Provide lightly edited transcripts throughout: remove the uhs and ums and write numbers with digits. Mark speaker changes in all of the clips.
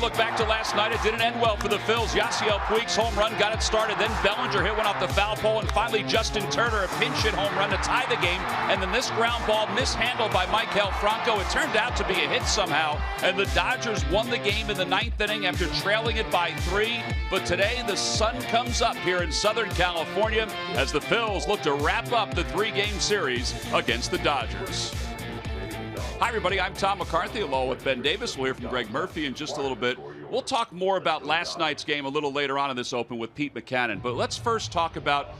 Speaker 1: look back to last night. It didn't end well for the Phils. Yasiel Puig's home run got it started. Then Bellinger hit one off the foul pole. And finally, Justin Turner, a pinch hit home run to tie the game. And then this ground ball mishandled by Maikel Franco. It turned out to be a hit somehow. And the Dodgers won the game in the ninth inning after trailing it by 3. But today, the sun comes up here in Southern California as the Phils look to wrap up the 3-game series against the Dodgers. Hi, everybody. I'm Tom McCarthy along with Ben Davis. We'll hear from Greg Murphy in just a little bit. We'll talk more about last night's game a little later on in this open with Pete Mackanin. But let's first talk about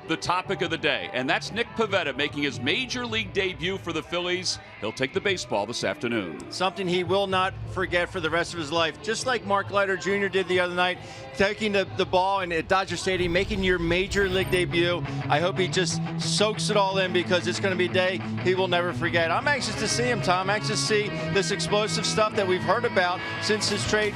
Speaker 1: the topic of the day, and that's Nick Pivetta making his major league debut for the Phillies. He'll take the baseball this afternoon.
Speaker 2: Something he will not forget for the rest of his life, just like Mark Leiter Jr. did the other night, taking the ball and at Dodger Stadium, making your major league debut. I hope he just soaks it all in because it's going to be a day he will never forget. I'm anxious to see him, Tom. I'm anxious to see this explosive stuff that we've heard about since his trade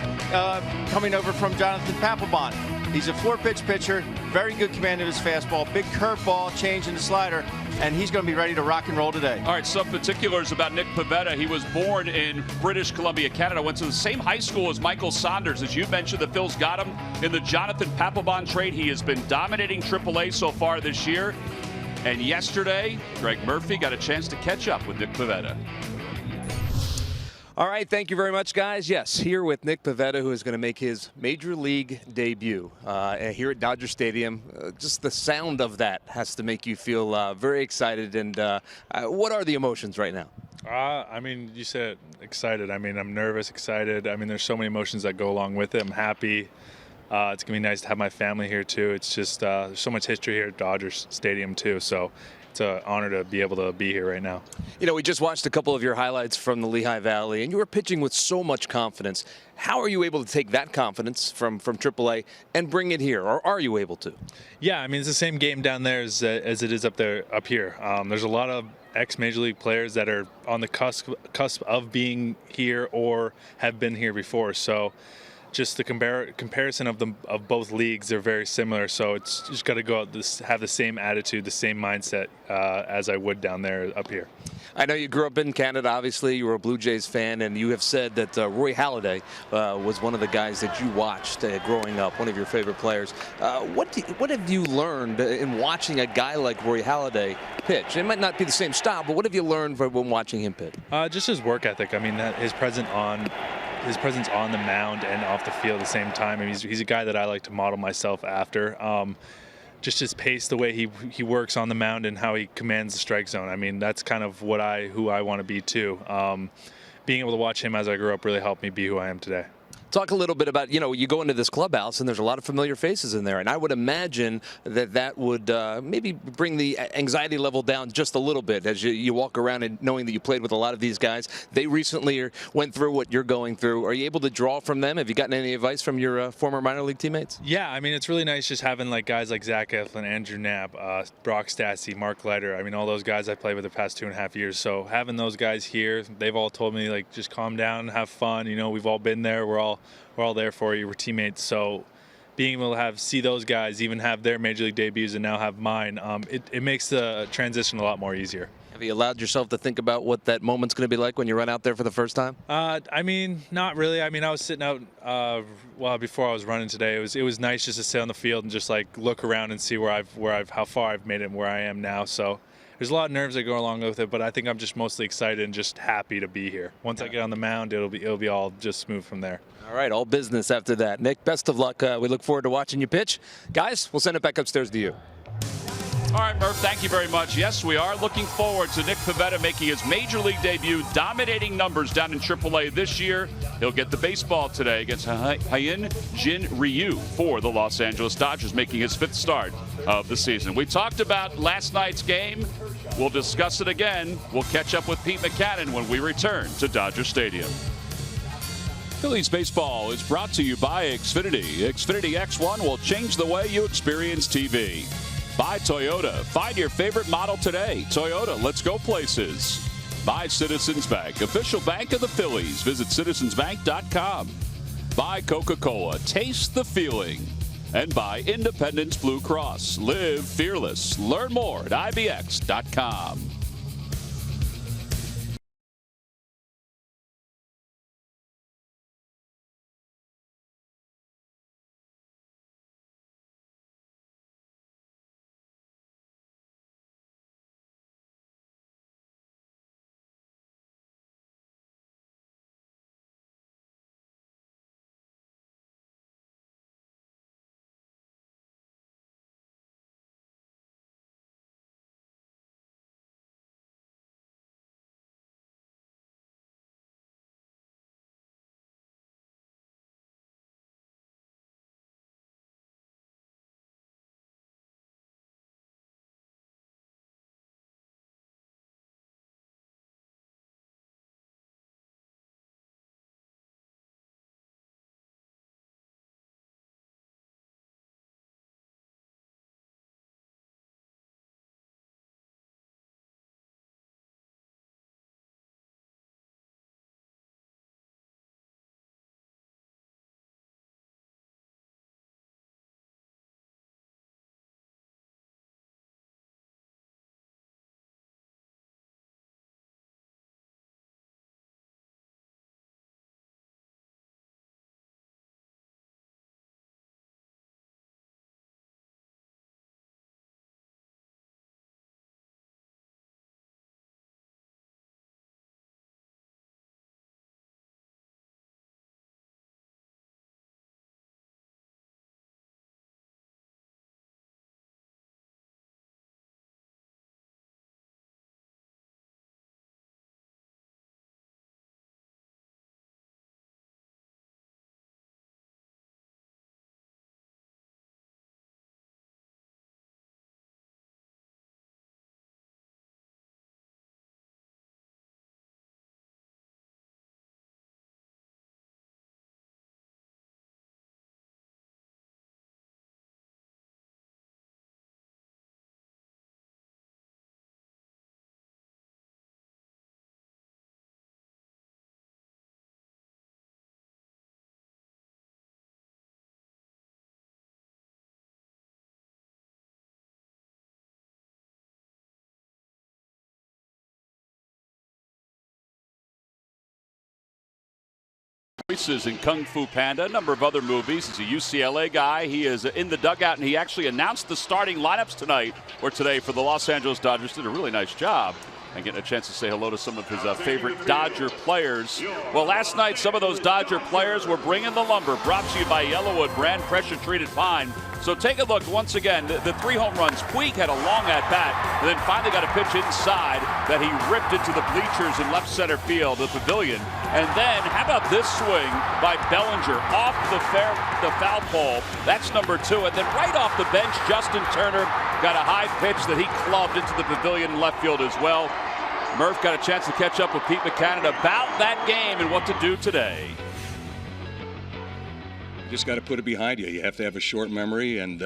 Speaker 2: coming over from Jonathan Papelbon. He's a 4-pitch pitcher, very good command of his fastball, big curveball, change in the slider, and he's going to be ready to rock and roll today.
Speaker 1: All right, some particulars about Nick Pivetta. He was born in British Columbia, Canada, went to the same high school as Michael Saunders. As you mentioned, the Phils got him in the Jonathan Papelbon trade. He has been dominating AAA so far this year. And yesterday, Greg Murphy got a chance to catch up with Nick Pivetta.
Speaker 3: All right, thank you very much, guys. Yes, here with Nick Pivetta, who is going to make his major league debut here at Dodger Stadium. Just the sound of that has to make you feel very excited. And what are the emotions right now?
Speaker 4: I mean, you said excited. I mean, I'm nervous, excited. I mean, there's so many emotions that go along with it. I'm happy. It's going to be nice to have my family here, too. It's just there's so much history here at Dodger Stadium, too. So it's an honor to be able to be here right now.
Speaker 3: You know, we just watched a couple of your highlights from the Lehigh Valley, and you were pitching with so much confidence. How are you able to take that confidence from AAA and bring it here, or are you able to?
Speaker 4: Yeah, I mean, it's the same game down there as it is up here. There's a lot of ex-Major League players that are on the cusp of being here or have been here before. So just the comparison of both leagues, they're very similar. So it's just got to go out have the same attitude, the same mindset as I would down there up here.
Speaker 3: I know you grew up in Canada. Obviously, you were a Blue Jays fan, and you have said that Roy Halladay was one of the guys that you watched growing up, one of your favorite players. What have you learned in watching a guy like Roy Halladay pitch? It might not be the same style, but what have you learned when watching him pitch?
Speaker 4: Just his work ethic. I mean, his presence on the mound and off the field at the same time. I mean, he's a guy that I like to model myself after. Just his pace, the way he works on the mound and how he commands the strike zone. I mean, that's kind of who I want to be too. Being able to watch him as I grew up really helped me be who I am today.
Speaker 3: Talk a little bit about, you go into this clubhouse and there's a lot of familiar faces in there, and I would imagine that would maybe bring the anxiety level down just a little bit as you walk around and knowing that you played with a lot of these guys. They recently went through what you're going through. Are you able to draw from them? Have you gotten any advice from your former minor league teammates?
Speaker 4: Yeah, I mean, it's really nice just having guys like Zach Eflin, Andrew Knapp, Brock Stassi, Mark Leiter. I mean, all those guys I played with the past 2.5 years. So having those guys here, they've all told me, just calm down, have fun. We've all been there. We're all there for you. We're teammates. So being able to see those guys even have their major league debuts and now have mine, it makes the transition a lot more easier.
Speaker 3: Have you allowed yourself to think about what that moment's going to be like when you run out there for the first time?
Speaker 4: I mean, not really. I mean, I was sitting out before I was running today. It was nice just to sit on the field and just look around and see how far I've made it and where I am now. So there's a lot of nerves that go along with it, but I think I'm just mostly excited and just happy to be here. Once I get on the mound, it'll be all just smooth from there.
Speaker 3: All right, all business after that. Nick, best of luck. We look forward to watching you pitch. Guys, we'll send it back upstairs to you.
Speaker 1: All right, Murph, thank you very much. Yes, we are looking forward to Nick Pivetta making his major league debut, dominating numbers down in AAA this year. He'll get the baseball today against Hyun Jin Ryu for the Los Angeles Dodgers, making his 5th start of the season. We talked about last night's game. We'll discuss it again. We'll catch up with Pete Mackanin when we return to Dodger Stadium. Phillies baseball is brought to you by Xfinity. Xfinity X1 will change the way you experience TV. By Toyota. Find your favorite model today. Toyota, let's go places. By Citizens Bank, official bank of the Phillies. Visit citizensbank.com. By Coca-Cola, taste the feeling. And by Independence Blue Cross. Live fearless. Learn more at ibx.com. Voices in Kung Fu Panda, a number of other movies. He's a UCLA guy. He is in the dugout, and he actually announced the starting lineups tonight or today for the Los Angeles Dodgers. Did a really nice job. And getting a chance to say hello to some of his favorite Dodger players. Well, last night, some of those Dodger players were bringing the lumber. Brought to you by Yellowwood brand pressure-treated pine. So take a look once again. The 3 home runs. Puig had a long at-bat, and then finally got a pitch inside that he ripped into the bleachers in left center field, the pavilion. And then, how about this swing by Bellinger off the foul pole? That's number 2. And then right off the bench, Justin Turner got a high pitch that he clubbed into the pavilion in left field as well. Murph got a chance to catch up with Pete Mackanin about that game and what to do today.
Speaker 5: You just got to put it behind you. You have to have a short memory and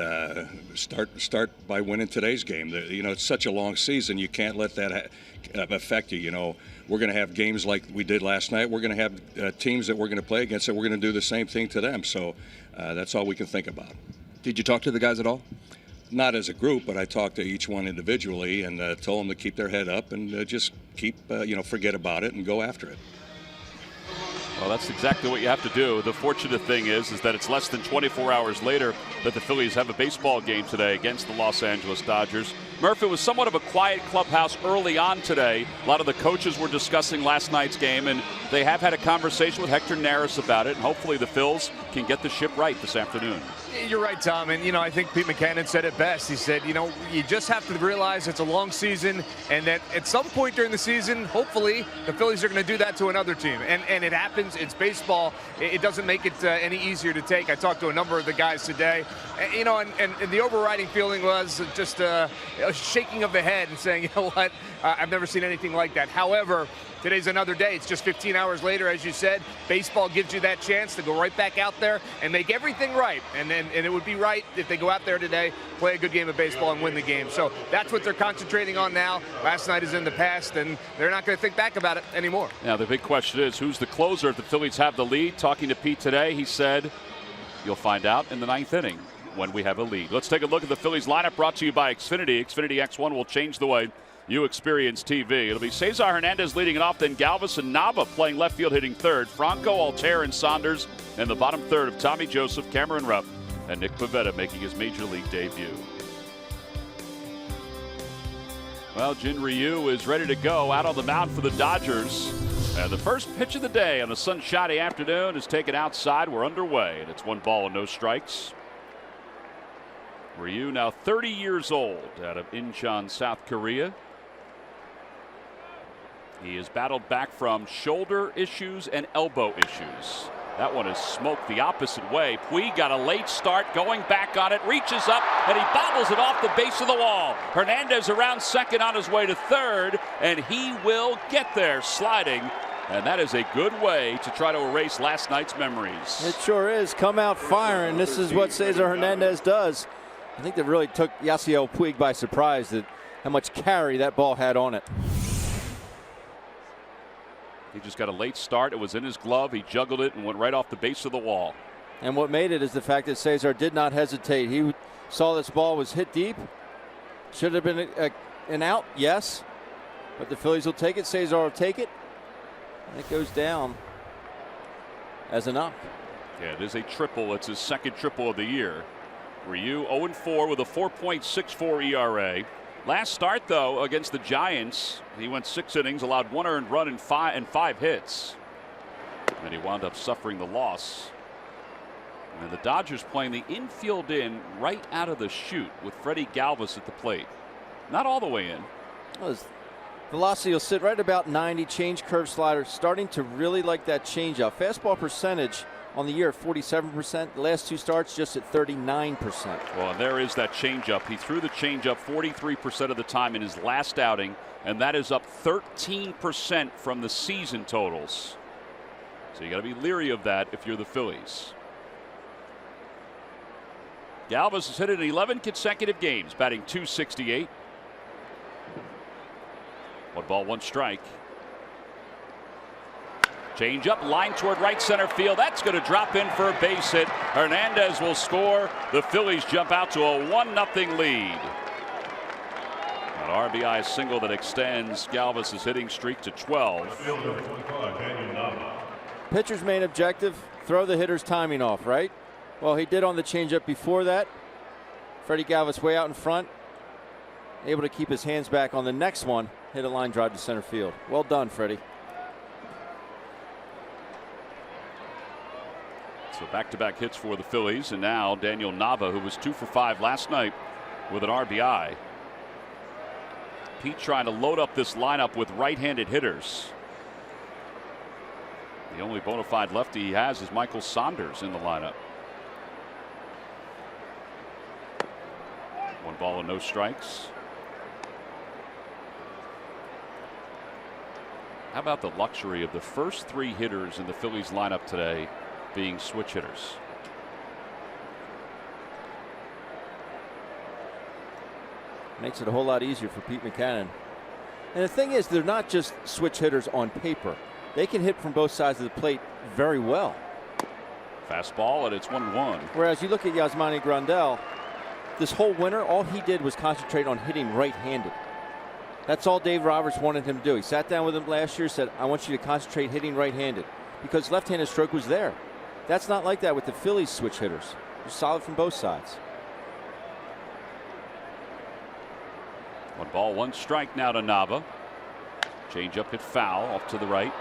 Speaker 5: start by winning today's game. It's such a long season. You can't let that affect you. We're going to have games like we did last night. We're going to have teams that we're going to play against, and we're going to do the same thing to them. So that's all we can think about.
Speaker 6: Did you talk to the guys at all?
Speaker 5: Not as a group, but I talked to each one individually and told them to keep their head up and just forget about it and go after it.
Speaker 1: Well, that's exactly what you have to do. The fortunate thing is that it's less than 24 hours later that the Phillies have a baseball game today against the Los Angeles Dodgers. Murph, it was somewhat of a quiet clubhouse early on today. A lot of the coaches were discussing last night's game, and they have had a conversation with Hector Neris about it, and hopefully the Phils can get the ship right this afternoon.
Speaker 7: You're right, Tom, and I think Pete Mackanin said it best. He said, you just have to realize it's a long season, and that at some point during the season, hopefully, the Phillies are going to do that to another team, and it happens. It's baseball. It doesn't make it any easier to take. I talked to a number of the guys today, and the overriding feeling was just a shaking of the head and saying, you know what, I've never seen anything like that. However, today's another day. It's just 15 hours later, as you said. Baseball gives you that chance to go right back out there and make everything right. And it would be right if they go out there today, play a good game of baseball, and win the game. So that's what they're concentrating on now. Last night is in the past, and they're not going to think back about it anymore.
Speaker 1: Now, the big question is, who's the closer if the Phillies have the lead? Talking to Pete today, he said, you'll find out in the 9th inning when we have a lead. Let's take a look at the Phillies lineup brought to you by Xfinity. Xfinity X1 will change the way you experience TV. It'll be Cesar Hernandez leading it off, then Galvis and Nava playing left field, hitting third. Franco, Altair, and Saunders in the bottom third of Tommy Joseph, Cameron Rupp, and Nick Pivetta making his Major League debut. Well, Jin Ryu is ready to go out on the mound for the Dodgers. And the first pitch of the day on a sunshiny afternoon is taken outside. We're underway, and it's 1 ball and no strikes. Ryu now 30 years old out of Incheon, South Korea. He has battled back from shoulder issues and elbow issues. That one is smoked the opposite way. Puig got a late start, going back on it, reaches up, and he bobbles it off the base of the wall. Hernandez around second on his way to third, and he will get there sliding. And that is a good way to try to erase last night's memories.
Speaker 2: It sure is. Come out firing. This is what Cesar Hernandez does. I think that really took Yasiel Puig by surprise, that how much carry that ball had on it.
Speaker 1: He just got a late start. It was in his glove. He juggled it and went right off the base of the wall.
Speaker 2: And what made it is the fact that Cesar did not hesitate. He saw this ball was hit deep. Should have been an out, yes. But the Phillies will take it. Cesar will take it. And it goes down as a knock.
Speaker 1: Yeah, it is a triple. It's his second triple of the year. Ryu 0-4 with a 4.64 ERA. Last start, though, against the Giants, he went 6 innings, allowed 1 earned run and 5 hits. And he wound up suffering the loss. And the Dodgers playing the infield in right out of the chute with Freddie Galvis at the plate. Not all the way in.
Speaker 2: Well, his velocity will sit right about 90. Change curve slider, starting to really like that changeup. Fastball percentage on the year, 47%. The last 2 starts just at 39%.
Speaker 1: Well, and there is that changeup. He threw the changeup 43% of the time in his last outing, and that is up 13% from the season totals. So you got to be leery of that if you're the Phillies. Galvis has hit it in 11 consecutive games, batting .268. 1 ball, 1 strike. Change up, line toward right center field. That's going to drop in for a base hit. Hernandez will score. The Phillies jump out to a 1-0 lead. An RBI single that extends Galvis' hitting streak to 12.
Speaker 2: Pitcher's main objective, throw the hitter's timing off, right? Well, he did on the changeup before that. Freddie Galvis way out in front, able to keep his hands back on the next one, hit a line drive to center field. Well done, Freddie.
Speaker 1: So back-to-back hits for the Phillies, and now Daniel Nava, who was 2 for 5 last night with an RBI. Pete trying to load up this lineup with right-handed hitters. The only bona fide lefty he has is Michael Saunders in the lineup. 1 ball and no strikes. How about the luxury of the first 3 hitters in the Phillies lineup today being switch hitters?
Speaker 2: Makes it a whole lot easier for Pete Mackanin. And the thing is, they're not just switch hitters on paper. They can hit from both sides of the plate very well.
Speaker 1: Fastball, and it's 1-1.
Speaker 2: Whereas you look at Yasmani Grandal, this whole winter, all he did was concentrate on hitting right-handed. That's all Dave Roberts wanted him to do. He sat down with him last year, said, I want you to concentrate hitting right-handed, because left-handed stroke was there. That's not like that with the Phillies switch hitters. They're solid from both sides.
Speaker 1: 1 ball, 1 strike now to Nava. Change-up hit foul off to the right.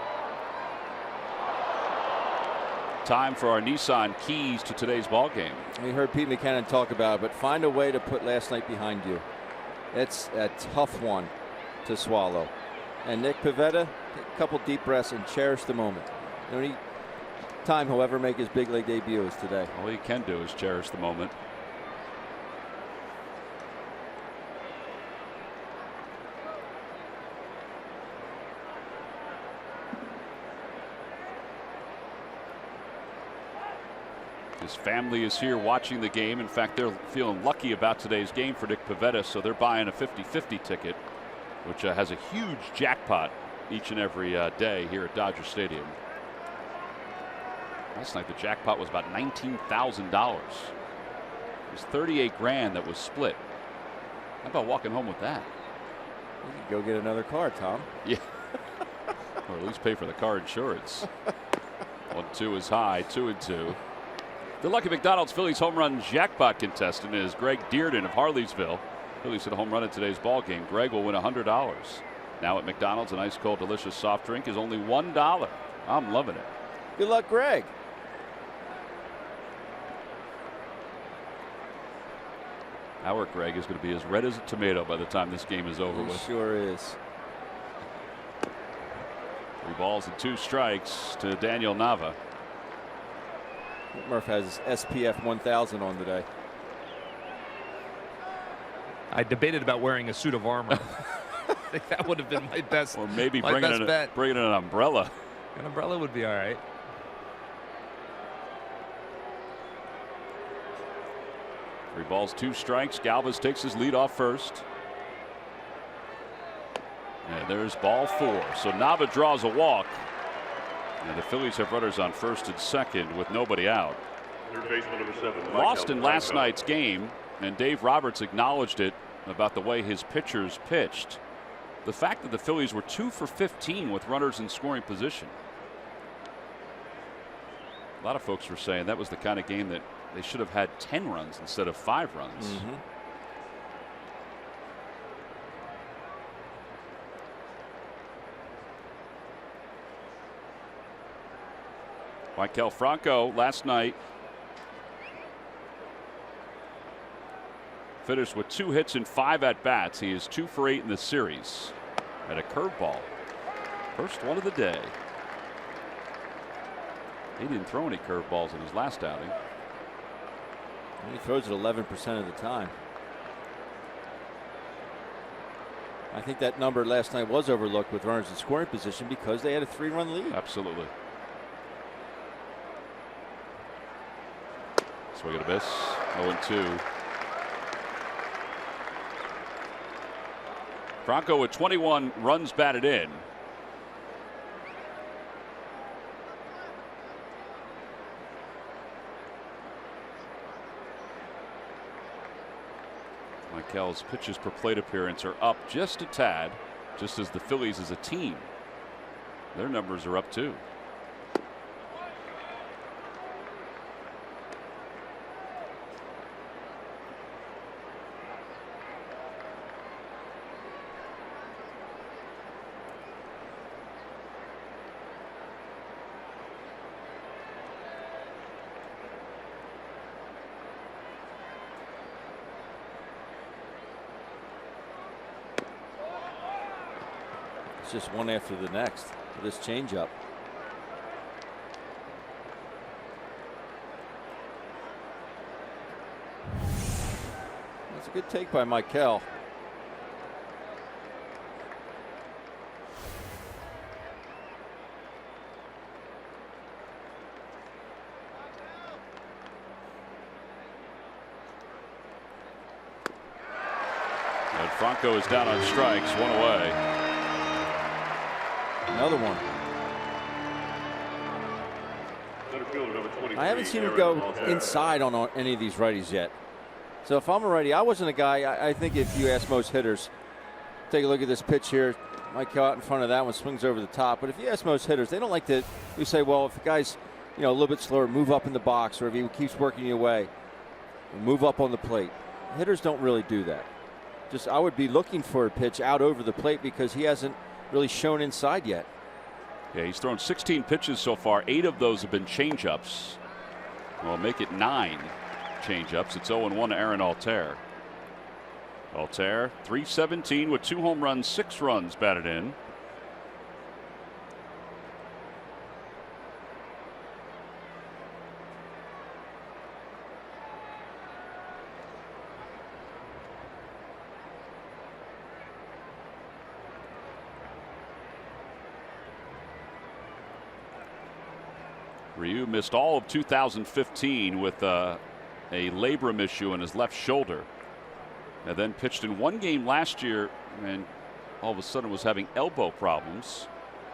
Speaker 1: Time for our Nissan keys to today's ball game.
Speaker 2: We heard Pete Mackanin talk about it, but find a way to put last night behind you. It's a tough one to swallow. And Nick Pivetta, take a couple deep breaths and cherish the moment. The only time he'll ever make his big league debut is today.
Speaker 1: All he can do is cherish the moment. His family is here watching the game. In fact, they're feeling lucky about today's game for Nick Pivetta, so they're buying a 50-50 ticket, which has a huge jackpot each and every day here at Dodger Stadium. Last night the jackpot was about $19,000. It was 38 grand that was split. How about walking home with that?
Speaker 2: You could go get another car, Tom.
Speaker 1: Yeah. Or at least pay for the car insurance. 1-2 is high, 2-2. The Lucky McDonald's Phillies home run jackpot contestant is Greg Dearden of Harleysville. Phillies hit a home run in today's ball game. Greg will win $100. Now at McDonald's, an ice cold delicious soft drink is only $1. I'm loving it.
Speaker 2: Good luck, Greg.
Speaker 1: Our Greg is going to be as red as a tomato by the time this game is over with.
Speaker 2: Sure is.
Speaker 1: 3 balls and 2 strikes to Daniel Nava.
Speaker 2: Murph has his SPF 1000 on today.
Speaker 7: I debated about wearing a suit of armor. I think that would have been my best.
Speaker 1: Or maybe
Speaker 7: my best bet.
Speaker 1: bringing in an umbrella.
Speaker 7: An umbrella would be all right.
Speaker 1: Three balls, 2 strikes. Galvis takes his lead off first. And there's ball 4. So Nava draws a walk. And the Phillies have runners on first and second with nobody out. Lost in last night's game, and Dave Roberts acknowledged it about the way his pitchers pitched. The fact that the Phillies were 2 for 15 with runners in scoring position. A lot of folks were saying that was the kind of game that they should have had 10 runs instead of 5 runs.
Speaker 2: Mm-hmm.
Speaker 1: Maikel Franco last night finished with 2 hits and 5 at-bats. He is 2 for 8 in the series. At a curveball. First one of the day. He didn't throw any curveballs in his last outing.
Speaker 2: He throws it 11% of the time. I think that number last night was overlooked with runners in scoring position because they had a 3-run lead.
Speaker 1: Absolutely. Swing and a miss. 0-2. Franco with 21 runs batted in. Maikel's pitches per plate appearance are up just a tad, just as the Phillies as a team. Their numbers are up too.
Speaker 2: It's just one after the next for this changeup. That's a good take by Michael.
Speaker 1: And Franco is down on strikes, one away.
Speaker 2: Another one. I haven't seen him go inside on any of these righties yet. So if I'm a righty, I wasn't a guy. I think if you ask most hitters, take a look at this pitch here. Might go out in front of that one, swings over the top. But if you ask most hitters, they don't like to. You say, well, if the guy's a little bit slower, move up in the box, or if he keeps working you away, move up on the plate. Hitters don't really do that. Just I would be looking for a pitch out over the plate because he hasn't really shown inside yet.
Speaker 1: Yeah, he's thrown 16 pitches so far. 8 of those have been changeups. Well, make it 9 changeups. It's 0-1 to Aaron Altair. Altair, 317 with 2 home runs, 6 runs batted in. Ryu missed all of 2015 with a labrum issue in his left shoulder, and then pitched in one game last year and all of a sudden was having elbow problems,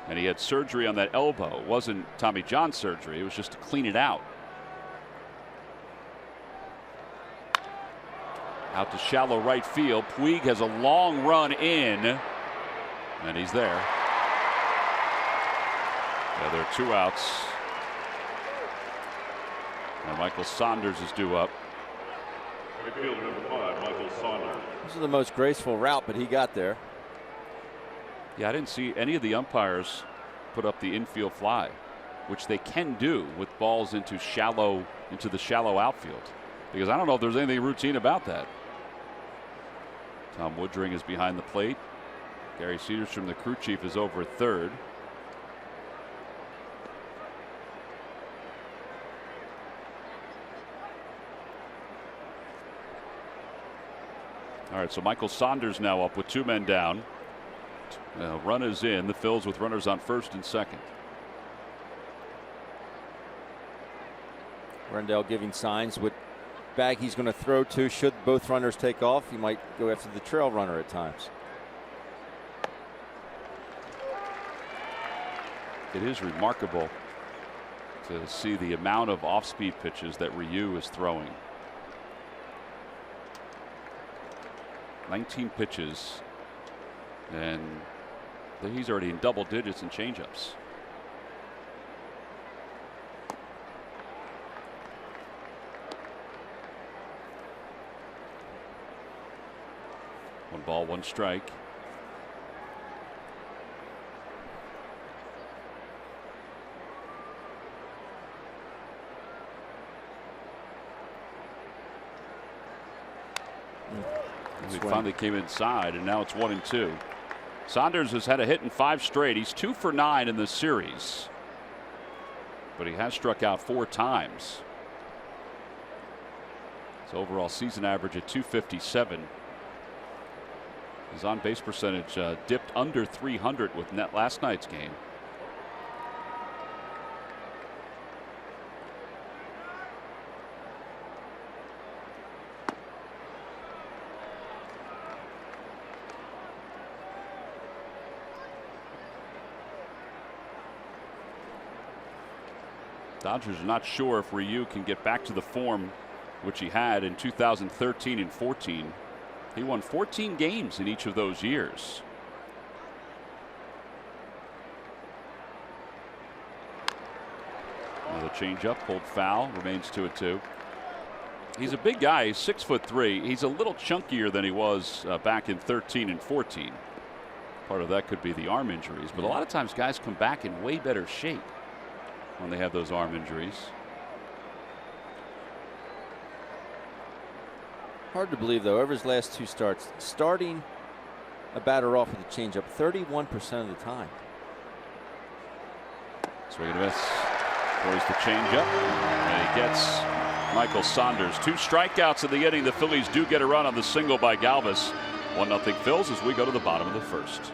Speaker 1: and he had surgery on that elbow. It wasn't Tommy John surgery, it was just to clean it out. Out to shallow right field. Puig has a long run in, and he's there. Yeah, there are 2 outs. And Michael Saunders is due up.
Speaker 2: This is the most graceful route, but he got there.
Speaker 1: Yeah, I didn't see any of the umpires put up the infield fly, which they can do with balls into the shallow outfield, because I don't know if there's anything routine about that. Tom Woodring is behind the plate. Gary Cedarstrom, the crew chief, is over at third. All right, so Michael Saunders now up with 2 men down. Run is in. The Phils with runners on first and second.
Speaker 2: Rendell giving signs what bag he's going to throw to. Should both runners take off, he might go after the trail runner at times.
Speaker 1: It is remarkable to see the amount of off-speed pitches that Ryu is throwing. 19 pitches, and he's already in double digits in changeups. One ball, 1 strike. He finally came inside, and now it's 1-2. Saunders has had a hit in 5 straight. He's 2 for 9 in this series, but he has struck out 4 times. His overall season average at 257. His on base percentage dipped under 300 with last night's game. Dodgers are not sure if Ryu can get back to the form which he had in 2013 and 14. He won 14 games in each of those years. The changeup pulled foul, remains 2-2. He's a big guy. He's 6'3". He's a little chunkier than he was back in 13 and 14. Part of that could be the arm injuries, but a lot of times guys come back in way better shape when they have those arm injuries.
Speaker 2: Hard to believe, though, over his last 2 starts, starting a batter off with a changeup 31% of the time.
Speaker 1: Swing and a miss. Throws the changeup, and he gets Michael Saunders. 2 strikeouts in the inning. The Phillies do get a run on the single by Galvis. 1-0 Phils as we go to the bottom of the first.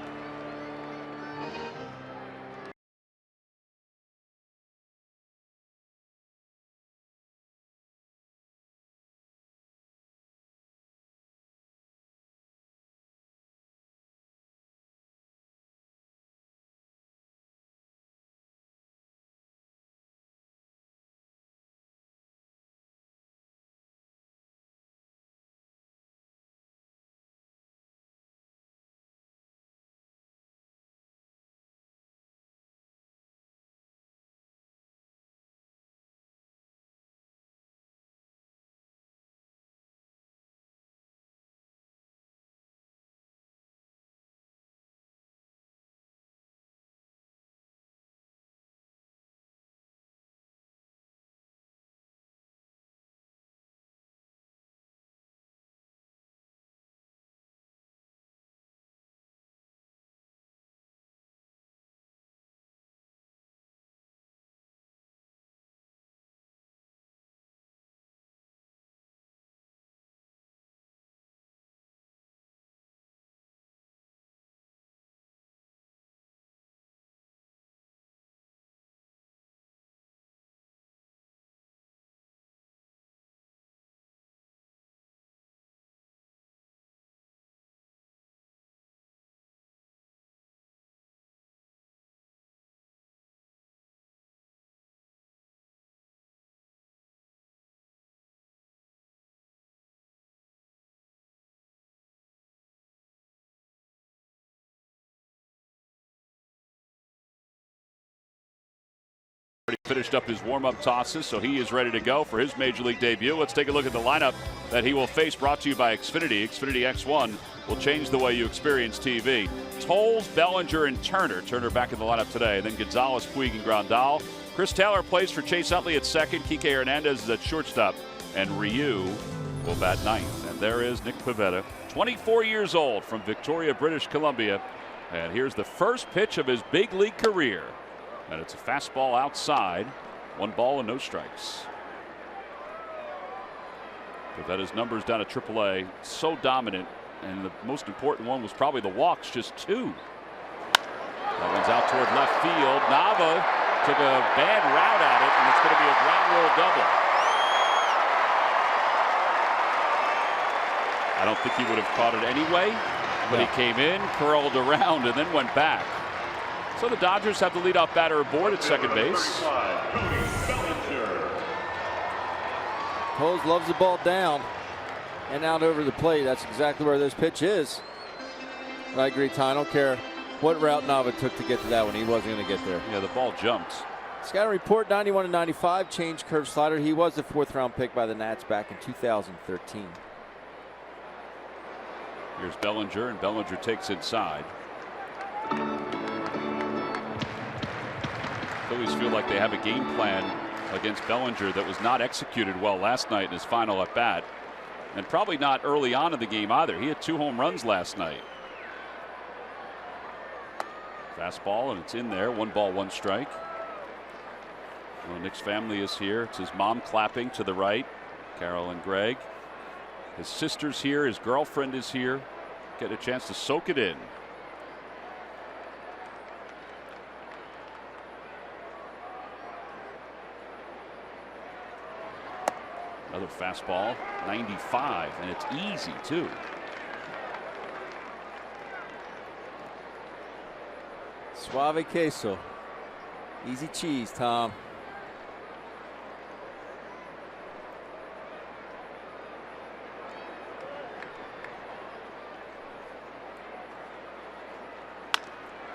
Speaker 1: Finished up his warm-up tosses, so he is ready to go for his major league debut. Let's take a look at the lineup that he will face, brought to you by Xfinity. Xfinity X1 will change the way you experience TV. Tolles, Bellinger, and Turner. Turner back in the lineup today. And then Gonzalez, Puig, and Grandal. Chris Taylor plays for Chase Utley at second. Kike Hernandez is at shortstop. And Ryu will bat ninth. And there is Nick Pivetta, 24 years old, from Victoria, British Columbia. And here's the first pitch of his big league career. And it's a fastball outside. 1 ball and no strikes. Pivetta's numbers down at AAA, so dominant. And the most important one was probably the walks, just 2. That one's out toward left field. Nava took a bad route at it, and it's going to be a ground rule double. I don't think he would have caught it anyway, but he came in, curled around, and then went back. So the Dodgers have the leadoff batter aboard at second base.
Speaker 2: Tolles loves the ball down and out over the plate. That's exactly where this pitch is. I agree, Ty. I don't care what route Nava took to get to that one. He wasn't going to get there.
Speaker 1: Yeah, the ball jumped.
Speaker 2: Scouting report, 91-95, change curve slider. He was the 4th round pick by the Nats back in 2013.
Speaker 1: Here's Bellinger, and Bellinger takes inside. Phillies feel like they have a game plan against Bellinger that was not executed well last night in his final at bat, and probably not early on in the game either. He had 2 home runs last night. Fastball, and it's in there. 1 ball, 1 strike. Well, Nick's family is here. It's his mom clapping to the right, Carol and Greg. His sister's here. His girlfriend is here. Get a chance to soak it in. Another fastball, 95, and it's easy too.
Speaker 2: Suave queso. Easy cheese, Tom.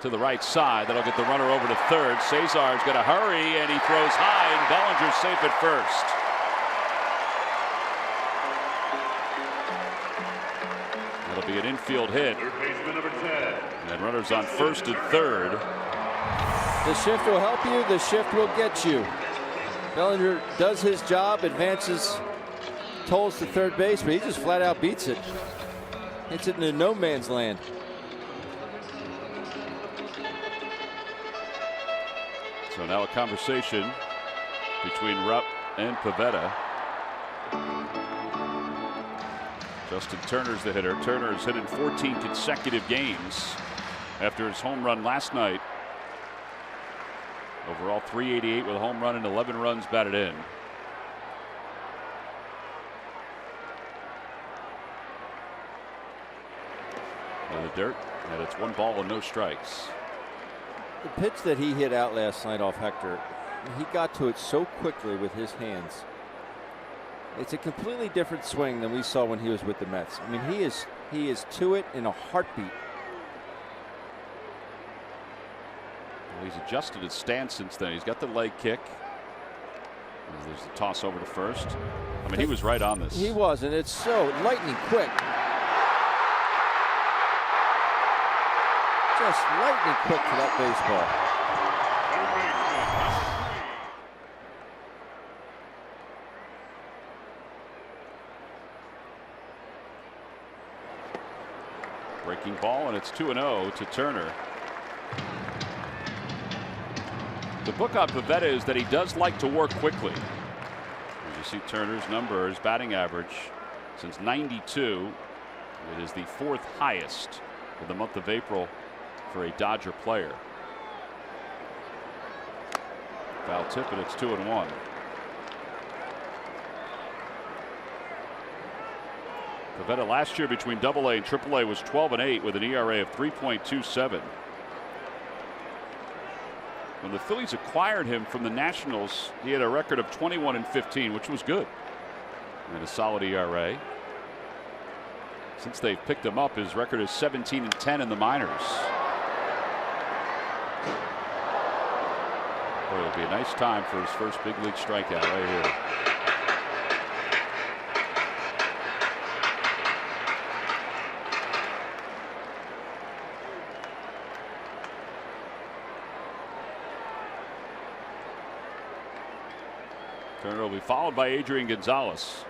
Speaker 1: To the right side, that'll get the runner over to third. Cesar's going to hurry, and he throws high, and Bellinger's safe at first. That'll be an infield hit. And runners on first and third.
Speaker 2: The shift will help you. The shift will get you. Bellinger does his job, advances Tolles to third base, but he just flat out beats it. Hits it into no man's land.
Speaker 1: So now a conversation between Rupp and Pivetta. Justin Turner's the hitter. Turner has hit in 14 consecutive games after his home run last night. Overall 388 with a home run and 11 runs batted in. In the dirt, and it's 1 ball and no strikes.
Speaker 8: The pitch that he hit out last night off Hector, he got to it so quickly with his hands. It's a completely different swing than we saw when he was with the Mets. I mean, he is to it in a heartbeat.
Speaker 1: Well, he's adjusted his stance since then. He's got the leg kick. There's the toss over to first. I mean, he was right on this.
Speaker 8: He was, and it's so lightning quick. Just lightning quick to that baseball.
Speaker 1: Breaking ball, and it's 2-0 to Turner. The book on Pivetta is that he does like to work quickly. As you see Turner's number, his batting average since '92, it is the 4th highest for the month of April for a Dodger player. Foul tip, and it's 2-1. Pivetta last year between AA and AAA was 12-8 with an ERA of 3.27. When the Phillies acquired him from the Nationals, he had a record of 21-15, which was good, and a solid ERA. Since they've picked him up, his record is 17-10 in the minors. Boy, it'll be a nice time for his first big league strikeout right here. Turner will be followed by Adrian Gonzalez.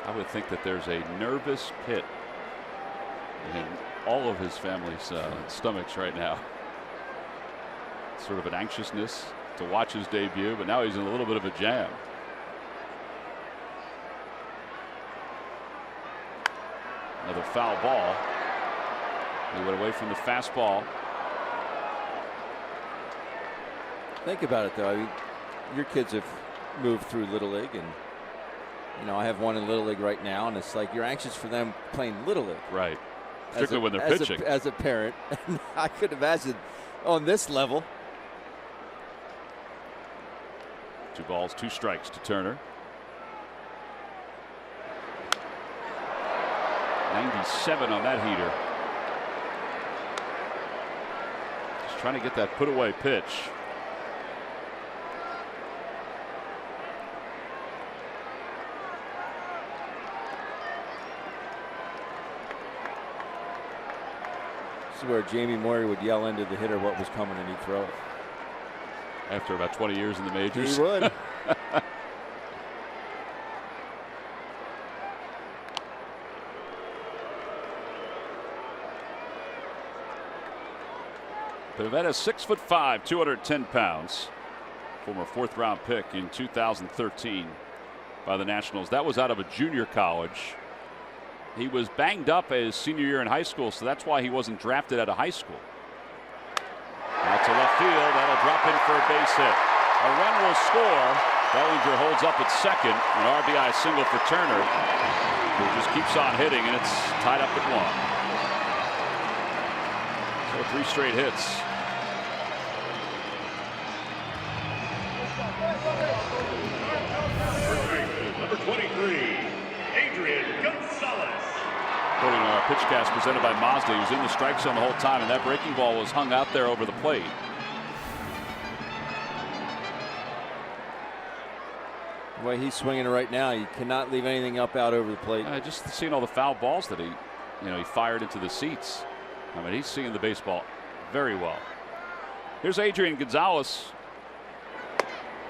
Speaker 1: I would think that there's a nervous pit in all of his family's stomachs right now. Sort of an anxiousness to watch his debut, but now he's in a little bit of a jam. Another foul ball. He went away from the fastball.
Speaker 8: Think about it, though. I mean, your kids have moved through Little League, and you know I have one in Little League right now, and it's like you're anxious for them playing Little League.
Speaker 1: Right. Particularly when they're pitching.
Speaker 8: As a parent, I could imagine on this level.
Speaker 1: 2 balls, 2 strikes to Turner. 97 on that heater. Just trying to get that put away pitch.
Speaker 8: This is where Jamie Moyer would yell into the hitter what was coming and he'd throw it.
Speaker 1: After about 20 years in the majors.
Speaker 8: He would.
Speaker 1: Pivetta, 6'5", 210 pounds. Former 4th round pick in 2013 by the Nationals. That was out of a junior college. He was banged up his senior year in high school, so that's why he wasn't drafted out of high school. Out to left field. That'll drop in for a base hit. A run will score. Bellinger holds up at second. An RBI single for Turner, who just keeps on hitting, and it's tied up at 1. So 3 straight hits.
Speaker 9: Number 23, Adrian Gonzalez.
Speaker 1: Quoting our pitchcast presented by Mazda, he was in the strike zone the whole time, and that breaking ball was hung out there over the plate.
Speaker 8: The way he's swinging it right now, you cannot leave anything up out over the plate.
Speaker 1: Just seeing all the foul balls that he he fired into the seats. I mean, he's seeing the baseball very well. Here's Adrian Gonzalez.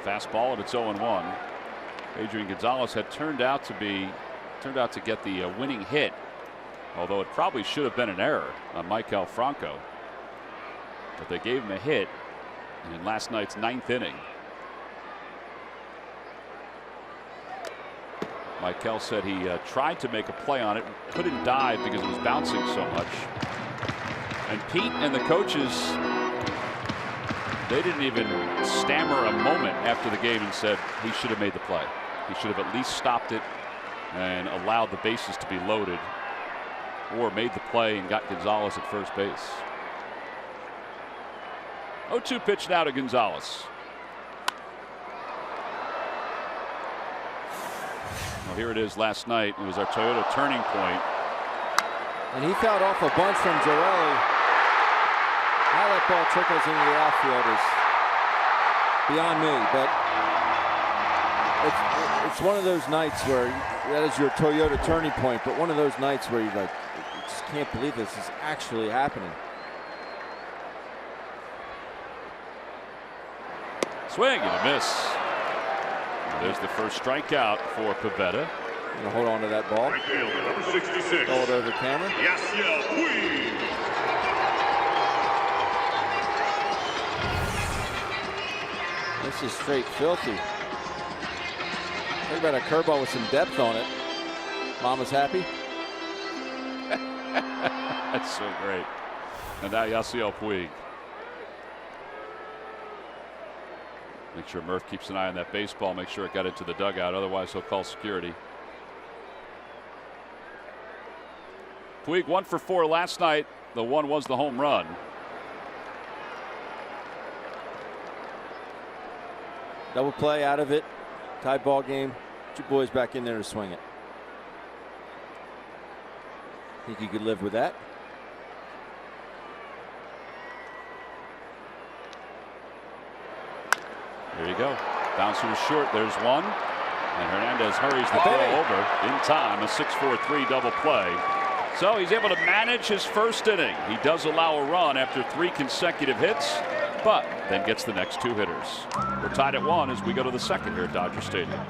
Speaker 1: Fastball, and it's 0-1. Adrian Gonzalez had turned out to get the winning hit, although it probably should have been an error on Maikel Franco. But they gave him a hit in last night's 9th inning. Maikel said he tried to make a play on it, couldn't dive because it was bouncing so much. And Pete and the coaches, they didn't even stammer a moment after the game and said he should have made the play. He should have at least stopped it and allowed the bases to be loaded, or made the play and got Gonzalez at first base. 0-2 pitch now to Gonzalez. Well, here it is last night. It was our Toyota turning point.
Speaker 8: And he fouled off a bunch from Joely. How that ball trickles into the outfield is beyond me, but it's one of those nights where that is your Toyota turning point, but one of those nights where you just can't believe this is actually happening.
Speaker 1: Swing and a miss. There's the first strikeout for Pivetta.
Speaker 8: Gonna hold on to that ball.
Speaker 9: Right fielder, number 66.
Speaker 8: Throw it over Cameron.
Speaker 9: Yasiel Puig.
Speaker 8: This is straight filthy. Talk about a curveball with some depth on it. Mama's happy.
Speaker 1: That's so great. And now Yasiel Puig. Make sure Murph keeps an eye on that baseball. Make sure it got into the dugout. Otherwise, he'll call security. Puig 1 for 4 last night. The one was the home run.
Speaker 8: Double play out of it. Tie ball game. Get your boys back in there to swing it. Think you could live with that?
Speaker 1: There you go. Bouncer was short. There's one. And Hernandez hurries the throw over in time. A 6-4-3 double play. So he's able to manage his first inning. He does allow a run after 3 consecutive hits, but then gets the next 2 hitters. We're tied at 1 as we go to the second here at Dodger Stadium.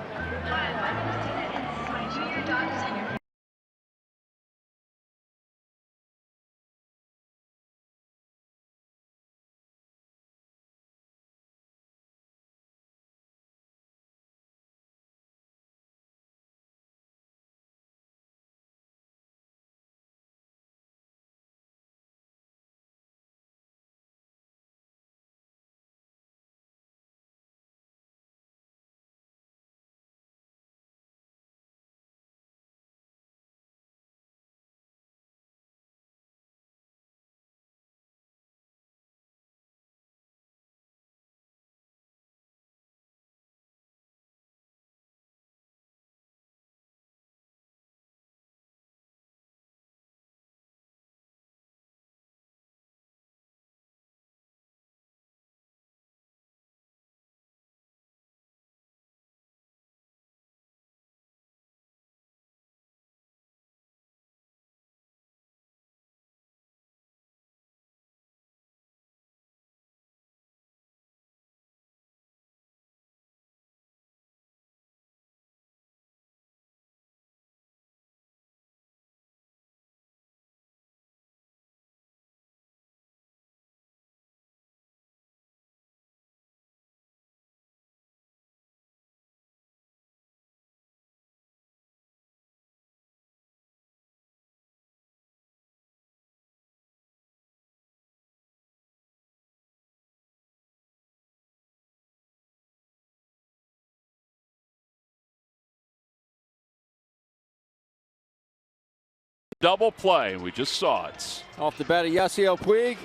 Speaker 1: Double play. We just saw it.
Speaker 8: Off the bat of Yasiel Puig.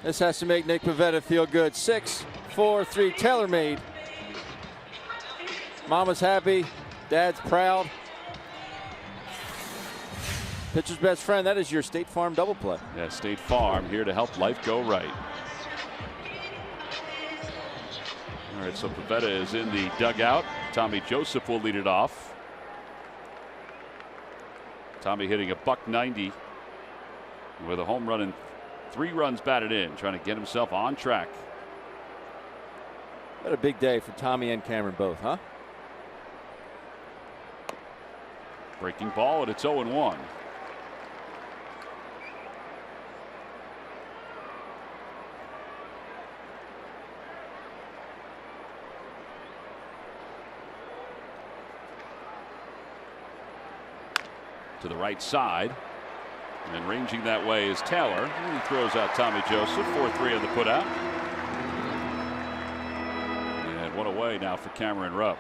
Speaker 8: This has to make Nick Pivetta feel good. 6-4-3 tailor-made. Mama's happy. Dad's proud. Pitcher's best friend. That is your State Farm double play.
Speaker 1: Yeah, State Farm here to help life go right. All right, so Pivetta is in the dugout. Tommy Joseph will lead it off. Tommy hitting a .190 with a home run and 3 runs batted in, trying to get himself on track.
Speaker 8: What a big day for Tommy and Cameron both, huh?
Speaker 1: Breaking ball, and it's 0-1. To the right side, and ranging that way is Taylor. And he throws out Tommy Joseph. 4-3 on the putout. And one away now for Cameron Rupp.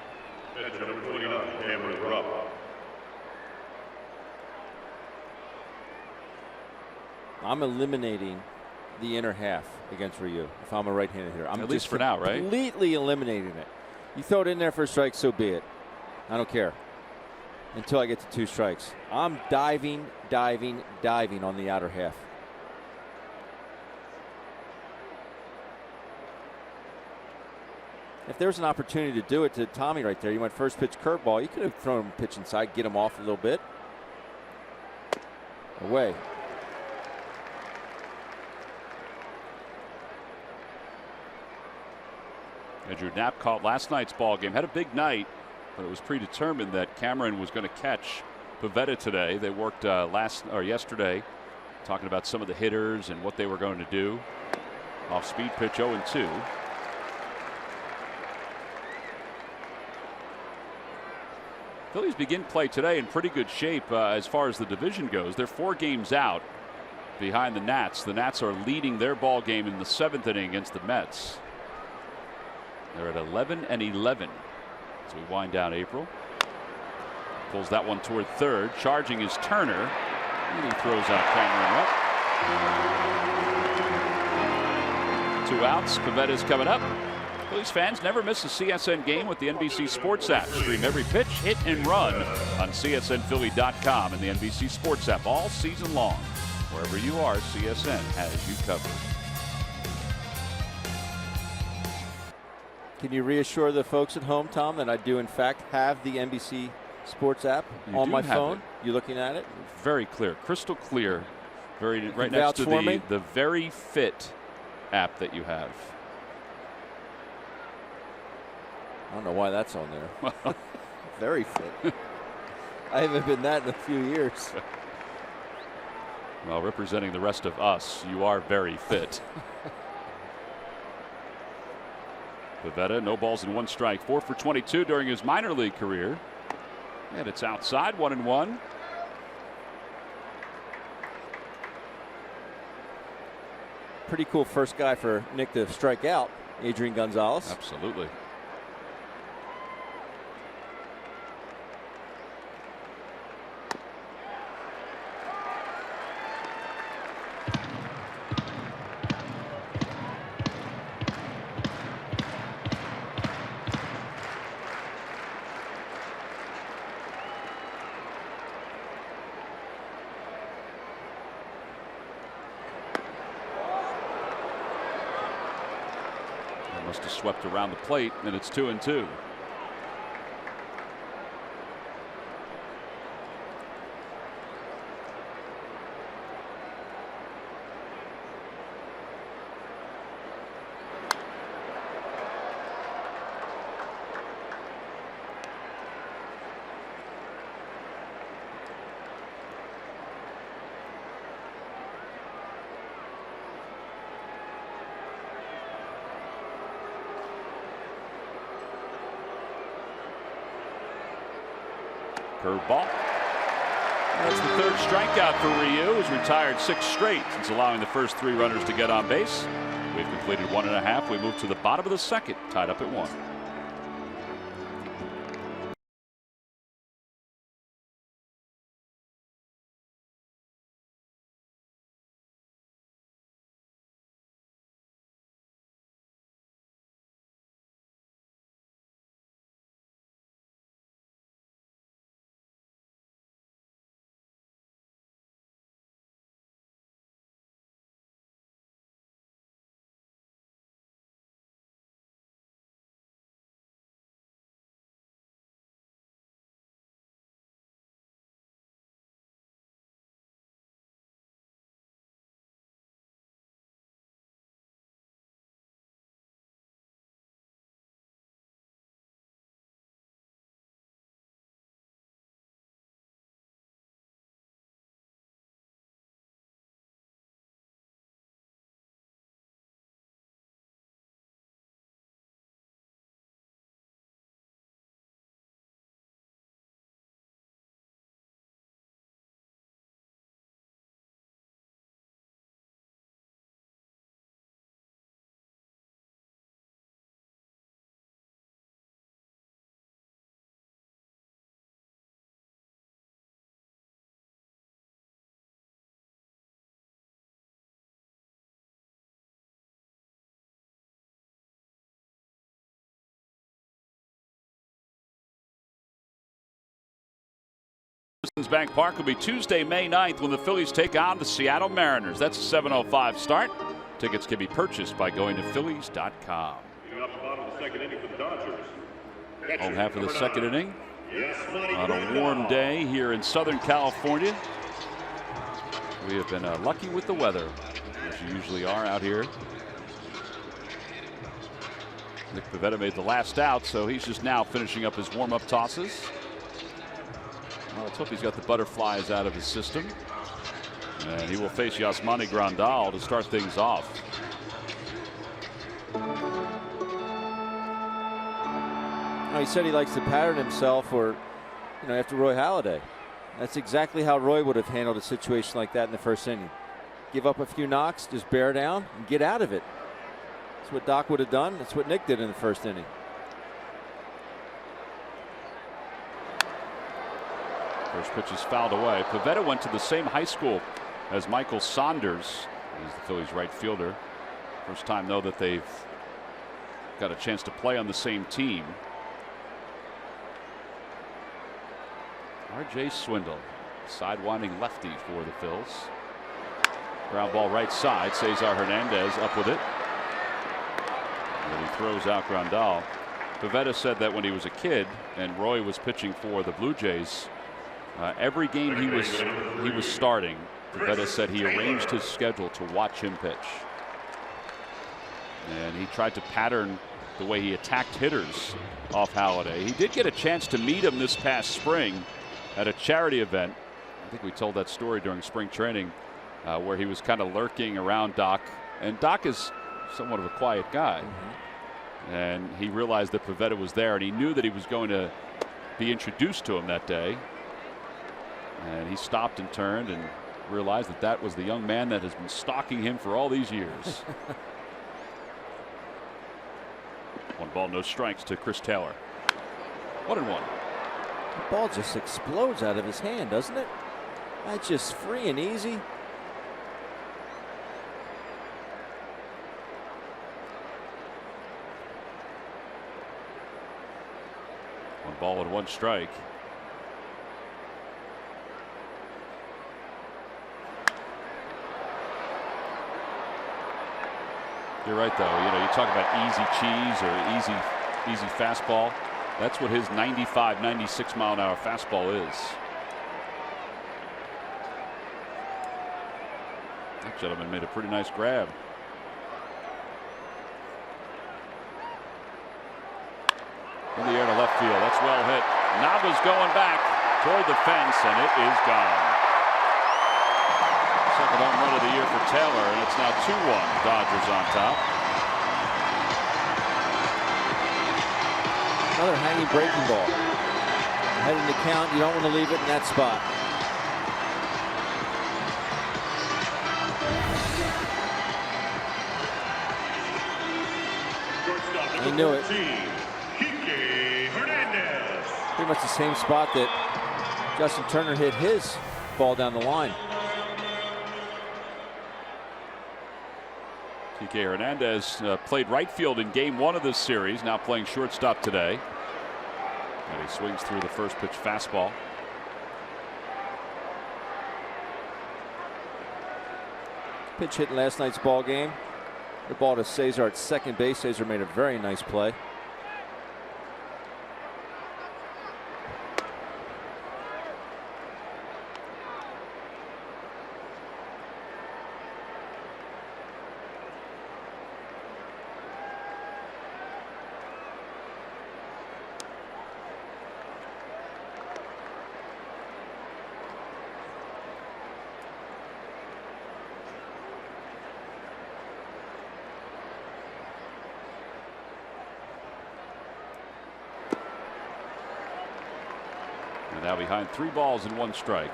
Speaker 9: Number 29, Cameron Rupp.
Speaker 8: I'm eliminating the inner half against Ryu if I'm a right-handed hitter. I'm
Speaker 1: at least for now, right?
Speaker 8: Completely eliminating it. You throw it in there for a strike, so be it. I don't care. Until I get to 2 strikes. I'm diving on the outer half. If there's an opportunity to do it to Tommy right there, you went first pitch curveball. You could have thrown him pitch inside, get him off a little bit. Away.
Speaker 1: Andrew Knapp caught last night's ball game. Had a big night, but it was predetermined that Cameron was going to catch Pivetta today. They worked yesterday, talking about some of the hitters and what they were going to do. Off speed pitch, 0-2. Phillies begin play today in pretty good shape as far as the division goes. They're 4 games out behind the Nats. The Nats are leading their ball game in the 7th inning against the Mets. They're at 11-11 as we wind down April. Pulls that one toward third. Charging is Turner. And he throws out Cameron Rupp. 2 outs. Pavetta's coming up. Phillies fans, never miss a CSN game with the NBC Sports app. Stream every pitch, hit, and run on CSNPhilly.com and the NBC Sports app all season long. Wherever you are, CSN has you covered.
Speaker 8: Can you reassure the folks at home, Tom, that I do in fact have the NBC Sports app on my phone? You looking at it?
Speaker 1: Very clear, crystal clear. Right next to the Very Fit app that you have.
Speaker 8: I don't know why that's on there. Very fit. I haven't been that in a few years.
Speaker 1: Well, representing the rest of us, you are very fit. Pivetta, no balls and 1 strike, 4 for 22 during his minor league career. And it's outside, 1-1.
Speaker 8: Pretty cool first guy for Nick to strike out, Adrian Gonzalez.
Speaker 1: Absolutely. Must have swept around the plate, and it's 2-2. Curveball. That's the 3rd strikeout for Ryu, who's retired 6 straight since allowing the first 3 runners to get on base. We've completed 1.5. We move to the bottom of the 2nd, tied up at 1. Citizens Bank Park will be Tuesday, May 9th when the Phillies take on the Seattle Mariners. That's a 7:05 start. Tickets can be purchased by going to Phillies.com. Home half of the second inning on a warm day here in Southern California. We have been lucky with the weather, as you usually are out here. Nick Pivetta made the last out, so he's just now finishing up his warm-up tosses. Well, let's hope he's got the butterflies out of his system. And he will face Yasmani Grandal to start things off.
Speaker 8: He said he likes to pattern himself, or after Roy Halladay. That's exactly how Roy would have handled a situation like that in the first inning. Give up a few knocks, just bear down, and get out of it. That's what Doc would have done. That's what Nick did in the first inning.
Speaker 1: First pitch is fouled away. Pivetta went to the same high school as Michael Saunders. He's the Phillies right fielder. First time, though, that they've got a chance to play on the same team. R.J. Swindle, sidewinding lefty for the Phils. Ground ball right side. Cesar Hernandez up with it. And he throws out Grandal. Pivetta said that when he was a kid and Roy was pitching for the Blue Jays, every game he was starting, Pivetta said he arranged his schedule to watch him pitch. And he tried to pattern the way he attacked hitters off Halladay. He did get a chance to meet him this past spring at a charity event. I think we told that story during spring training, where he was kind of lurking around Doc. And Doc is somewhat of a quiet guy. And he realized that Pivetta was there, and he knew that he was going to be introduced to him that day. And he stopped and turned and realized that that was the young man that has been stalking him for all these years. 1 ball, no strikes to Chris Taylor. 1-1.
Speaker 8: The ball just explodes out of his hand, doesn't it? That's just free and easy.
Speaker 1: One ball and 1 strike. You're right, though. You talk about easy cheese or easy fastball. That's what his 95, 96 mile an hour fastball is. That gentleman made a pretty nice grab. In the air to left field. That's well hit. Nava's going back toward the fence, and it is gone. Second home run of the year for Taylor, and it's now 2-1. Dodgers on top.
Speaker 8: Another hanging breaking ball. Ahead in the count, you don't want to leave it in that spot. He knew it. Pretty much the same spot that Justin Turner hit his ball down the line.
Speaker 1: Kike Hernandez played right field in game 1 of this series, now playing shortstop today. And he swings through the first pitch fastball.
Speaker 8: Pitch hit in last night's ball game. The ball to Cesar at second base. Cesar made a very nice play.
Speaker 1: Now behind 3 balls and 1 strike.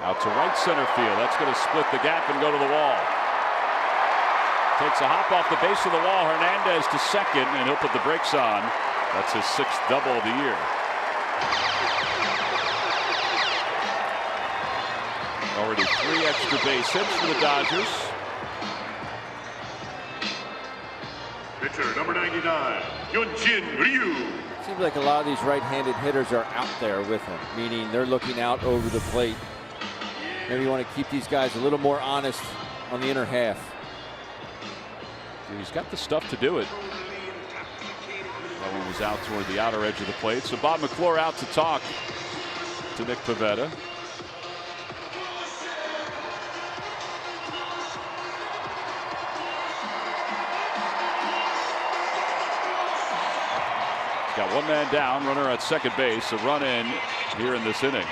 Speaker 1: Out to right center field. That's going to split the gap and go to the wall. Takes a hop off the base of the wall. Hernandez to second, and he'll put the brakes on. That's his 6th double of the year. Already 3 extra base hits for the Dodgers.
Speaker 9: Pitcher number 99, Hyun-Jin Ryu.
Speaker 8: Seems like a lot of these right-handed hitters are out there with him, meaning they're looking out over the plate. Maybe you want to keep these guys a little more honest on the inner half.
Speaker 1: He's got the stuff to do it. That one was out toward the outer edge of the plate. So Bob McClure out to talk to Nick Pivetta. He's got 1 man down, runner at second base, a run in here in this inning.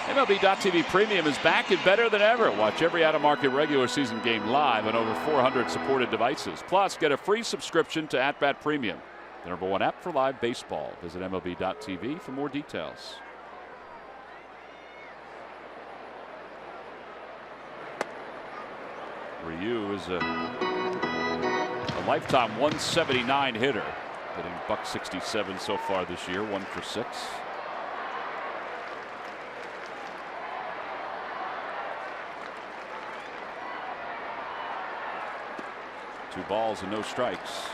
Speaker 1: MLB.TV Premium is back and better than ever. Watch every out-of-market regular season game live on over 400 supported devices. Plus, get a free subscription to At-Bat Premium, the #1 app for live baseball. Visit MLB.TV for more details. Ryu is a lifetime 179 hitter, hitting .167 so far this year, 1 for 6. Two balls and no strikes.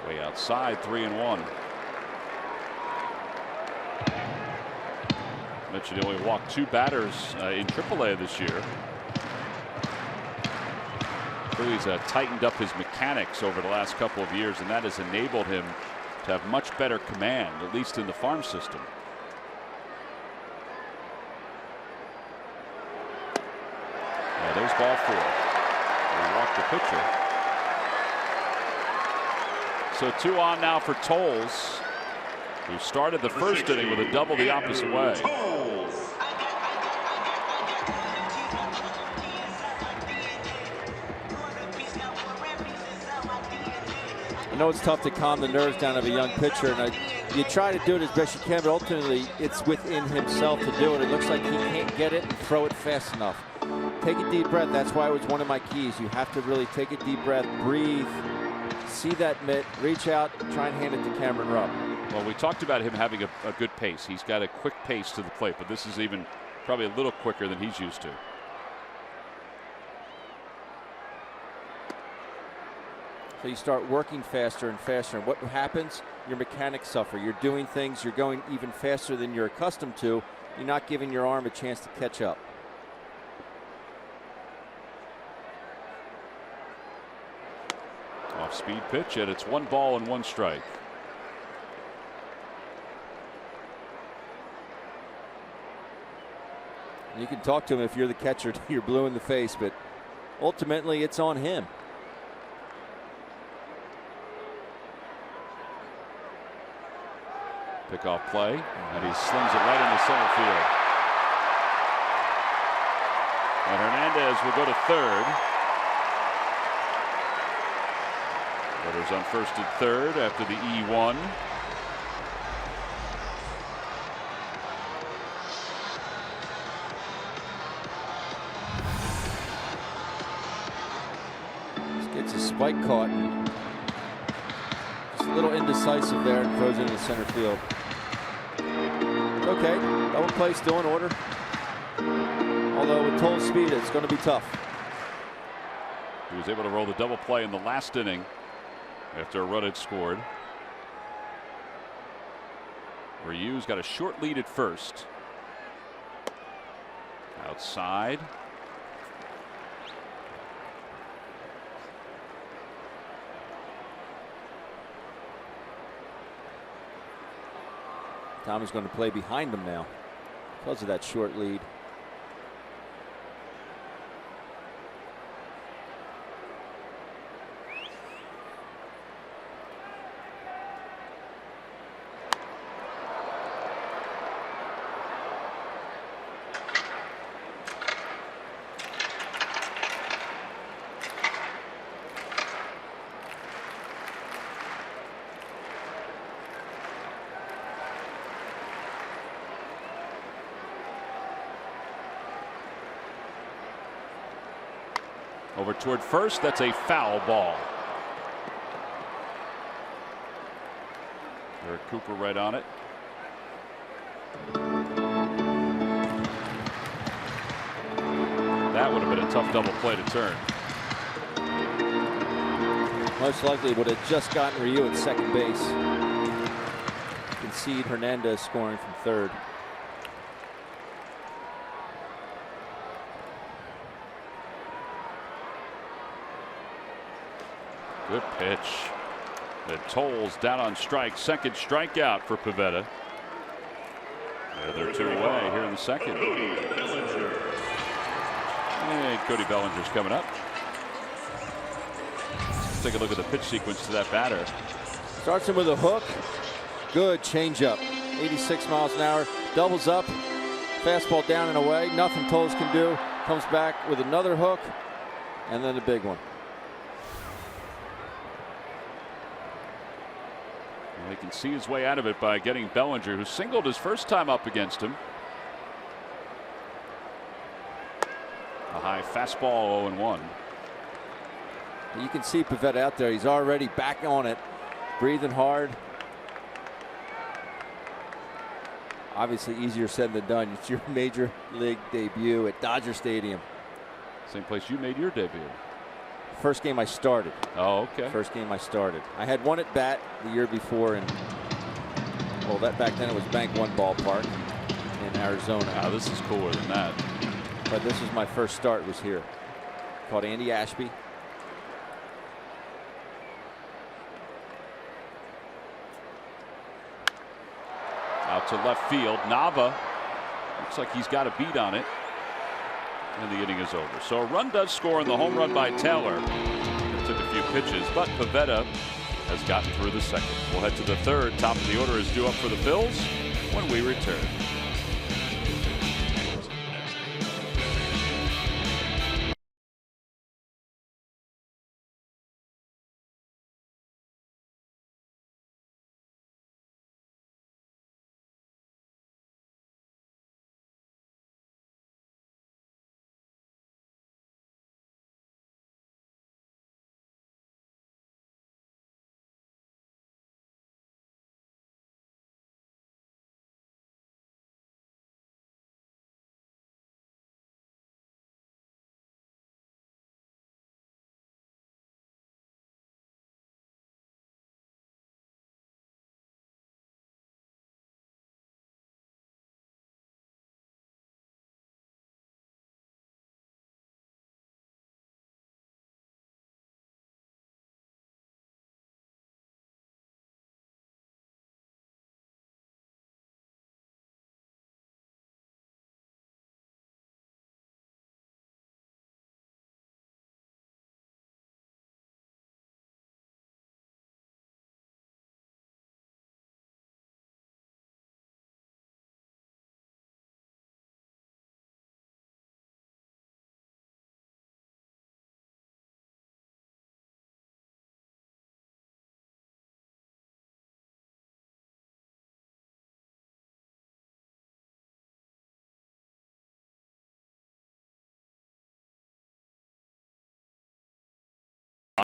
Speaker 1: Way outside, 3-1. Mentioned he only walked 2 batters in AAA this year. Phillies tightened up his mechanics over the last couple of years, and that has enabled him to have much better command, at least in the farm system. Yeah, there's ball 4. He walked the pitcher. So 2 on now for Tolles, who started the first inning with a double the opposite way.
Speaker 8: I know it's tough to calm the nerves down of a young pitcher, and you try to do it as best you can, but ultimately it's within himself to do it. It looks like he can't get it and throw it fast enough. Take a deep breath. That's why it was one of my keys. You have to really take a deep breath, breathe. See that mitt, reach out, try and hand it to Cameron Rupp.
Speaker 1: Well, we talked about him having a good pace. He's got a quick pace to the plate, but this is even probably a little quicker than he's used to.
Speaker 8: So you start working faster and faster, and what happens? Your mechanics suffer. You're doing things, you're going even faster than you're accustomed to. You're not giving your arm a chance to catch up.
Speaker 1: Off-speed pitch, and it's 1 ball and 1 strike.
Speaker 8: You can talk to him if you're the catcher. You're blue in the face, but ultimately it's on him.
Speaker 1: Pickoff play, and he slings it right into center field. And Hernandez will go to third. Runners on first and third after the E1.
Speaker 8: Just gets a spike caught. Just a little indecisive there and throws it into center field. Okay, double play still in order. Although with Tolles' speed, it's going to be tough.
Speaker 1: He was able to roll the double play in the last inning after a run had scored. Ryu's got a short lead at first. Outside.
Speaker 8: Tommy's going to play behind him now because of that short lead.
Speaker 1: Over toward first. That's a foul ball. Eric Cooper right on it. That would have been a tough double play to turn.
Speaker 8: Most likely would have just gotten Ryu at second base. Concede Hernandez scoring from third.
Speaker 1: Good pitch. It tolls down on strike. Second strikeout for Pivetta. They're 2 away here in the second. And Cody Bellinger's coming up. Let's take a look at the pitch sequence to that batter.
Speaker 8: Starts him with a hook. Good changeup. 86 miles an hour. Doubles up. Fastball down and away. Nothing Tolles can do. Comes back with another hook. And then the big one.
Speaker 1: Well, he can see his way out of it by getting Bellinger, who singled his first time up against him. A high fastball, 0-1.
Speaker 8: You can see Pivetta out there. He's already back on it, breathing hard. Obviously easier said than done. It's your major league debut at Dodger Stadium.
Speaker 1: Same place you made your debut.
Speaker 8: First game I started.
Speaker 1: Oh, okay.
Speaker 8: First game I started. I had one at bat the year before, and well, that back then it was Bank One Ballpark in Arizona.
Speaker 1: Wow, this is cooler than that.
Speaker 8: But this was my first start. Was here. Called Andy Ashby.
Speaker 1: Out to left field. Nava looks like he's got a beat on it. And the inning is over. So a run does score in the home run by Taylor. It took a few pitches, but Pivetta has gotten through the second. We'll head to the third. Top of the order is due up for the Phils when we return.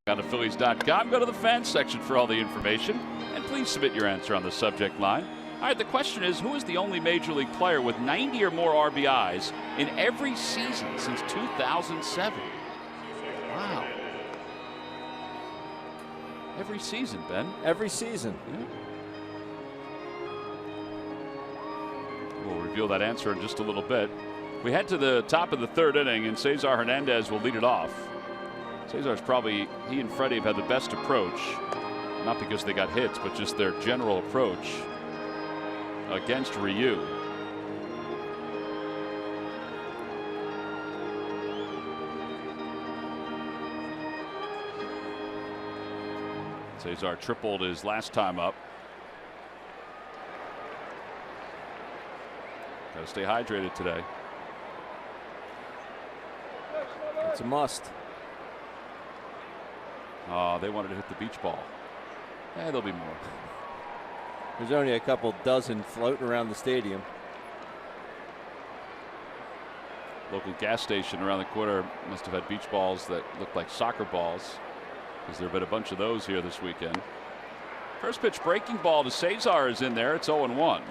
Speaker 1: On to Phillies.com. Go to the fans section for all the information. And please submit your answer on the subject line. All right, the question is, who is the only major league player with 90 or more RBIs in every season since 2007? Wow. Every season, Ben.
Speaker 8: Every season.
Speaker 1: Yeah. We'll reveal that answer in just a little bit. We head to the top of the third inning, and Cesar Hernandez will lead it off. Cesar's probably, he and Freddie have had the best approach, not because they got hits, but just their general approach against Ryu. Cesar tripled his last time up. Got to stay hydrated today.
Speaker 8: It's a must.
Speaker 1: Oh, they wanted to hit the beach ball. There'll be more.
Speaker 8: There's only a couple dozen floating around the stadium.
Speaker 1: Local gas station around the corner must have had beach balls that looked like soccer balls, because there have been a bunch of those here this weekend. First pitch breaking ball to Cesar is in there. It's 0-1.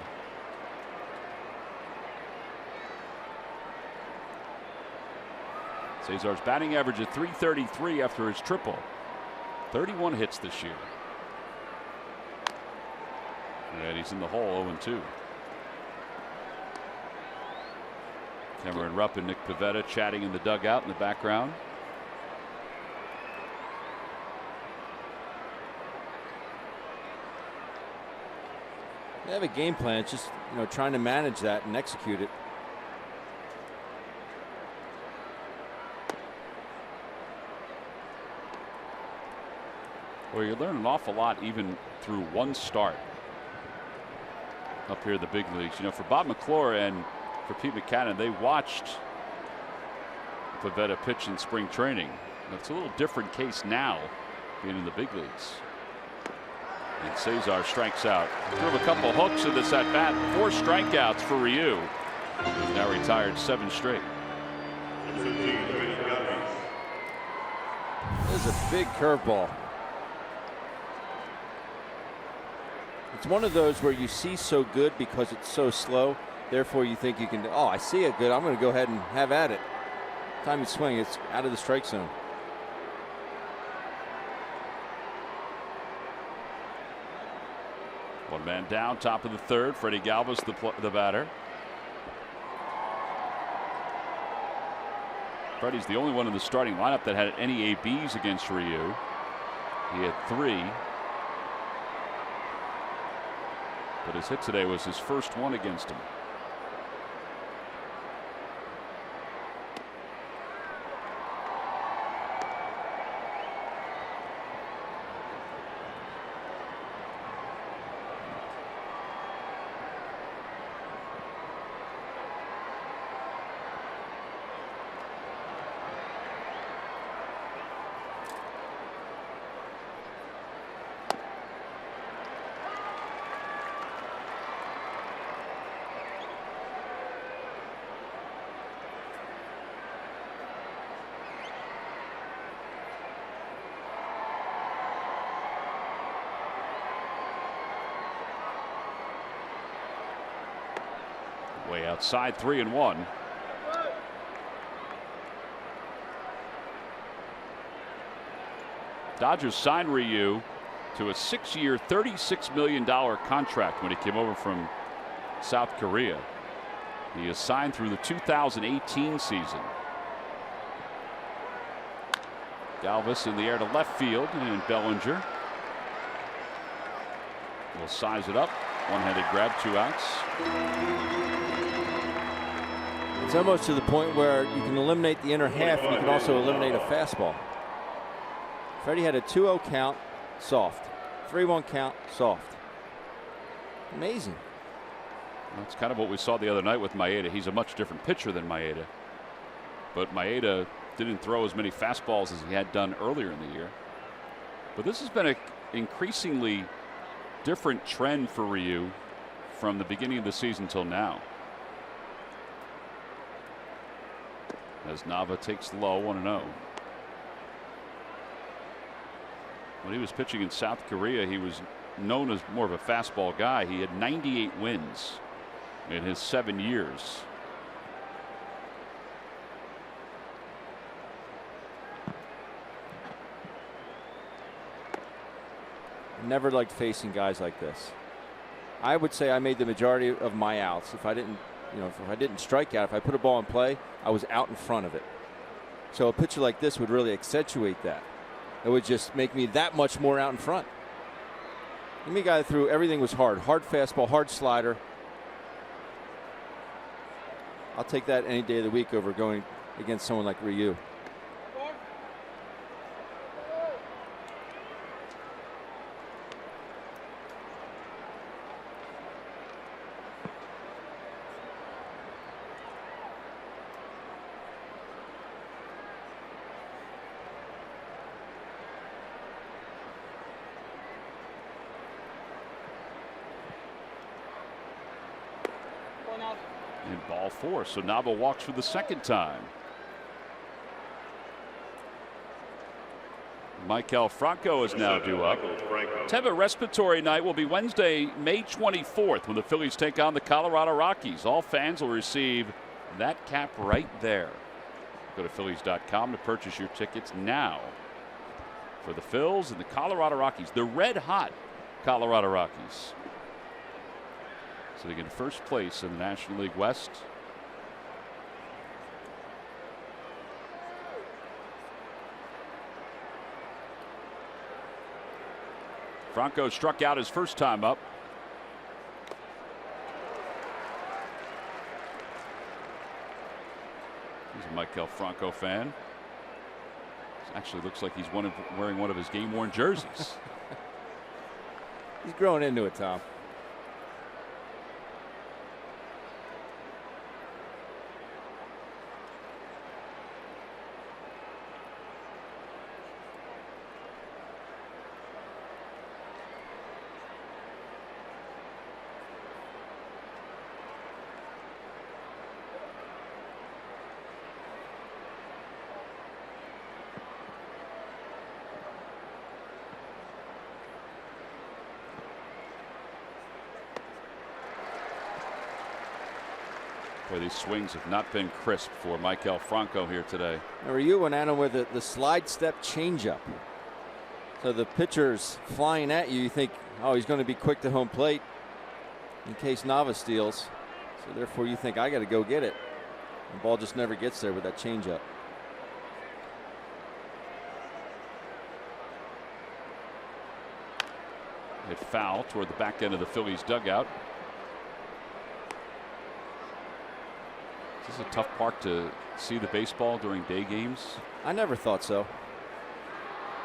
Speaker 1: Cesar's batting average at .333 after his triple. 31 hits this year. And he's in the hole, 0-2. Cameron Rupp and Nick Pivetta chatting in the dugout in the background.
Speaker 8: They have a game plan. It's just, trying to manage that and execute it.
Speaker 1: Well, you learn an awful lot even through one start up here in the big leagues. For Bob McClure and for Pete Mackanin, they watched Pivetta pitch in spring training. It's a little different case now being in the big leagues. And Cesar strikes out. Threw a couple hooks in this at bat. 4 strikeouts for Ryu. He's now retired 7 straight.
Speaker 8: There's a big curveball. It's one of those where you see so good because it's so slow. Therefore, you think you can, oh, I see it good. I'm going to go ahead and have at it. Time you swing, it's out of the strike zone.
Speaker 1: One man down, top of the third. Freddie Galvis, the batter. Freddie's the only one in the starting lineup that had any ABs against Ryu. He had 3. But his hit today was his first one against him. Way outside, 3-1. Dodgers signed Ryu to a 6-year, $36 million contract when he came over from South Korea. He is signed through the 2018 season. Galvis in the air to left field, and Bellinger will size it up. One-handed grab, 2 outs.
Speaker 8: It's almost to the point where you can eliminate the inner half and you can also eliminate a fastball. Freddie had a 2-0 count, soft. 3-1 count, soft. Amazing.
Speaker 1: That's kind of what we saw the other night with Maeda. He's a much different pitcher than Maeda. But Maeda didn't throw as many fastballs as he had done earlier in the year. But this has been an increasingly different trend for Ryu from the beginning of the season till now. As Nava takes low, 1-0. When he was pitching in South Korea, he was known as more of a fastball guy. He had 98 wins in his 7 years.
Speaker 8: Never liked facing guys like this. I would say I made the majority of my outs. If I didn't, if I didn't strike out, if I put a ball in play, I was out in front of it. So a pitcher like this would really accentuate that. It would just make me that much more out in front. Give me a guy that threw everything was hard fastball, hard slider, I'll take that any day of the week over going against someone like Ryu.
Speaker 1: In ball 4, so Nava walks for the second time. Michael Franco is now due up. Tampa respiratory night will be Wednesday, May 24th, when the Phillies take on the Colorado Rockies. All fans will receive that cap right there. Go to Phillies.com to purchase your tickets now for the Phils and the Colorado Rockies, the red-hot Colorado Rockies. Sitting in first place in the National League West. Franco struck out his first time up. He's a Michael Franco fan. Actually looks like he's wearing one of his game-worn jerseys.
Speaker 8: He's growing into it, Tom.
Speaker 1: Boy, these swings have not been crisp for Michael Franco here today.
Speaker 8: Now, Ryu went at him with the slide step changeup. So the pitcher's flying at you. You think, oh, he's going to be quick to home plate in case Nava steals. So therefore, you think, I got to go get it. The ball just never gets there with that changeup.
Speaker 1: Hit foul toward the back end of the Phillies dugout. Is this a tough park to see the baseball during day games?
Speaker 8: I never thought so.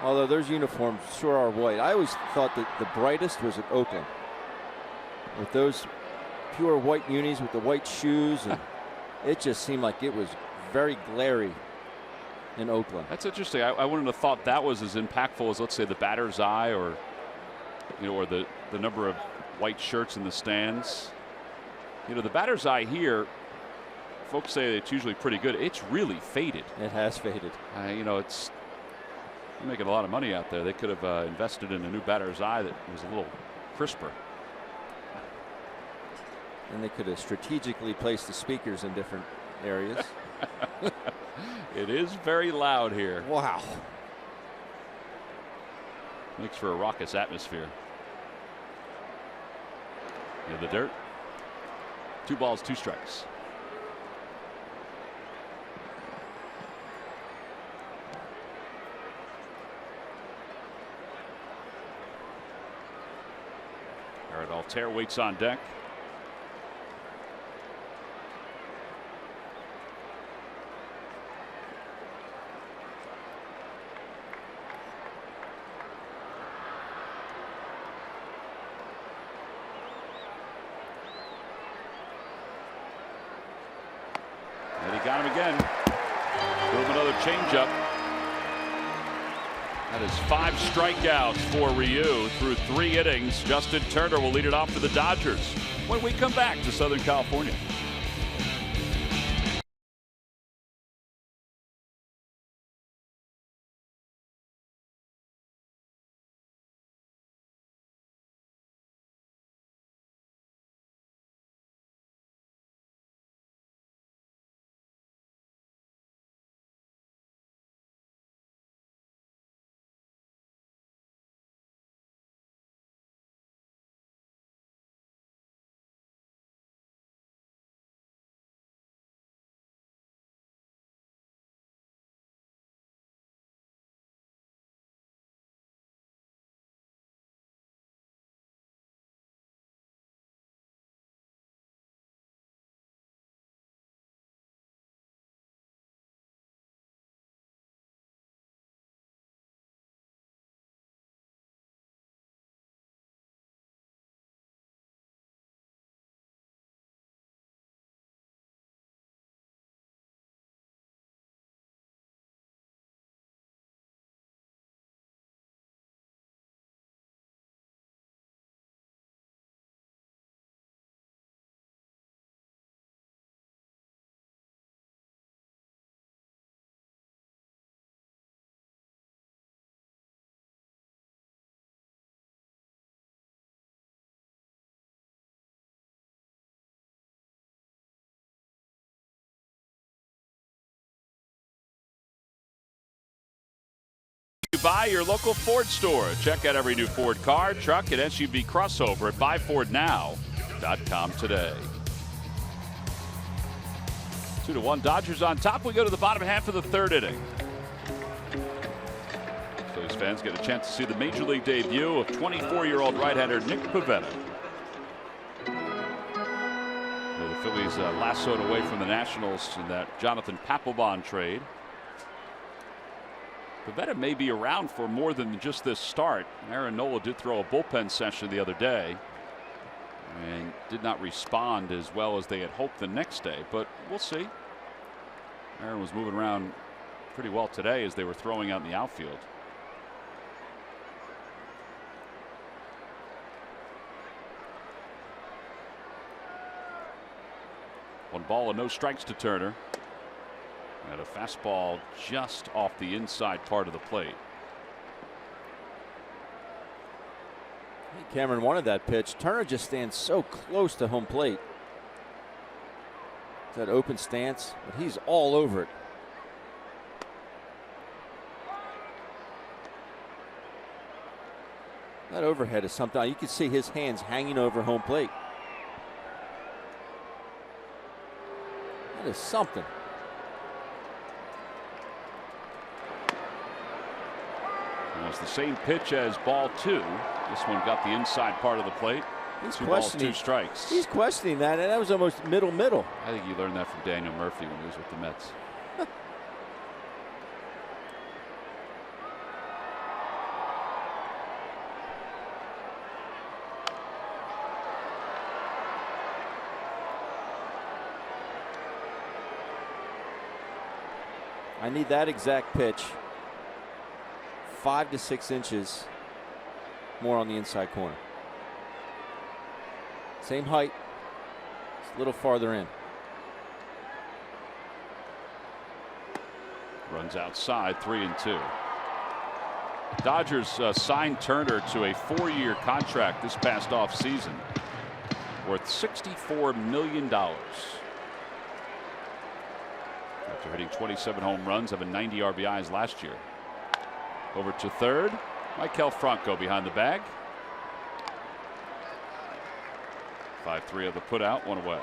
Speaker 8: Although those uniforms sure are white. I always thought that the brightest was at Oakland. With those pure white unis with the white shoes. And it just seemed like it was very glary in Oakland.
Speaker 1: That's interesting. I wouldn't have thought that was as impactful as, let's say, the batter's eye or, you know, or the number of white shirts in the stands. You know, the batter's eye here, folks say it's usually pretty good. It's really faded.
Speaker 8: It has faded.
Speaker 1: You know, it's you're making a lot of money out there. They could have invested in a new batter's eye that was a little crisper.
Speaker 8: And they could have strategically placed the speakers in different areas.
Speaker 1: It is very loud here.
Speaker 8: Wow.
Speaker 1: Makes for a raucous atmosphere. In the dirt. 2 balls, 2 strikes. Garrett Altair waits on deck. And he got him again. Threw him another changeup. That is 5 strikeouts for Ryu through 3 innings. Justin Turner will lead it off for the Dodgers when we come back to Southern California. by your local Ford store. Check out every new Ford car, truck, and SUV crossover at buyfordnow.com today. 2-1 Dodgers on top. We go to the bottom half of the third inning. Phillies fans get a chance to see the major league debut of 24-year-old right-hander Nick Pivetta. The Phillies lassoed away from the Nationals in that Jonathan Papelbon trade. Pivetta may be around for more than just this start. Aaron Nola did throw a bullpen session the other day and did not respond as well as they had hoped the next day, but we'll see. Aaron was moving around pretty well today as they were throwing out in the outfield. One ball and no strikes to Turner. And a fastball just off the inside part of the plate.
Speaker 8: Cameron wanted that pitch. Turner just stands so close to home plate. That open stance, but he's all over it. That overhead is something. You can see his hands hanging over home plate. That is something.
Speaker 1: It's the same pitch as ball 2. This one got the inside part of the plate.
Speaker 8: He's
Speaker 1: 2 balls, 2 strikes.
Speaker 8: He's questioning that, and that was almost middle.
Speaker 1: I think he learned that from Daniel Murphy when he was with the Mets.
Speaker 8: I need that exact pitch. 5 to 6 inches more on the inside corner. Same height, just a little farther in.
Speaker 1: Runs outside, 3-2. Dodgers signed Turner to a 4-year contract this past offseason worth $64 million. After hitting 27 home runs, having 90 RBIs last year. Over to third. Maikel Franco behind the bag. 5-3 of the putout, 1 away.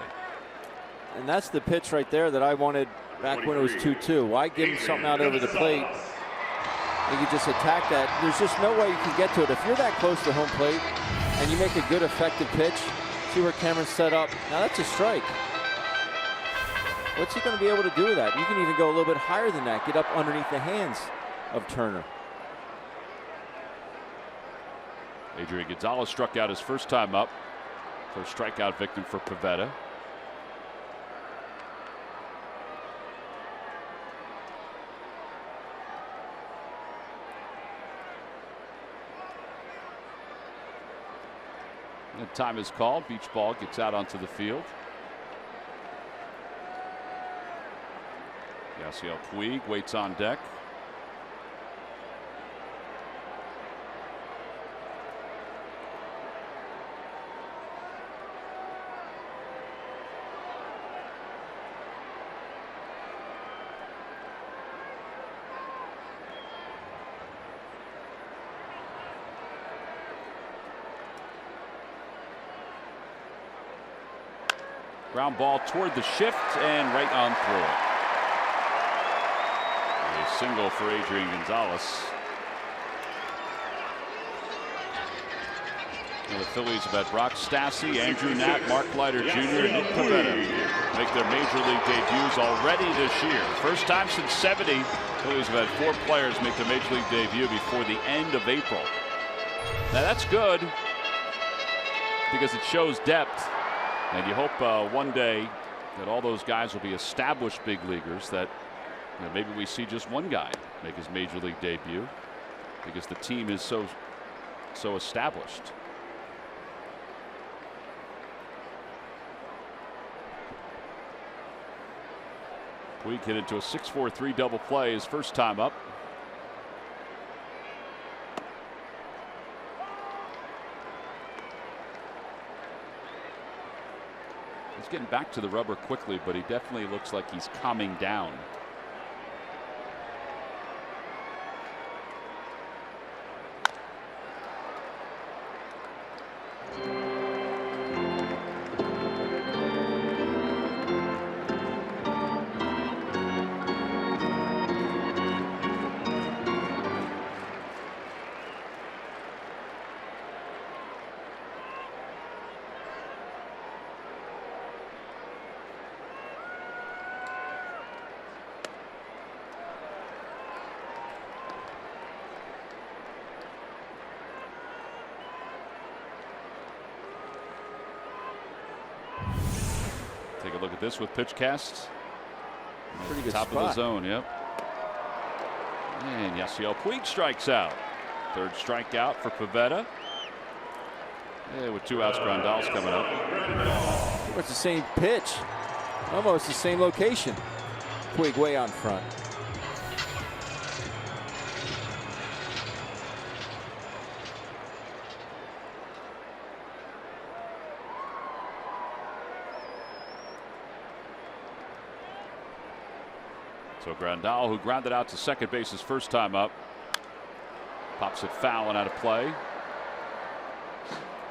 Speaker 8: And that's the pitch right there that I wanted back when it was 2-2. Why give him something out over the plate? You could just attack that. There's just no way you can get to it. If you're that close to home plate and you make a good effective pitch, see where Cameron's set up. Now that's a strike. What's he going to be able to do with that? You can even go a little bit higher than that. Get up underneath the hands of Turner.
Speaker 1: Adrian Gonzalez struck out his first time up. First strikeout victim for Pivetta. And time is called. Beach ball gets out onto the field. Yasiel Puig waits on deck. Ground ball toward the shift and right on through it. A single for Adrian Gonzalez. And the Phillies have had Brock Stassi, Andrew Knapp, Mark Leiter Jr., and Nick Pivetta make their major league debuts already this year. First time since '70, Phillies have had 4 players make their major league debut before the end of April. Now that's good because it shows depth. And you hope one day that all those guys will be established big leaguers, that maybe we see just one guy make his major league debut because the team is so established. Puig hit into a 6-4-3 double play his first time up. He's getting back to the rubber quickly, but he definitely looks like he's calming down. look at this with pitch casts.
Speaker 8: Pretty good
Speaker 1: Top
Speaker 8: spot.
Speaker 1: of the zone, yep. And Yasiel Puig strikes out. Third strikeout for Pivetta. Yeah, with 2 outs, Grandal's coming up.
Speaker 8: It's the same pitch. Almost the same location. Puig way out in front.
Speaker 1: So Grandal, who grounded out to second base his first time up, pops it foul and out of play.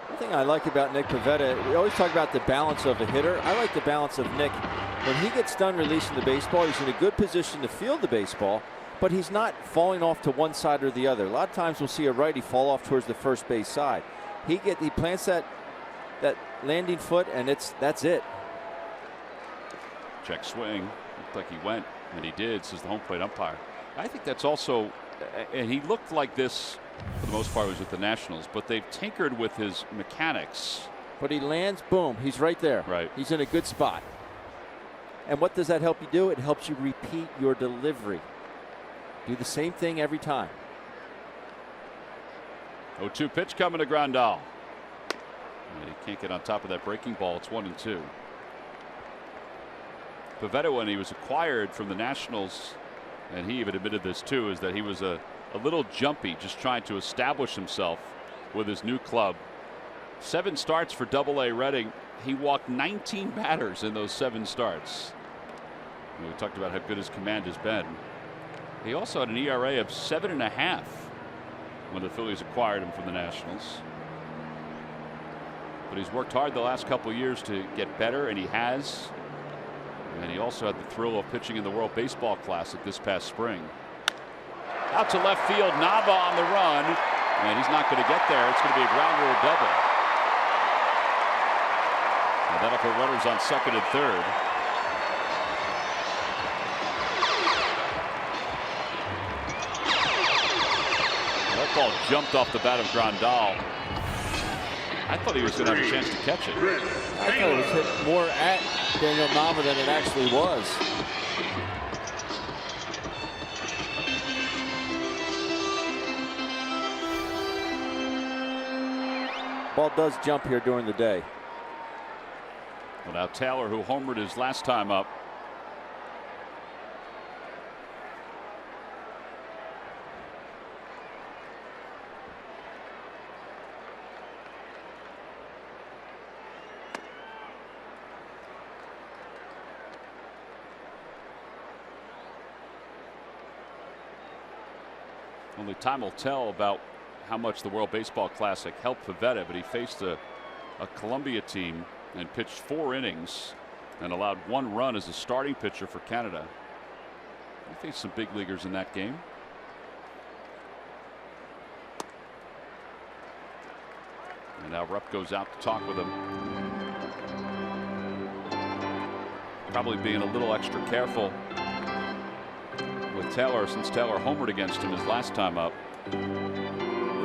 Speaker 8: One thing I like about Nick Pivetta, we always talk about the balance of a hitter. I like the balance of Nick. When he gets done releasing the baseball, he's in a good position to field the baseball, but he's not falling off to one side or the other. A lot of times we'll see a righty fall off towards the first base side. He plants that landing foot, and that's it.
Speaker 1: Check swing. Looked like he went, and he did, says the home plate umpire. I think that's also, and he looked like this for the most part, was with the Nationals, but they've tinkered with his mechanics.
Speaker 8: But he lands, boom, he's right there.
Speaker 1: Right.
Speaker 8: He's in a good spot. And what does that help you do? It helps you repeat your delivery. Do the same thing every time.
Speaker 1: 0-2 pitch coming to Grandal. And he can't get on top of that breaking ball. It's 1-2. Pivetta, when he was acquired from the Nationals, and he even admitted this too, is that he was a little jumpy, just trying to establish himself with his new club. 7 starts for Double-A Reading. He walked 19 batters in those 7 starts. And we talked about how good his command has been. He also had an ERA of 7.5 when the Phillies acquired him from the Nationals. But he's worked hard the last couple years to get better, and he has. And he also had the thrill of pitching in the World Baseball Classic this past spring. Out to left field, Nava on the run, and he's not going to get there. It's going to be a ground rule double. And that'll put runners on second and third. That ball jumped off the bat of Grandal. I thought he was going to have a chance to catch it.
Speaker 8: I thought it was hit more at Daniel Nava than it actually was. Ball does jump here during the day.
Speaker 1: Well, now Taylor, who homered his last time up. Only time will tell about how much the World Baseball Classic helped Pivetta, but he faced a Columbia team and pitched 4 innings and allowed 1 run as a starting pitcher for Canada. He faced some big leaguers in that game. And now Rupp goes out to talk with him. Probably being a little extra careful with Taylor, since Taylor homered against him his last time up.
Speaker 8: He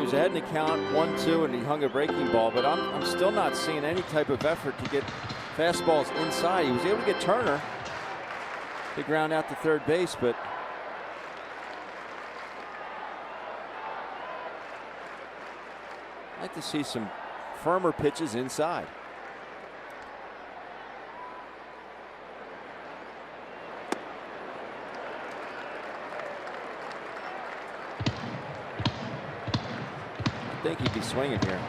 Speaker 8: was ahead in the count 1-2, and he hung a breaking ball, but I'm still not seeing any type of effort to get fastballs inside. He was able to get Turner to ground out to third base, but I'd like to see some firmer pitches inside. I think he'd be swinging here.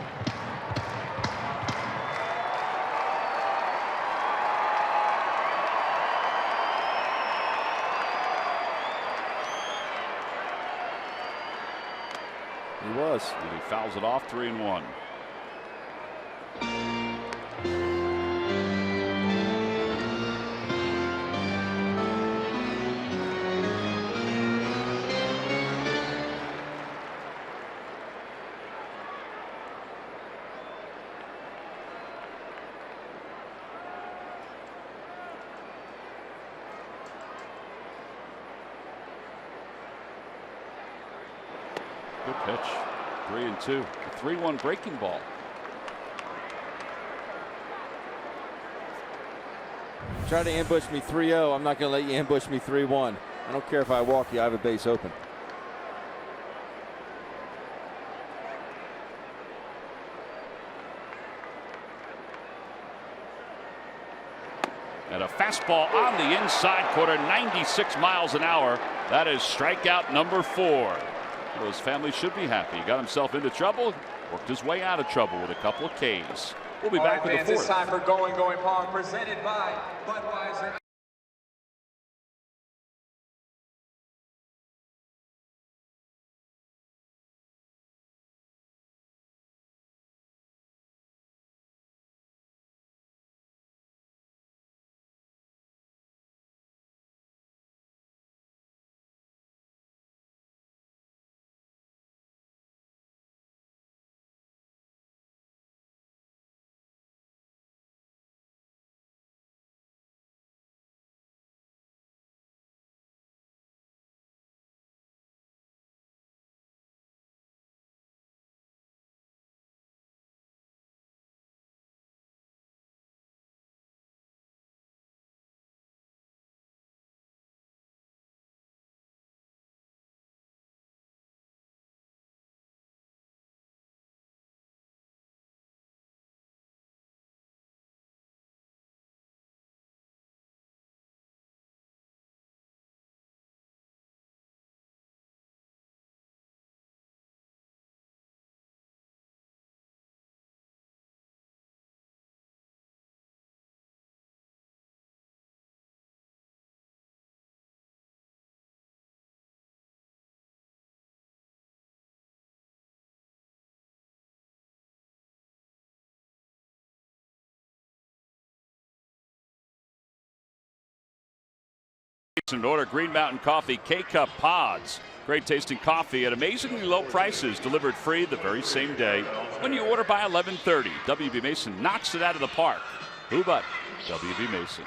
Speaker 8: He was.
Speaker 1: And he fouls it off, 3-1. Good pitch. 3-2. A 3-1 breaking ball.
Speaker 8: Try to ambush me 3-0. I'm not going to let you ambush me 3-1. I don't care if I walk you. I have a base open.
Speaker 1: And a fastball on the inside corner, 96 miles an hour. That is strikeout number 4. Well, his family should be happy. He got himself into trouble, worked his way out of trouble with a couple of Ks. We'll be back with the 4th.
Speaker 10: It's time for Going Pong, presented by Budweiser.
Speaker 1: In order Green Mountain Coffee K-Cup pods. Great tasting coffee at amazingly low prices, delivered free the very same day when you order by 11:30. WB Mason knocks it out of the park. Who but WB Mason?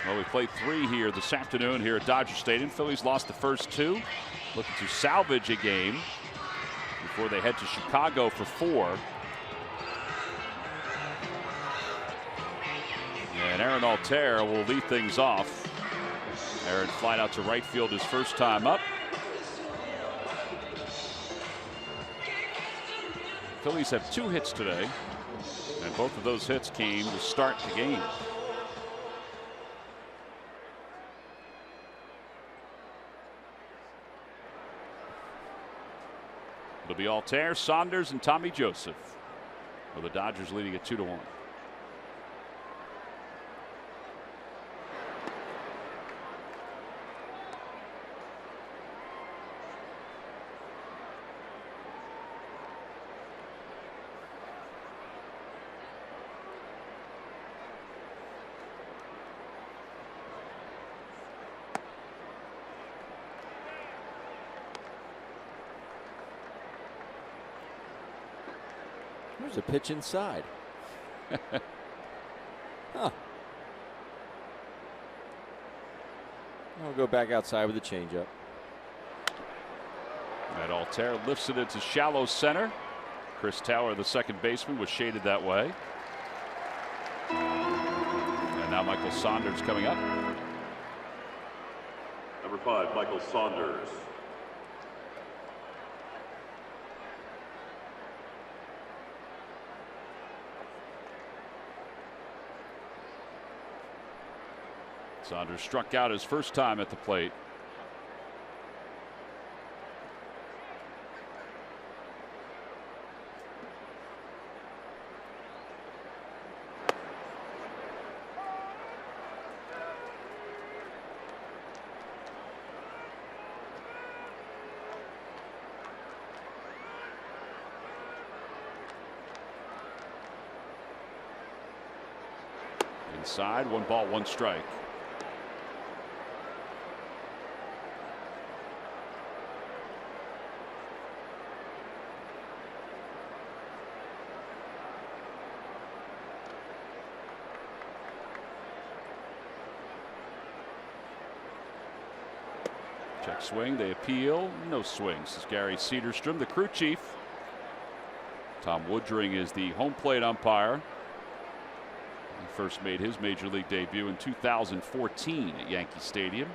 Speaker 1: Well, we played 3 here this afternoon here at Dodger Stadium. Phillies lost the first 2. Looking to salvage a game before they head to Chicago for 4. And Aaron Altair will lead things off. Aaron flying out to right field his first time up. Phillies have 2 hits today, and both of those hits came to start the game. It'll be Altair, Saunders, and Tommy Joseph, with the Dodgers leading at 2-1.
Speaker 8: There's a pitch inside. Huh. I'll go back outside with a changeup.
Speaker 1: And Altair lifts it into shallow center. Chris Tower, the second baseman, was shaded that way. And now Michael Saunders coming up.
Speaker 9: Number 5, Michael Saunders.
Speaker 1: Saunders struck out his first time at the plate. Inside, 1 ball, 1 strike. Check swing, they appeal, no swings. This is Gary Cedarstrom, the crew chief. Tom Woodring is the home plate umpire. first made his major league debut in 2014 at Yankee Stadium.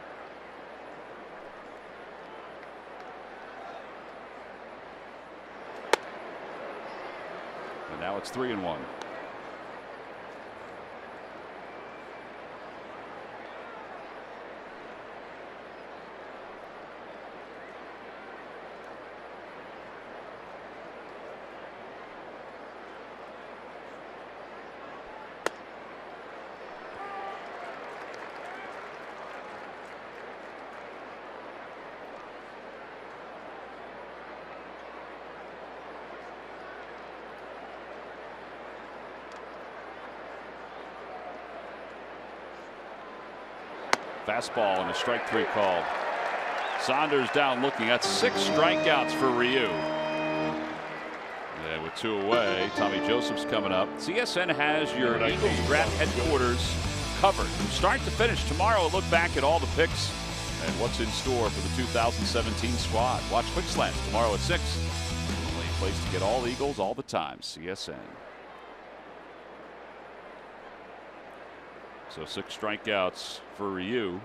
Speaker 1: And now it's 3-1. Fastball and a strike 3 called. Saunders down looking at 6 strikeouts for Ryu. And with 2 away, Tommy Joseph's coming up. CSN has your Eagles draft headquarters covered from start to finish. Tomorrow, we'll look back at all the picks and what's in store for the 2017 squad. Watch Quick Slants tomorrow at 6. Only place to get all Eagles all the time. CSN. So 6 strikeouts for Ryu.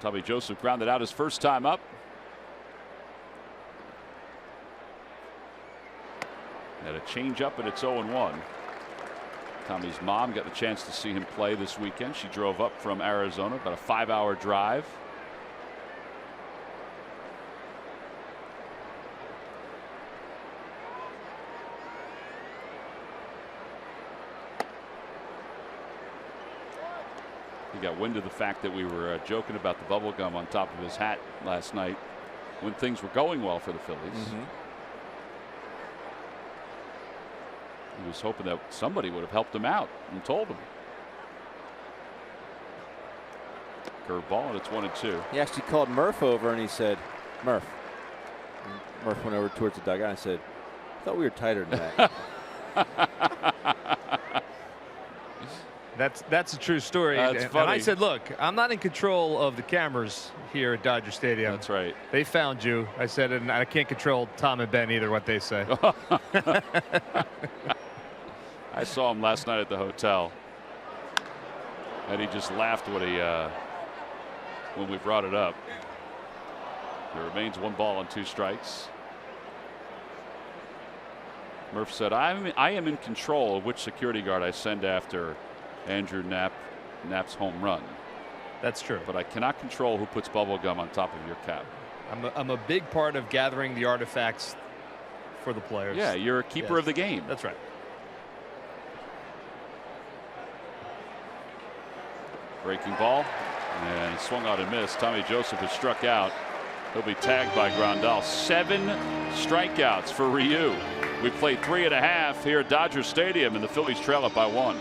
Speaker 1: Tommy Joseph grounded out his first time up. Had a change up and it's 0-1. Tommy's mom got the chance to see him play this weekend. She drove up from Arizona, about a 5-hour drive. He got wind of the fact that we were joking about the bubble gum on top of his hat last night when things were going well for the Phillies. He was hoping that somebody would have helped him out and told him. Curveball, and it's 1-2.
Speaker 8: He actually called Murph over and he said, Murph. And Murph went over towards the dugout and I said, I thought we were tighter than that.
Speaker 7: That's a true story.
Speaker 1: That's
Speaker 7: and
Speaker 1: funny.
Speaker 7: I said, look, I'm not in control of the cameras here at Dodger Stadium.
Speaker 1: That's right.
Speaker 7: They found you. I said, and I can't control Tom and Ben either, what they say.
Speaker 1: I saw him last night at the hotel, and he just laughed when we brought it up. There remains 1 ball and 2 strikes. Murph said, I am in control of which security guard I send after Andrew Knapp's home run.
Speaker 7: That's true.
Speaker 1: But I cannot control who puts bubble gum on top of your cap.
Speaker 7: I'm a big part of gathering the artifacts for the players.
Speaker 1: Yeah, you're a keeper of the game.
Speaker 7: That's right.
Speaker 1: Breaking ball, and swung out and missed. Tommy Joseph is struck out. He'll be tagged by Grandal. 7 strikeouts for Ryu. We played 3.5 here at Dodger Stadium, and the Phillies trail it by 1.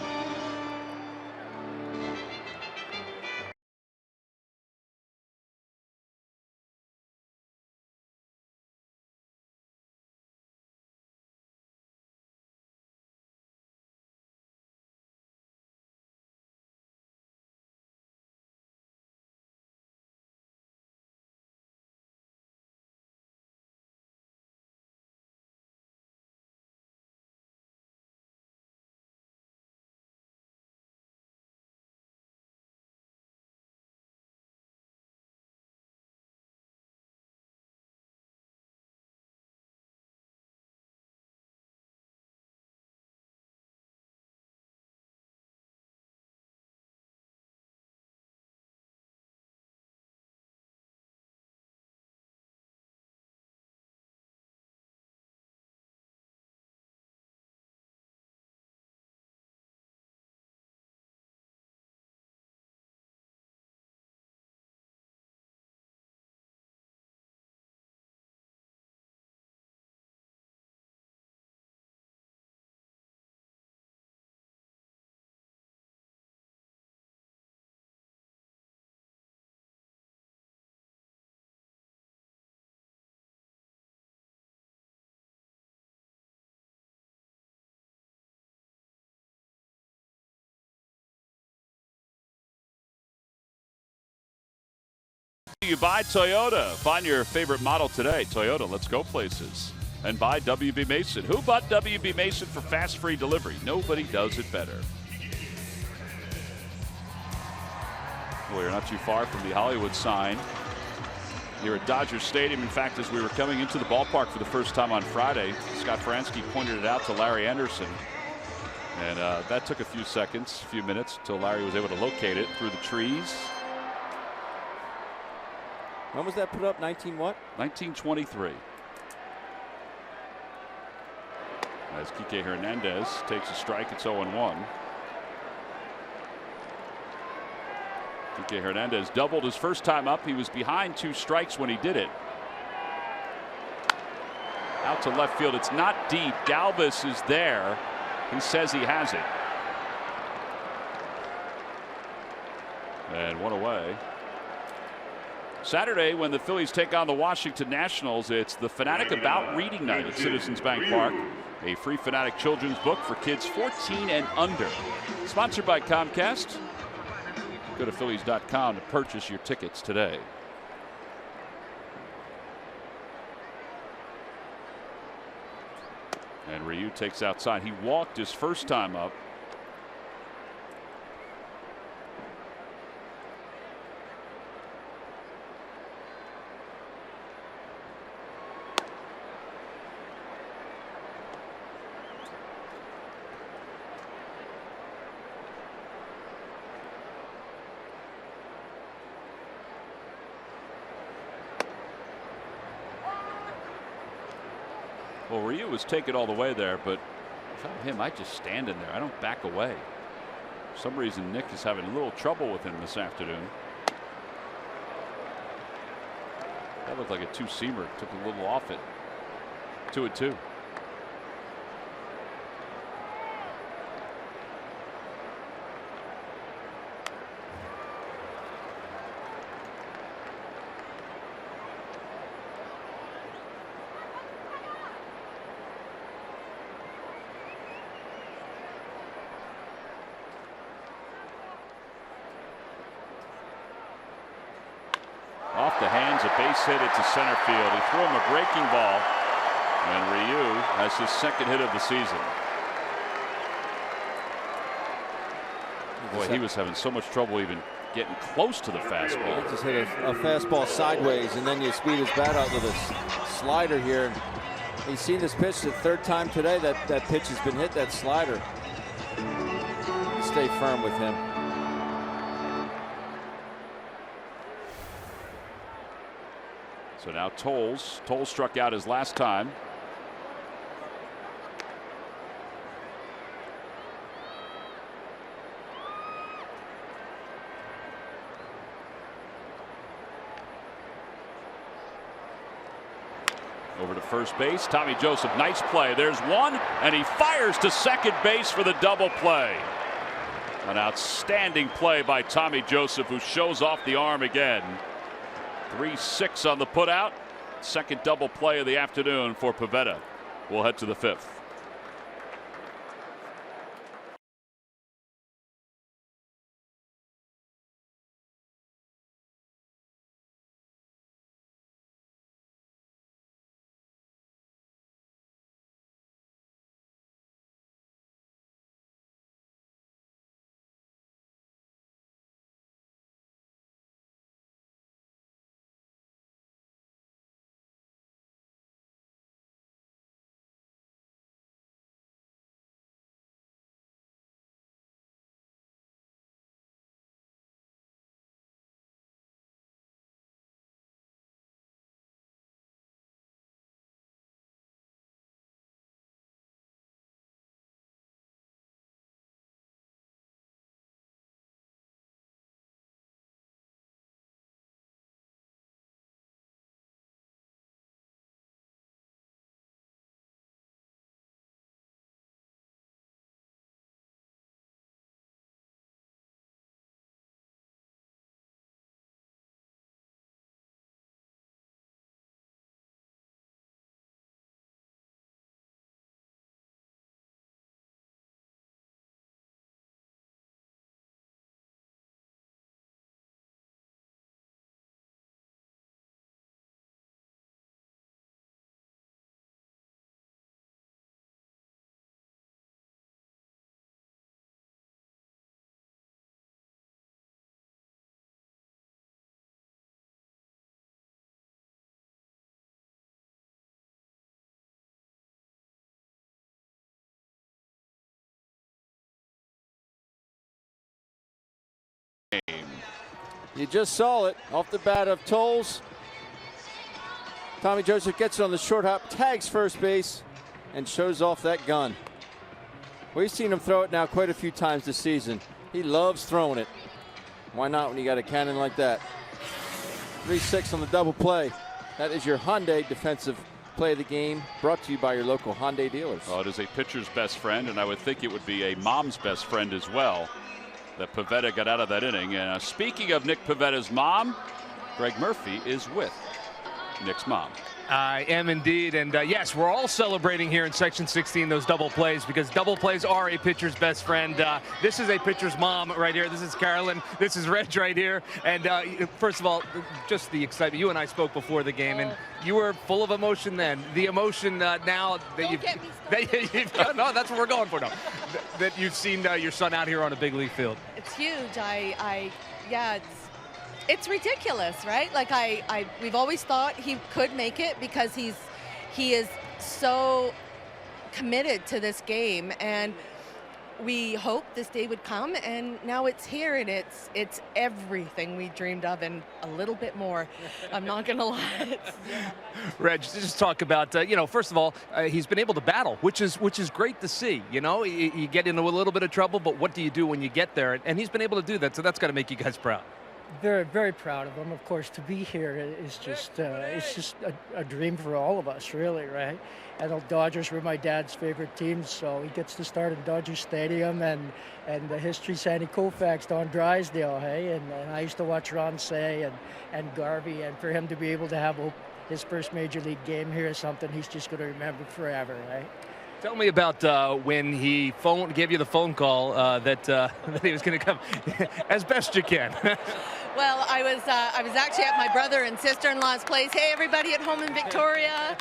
Speaker 1: You buy Toyota. Find your favorite model today. Toyota, let's go places. And buy WB Mason. Who bought WB Mason for fast free delivery? Nobody does it better. Well, you're not too far from the Hollywood sign here at Dodger Stadium. In fact, as we were coming into the ballpark for the first time on Friday, Scott Franzke pointed it out to Larry Anderson. And that took a few seconds, a few minutes, until Larry was able to locate it through the trees.
Speaker 8: When was that put up? 19 what?
Speaker 1: 1923. As Kike Hernandez takes a strike, it's 0-1. Kike Hernandez doubled his first time up. He was behind 2 strikes when he did it. Out to left field. It's not deep. Galvis is there. He says he has it. And 1 away. Saturday, when the Phillies take on the Washington Nationals, it's the Fanatic About Reading Night at Citizens Bank Park. A free Fanatic children's book for kids 14 and under. Sponsored by Comcast. Go to Phillies.com to purchase your tickets today. And Ryu takes outside. He walked his first time up. Well, Ryu was taken all the way there, but if I'm him, I just stand in there. I don't back away. For some reason, Nick is having a little trouble with him this afternoon. That looked like a 2-seamer. Took a little off it. 2-2. Off the hands, a base hit into center field. He threw him a breaking ball, and Ryu has his second hit of the season. Boy, he was having so much trouble even getting close to the fastball.
Speaker 8: He just hit a fastball sideways, and then you speed his bat out with a slider here. He's seen this pitch the 3rd time today that pitch has been hit, that slider. Stay firm with him.
Speaker 1: So now Tolles struck out his last time. Over to first base, Tommy Joseph, nice play. There's one, and he fires to second base for the double play. An outstanding play by Tommy Joseph, who shows off the arm again. 3-6 on the putout. Second double play of the afternoon for Pivetta. We'll head to the 5th.
Speaker 8: You just saw it off the bat of Tolles. Tommy Joseph gets it on the short hop, tags first base, and shows off that gun. We've seen him throw it now quite a few times this season. He loves throwing it. Why not when you got a cannon like that? 3-6 on the double play. That is your Hyundai defensive play of the game, brought to you by your local Hyundai dealers.
Speaker 1: Well, it is a pitcher's best friend, and I would think it would be a mom's best friend as well, that Pivetta got out of that inning. And speaking of Nick Pivetta's mom, Greg Murphy is with Nick's mom.
Speaker 7: I am indeed, and yes, we're all celebrating here in Section 16 those double plays, because double plays are a pitcher's best friend. This is a pitcher's mom right here. This is Carolyn. This is Reg right here. And first of all, just the excitement. You and I spoke before the game, and you were full of emotion then. The emotion now that you've no, that's what we're going for now. That you've seen your son out here on a big league field.
Speaker 11: It's huge. Yeah, it's ridiculous, right? Like we've always thought he could make it because he is so committed to this game, and we hoped this day would come, and now it's here, and it's everything we dreamed of and a little bit more. I'm not gonna lie.
Speaker 7: Reg, just talk about first of all, he's been able to battle, which is great to see. You get into a little bit of trouble, but what do you do when you get there? And he's been able to do that, so that's got to make you guys proud.
Speaker 12: Very, very proud of him. Of course, to be here is just it's just a dream for all of us, really, right? And the Dodgers were my dad's favorite team, so he gets to start in Dodger Stadium, and the history, Sandy Koufax, Don Drysdale, hey, and I used to watch Ron Say and Garvey, and for him to be able to have his first major league game here is something he's just going to remember forever, right?
Speaker 7: Tell me about when he gave you the phone call that he was going to come, as best you can.
Speaker 11: Well, I was actually at my brother and sister-in-law's place. Hey, everybody at home in Victoria.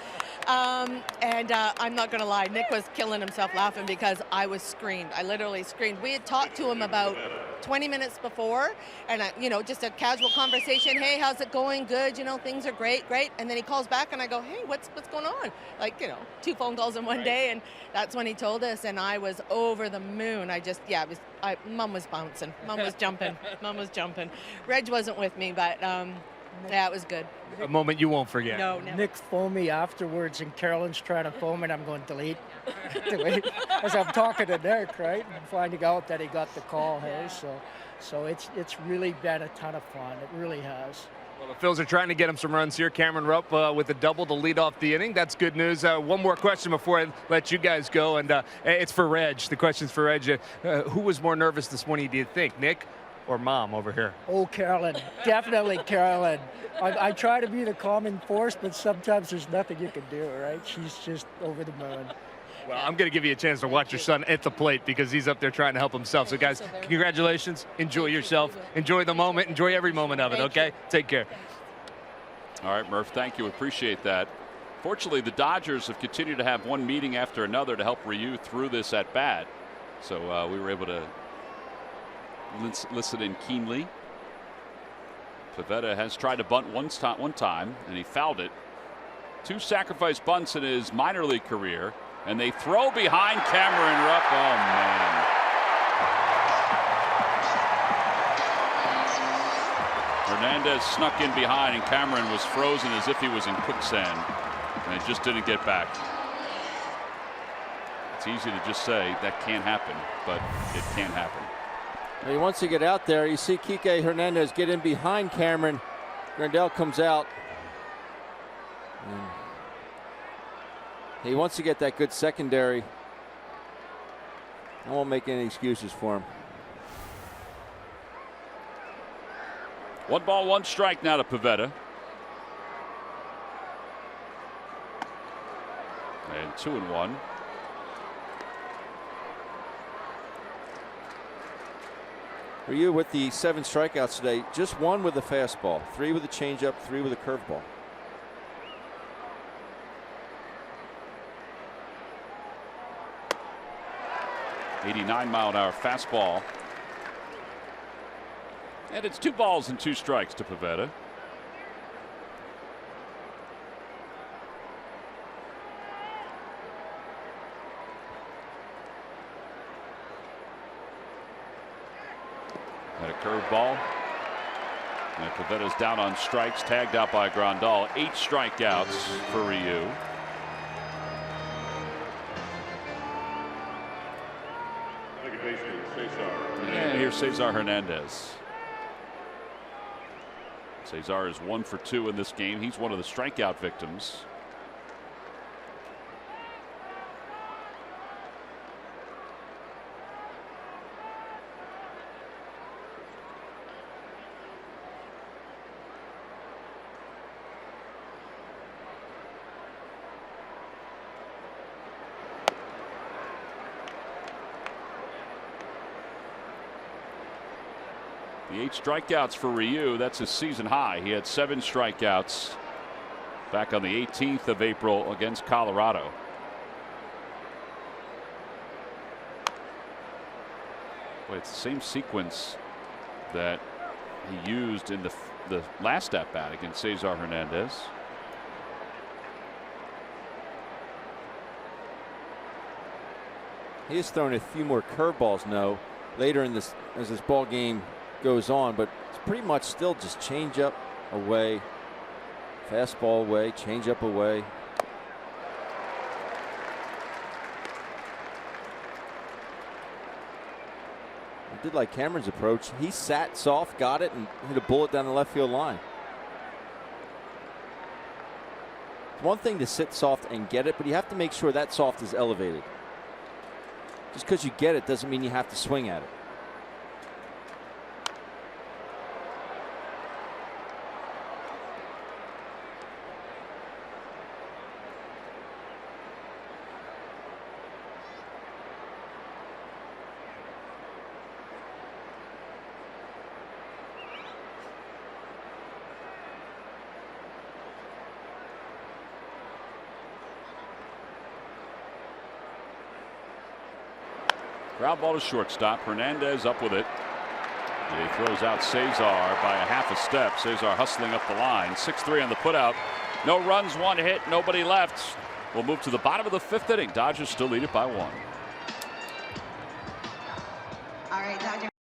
Speaker 11: And I'm not going to lie, Nick was killing himself laughing because I screamed. I literally screamed. We had talked to him about 20 minutes before, and just a casual conversation. Hey, how's it going? Good. Things are great. And then he calls back, and I go, hey, what's going on? Like, 2 phone calls in one day, and that's when he told us, and I was over the moon. Mom was bouncing. Mom was jumping. Mom was jumping. Reg wasn't with me, but yeah, it was good.
Speaker 7: A moment you won't forget.
Speaker 11: No, never.
Speaker 12: Nick phoned me afterwards, and Carolyn's trying to phone me, and I'm going, delete. As I'm talking to Nick, right? And finding out that he got the call, hey? So it's really been a ton of fun. It really has.
Speaker 7: Well, the Phils are trying to get him some runs here. Cameron Rupp with a double to lead off the inning. That's good news. One more question before I let you guys go, and it's for Reg. The question's for Reg. Who was more nervous this morning, do you think, Nick or Mom over here?
Speaker 12: Oh, Carolyn. Definitely Carolyn. I try to be the common force, but sometimes there's nothing you can do, right? She's just over the moon.
Speaker 7: Well, I'm going to give you a chance to watch your son at the plate because he's up there trying to help himself. So, guys, congratulations. Enjoy yourself. Enjoy the moment. Enjoy every moment of it, okay? Take care.
Speaker 1: All right, Murph, thank you. Appreciate that. Fortunately, the Dodgers have continued to have one meeting after another to help Ryu through this at bat. So we were able to listen in keenly. Pivetta has tried to bunt one time, and he fouled it. 2 sacrifice bunts in his minor league career, and they throw behind Cameron Rupp. Oh, man. Hernandez snuck in behind, and Cameron was frozen as if he was in quicksand, and it just didn't get back. It's easy to just say that can't happen, but it can happen.
Speaker 8: Once you get out there, you see Kike Hernandez get in behind Cameron. Grandel comes out. And he wants to get that good secondary. I won't make any excuses for him.
Speaker 1: 1 ball, 1 strike now to Pivetta. And 2-1.
Speaker 8: For you, with the 7 strikeouts today, just 1 with a fastball, 3 with a changeup, 3 with a curveball.
Speaker 1: .89-mile-an-hour fastball. And it's 2 balls and 2 strikes to Pivetta. Had a curveball. And Pavetta's down on strikes, tagged out by Grandal. 8 strikeouts for Ryu. And here's Cesar Hernandez. Cesar is 1 for 2 in this game. He's one of the strikeout victims. The 8 strikeouts for Ryu. That's his season high. He had 7 strikeouts back on the 18th of April against Colorado. Boy, it's the same sequence that he used in the last at bat against Cesar Hernandez.
Speaker 8: He has thrown a few more curveballs now later in this as this ball game goes on, but it's pretty much still just change up away, fastball away, change up away. I did like Cameron's approach. He sat soft, got it, and hit a bullet down the left field line. It's one thing to sit soft and get it, but you have to make sure that soft is elevated. Just because you get it doesn't mean you have to swing at it.
Speaker 1: Ground ball to shortstop. Hernandez up with it. He throws out Cesar by a half a step. Cesar hustling up the line. 6-3 on the putout. No runs, 1 hit, nobody left. We'll move to the bottom of the 5th inning. Dodgers still lead it by 1.
Speaker 13: All right, Dodgers.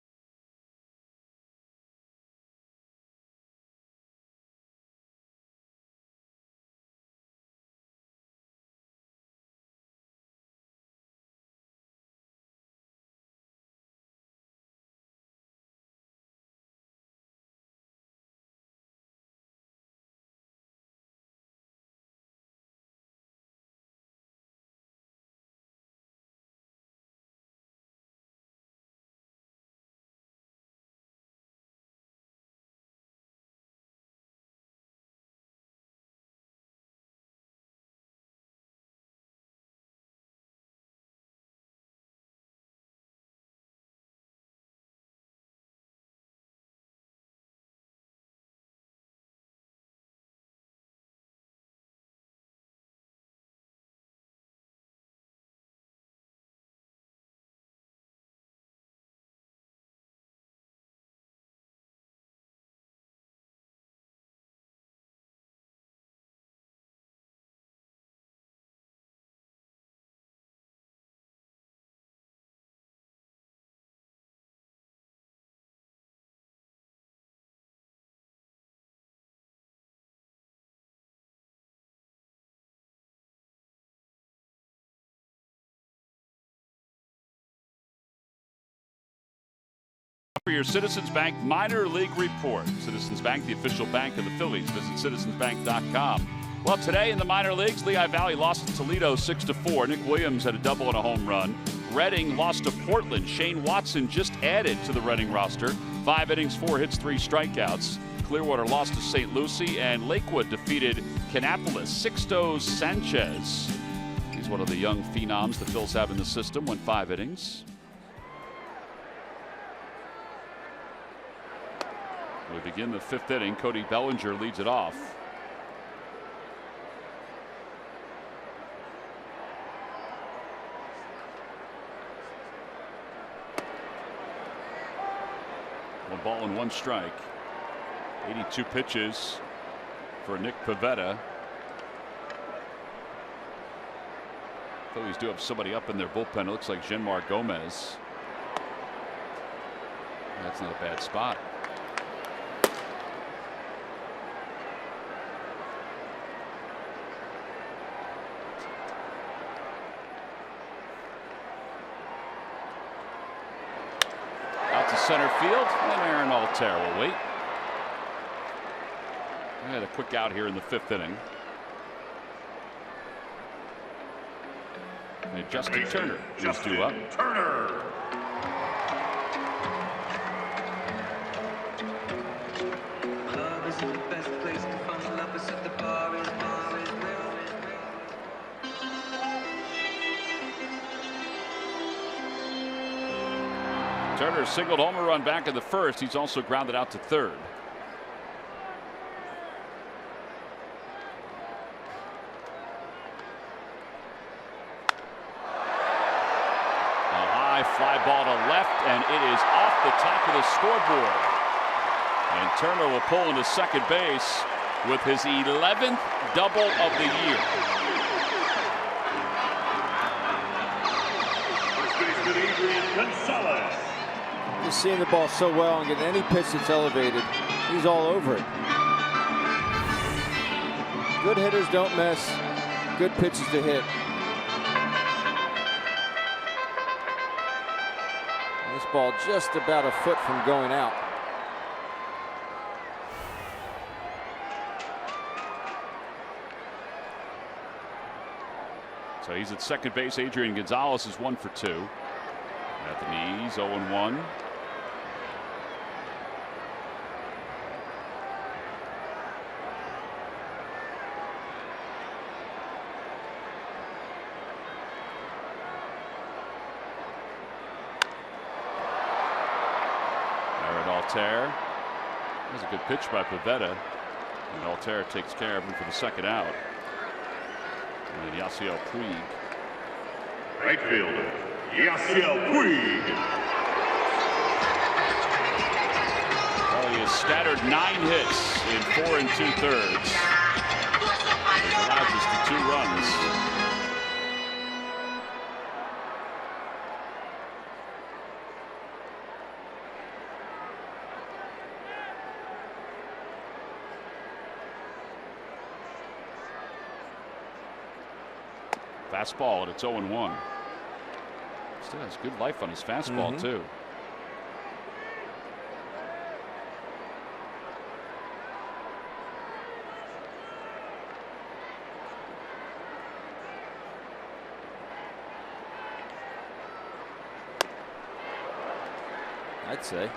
Speaker 1: For your Citizens Bank Minor League Report. Citizens Bank, the official bank of the Phillies. Visit citizensbank.com. Well, today in the minor leagues, Lehigh Valley lost to Toledo 6-4. Nick Williams had a double and a home run. Reading lost to Portland. Shane Watson just added to the Reading roster. 5 innings, 4 hits, 3 strikeouts. Clearwater lost to St. Lucie, and Lakewood defeated Kannapolis. Sixto Sanchez. He's one of the young phenoms the Phils have in the system, went 5 innings. We begin the 5th inning. Cody Bellinger leads it off. One ball and 1 strike. 82 pitches for Nick Pivetta. Phillies do have somebody up in their bullpen. It looks like Genmar Gomez. That's not a bad spot. center field, and Aaron Altair will wait. I had a quick out here in the 5th inning. And Justin Turner is due up.
Speaker 9: Turner.
Speaker 1: Turner singled homer run back in the 1st. He's also grounded out to 3rd. A high fly ball to left, and it is off the top of the scoreboard. And Turner will pull into second base with his 11th double of the year.
Speaker 8: Just seeing the ball so well and getting any pitch that's elevated, he's all over it. Good hitters don't miss. Good pitches to hit. And this ball just about a foot from going out.
Speaker 1: So he's at second base. Adrian Gonzalez is 1 for 2. At the knees, 0-1. Altair. That was a good pitch by Pivetta. And Altair takes care of him for the second out. And then Yasiel Puig.
Speaker 9: Right fielder, Yasiel Puig.
Speaker 1: Well, he has scattered 9 hits in 4 2/3. Which allows us to 2 runs. Fastball, and it's 0-1. Still has good life on his fastball, too.
Speaker 8: I'd say.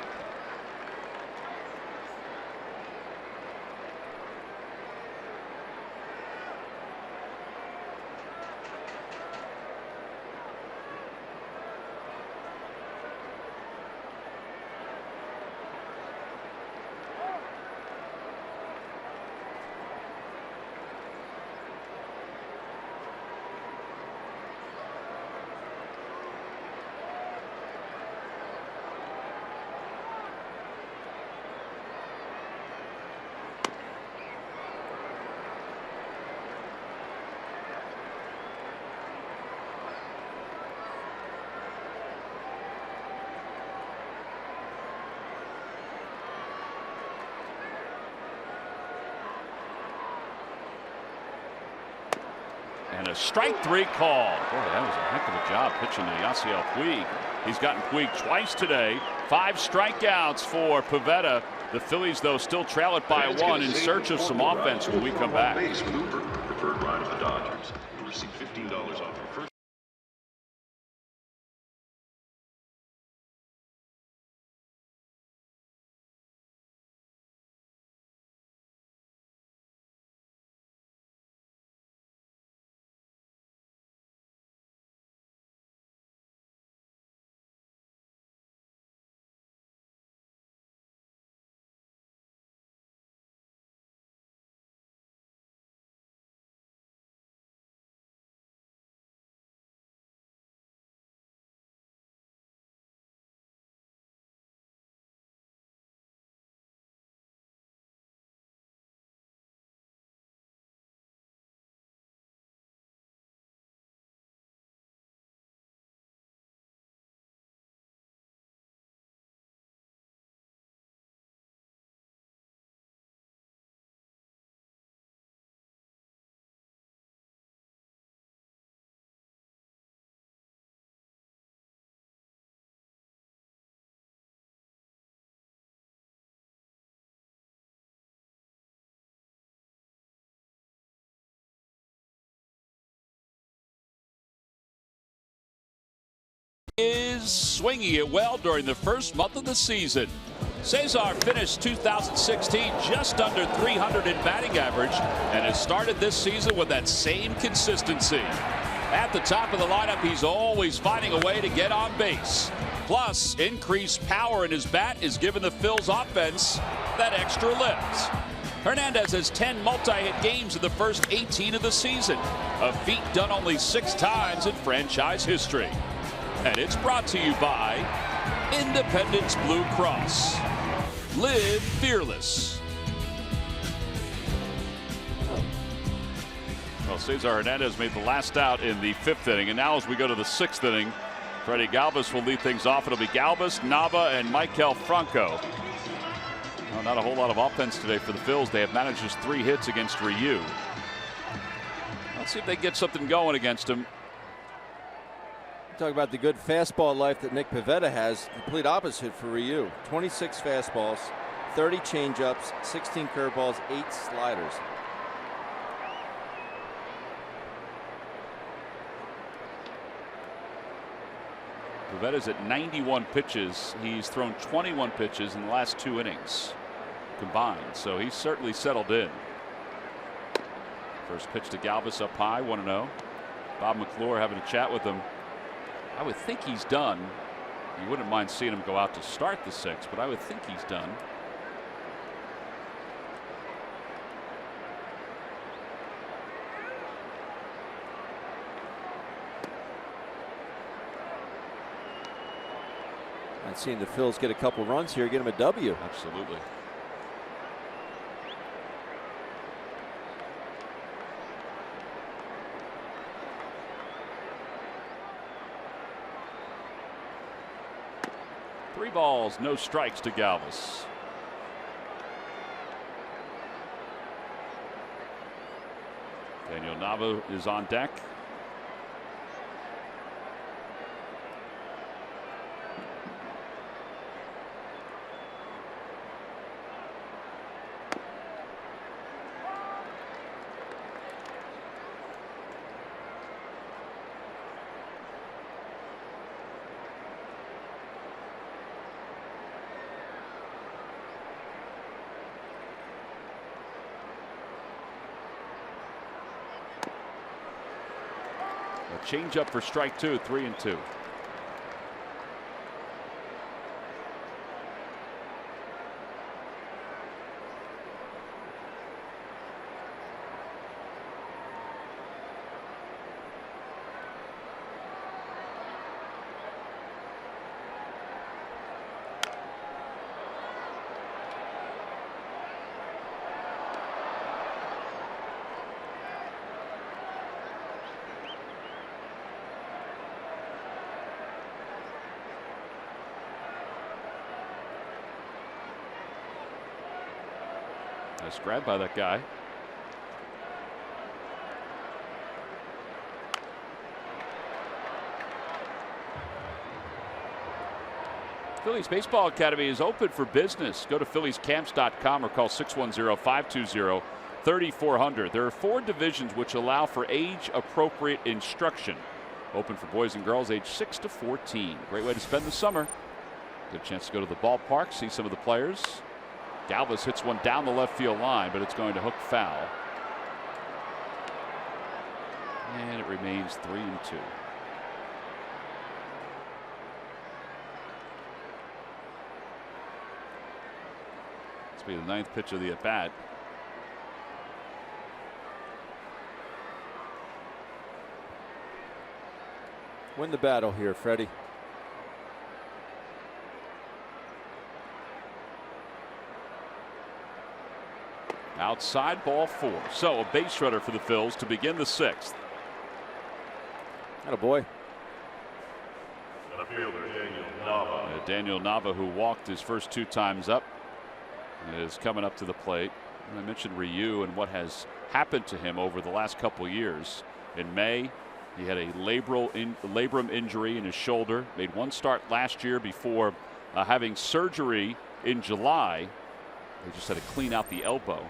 Speaker 1: And a strike 3 call. Boy, that was a heck of a job pitching to Yasiel Puig. He's gotten Puig twice today. 5 strikeouts for Pivetta. The Phillies, though, still trail it by 1 in search of some offense when we come back.
Speaker 9: Preferred ride of the Dodgers. You'll receive $15 off your first.
Speaker 1: is swinging it well during the first month of the season. Cesar finished 2016 just under 300 in batting average and has started this season with that same consistency. At the top of the lineup, he's always finding a way to get on base. Plus, increased power in his bat is giving the Phillies offense that extra lift. Hernandez has 10 multi-hit games in the first 18 of the season, a feat done only 6 times in franchise history. And it's brought to you by Independence Blue Cross. Live fearless. Well, Cesar Hernandez made the last out in the 5th inning, and now as we go to the 6th inning, Freddie Galvis will lead things off. It'll be Galvis, Nava, and Maikel Franco. Well, not a whole lot of offense today for the Phils. They have managed just 3 hits against Ryu. Let's see if they get something going against him.
Speaker 8: Talk about the good fastball life that Nick Pivetta has. Complete opposite for Ryu. 26 fastballs, 30 changeups, 16 curveballs, 8 sliders.
Speaker 1: Pivetta's at 91 pitches. He's thrown 21 pitches in the last 2 innings combined, so he's certainly settled in. First pitch to Galvis up high, 1-0. Bob McClure having a chat with him. I would think he's done. You wouldn't mind seeing him go out to start the 6th, but I would think he's done.
Speaker 8: And seeing the Phils get a couple runs here, get him a W.
Speaker 1: Absolutely. Three balls, no strikes to Galvis. Daniel Nava is on deck. Change up for strike 2, 3-2. Nice grab by that guy. Phillies Baseball Academy is open for business. Go to philliescamps.com or call 610-520-3400. There are 4 divisions which allow for age-appropriate instruction. Open for boys and girls age 6 to 14. Great way to spend the summer. Good chance to go to the ballpark, see some of the players. Galvis hits one down the left field line, but it's going to hook foul. And it remains 3-2. This will be the 9th pitch of the at-bat.
Speaker 8: Win the battle here, Freddie.
Speaker 1: Outside, ball 4. So a base runner for the Phils to begin the 6th.
Speaker 8: Attaboy.
Speaker 1: Daniel Nava, who walked his first 2 times up, is coming up to the plate. And I mentioned Ryu and what has happened to him over the last couple years. In May, he had a labrum injury in his shoulder. Made 1 start last year before having surgery in July. They just had to clean out the elbow.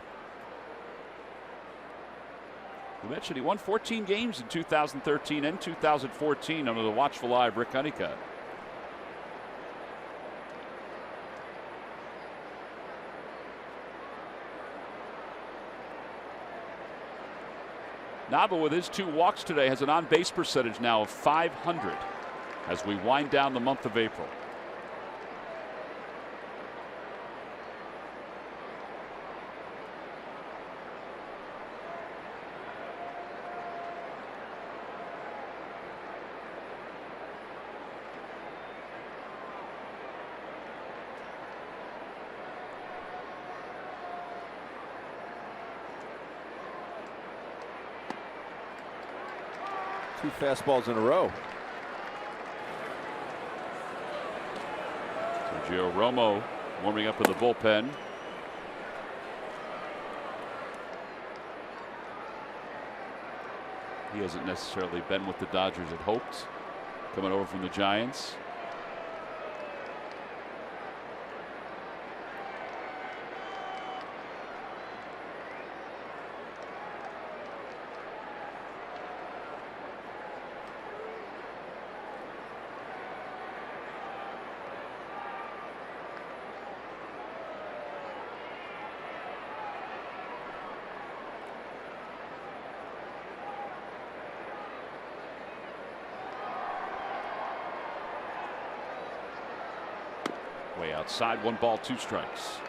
Speaker 1: We mentioned he won 14 games in 2013 and 2014 under the watchful eye of Rick Honeycutt. Nava, with his 2 walks today, has an on-base percentage now of .500 as we wind down the month of April.
Speaker 8: Two fastballs in a row.
Speaker 1: Sergio Romo warming up in the bullpen. He hasn't necessarily been what the Dodgers had hoped coming over from the Giants. Way outside, 1 ball, 2 strikes.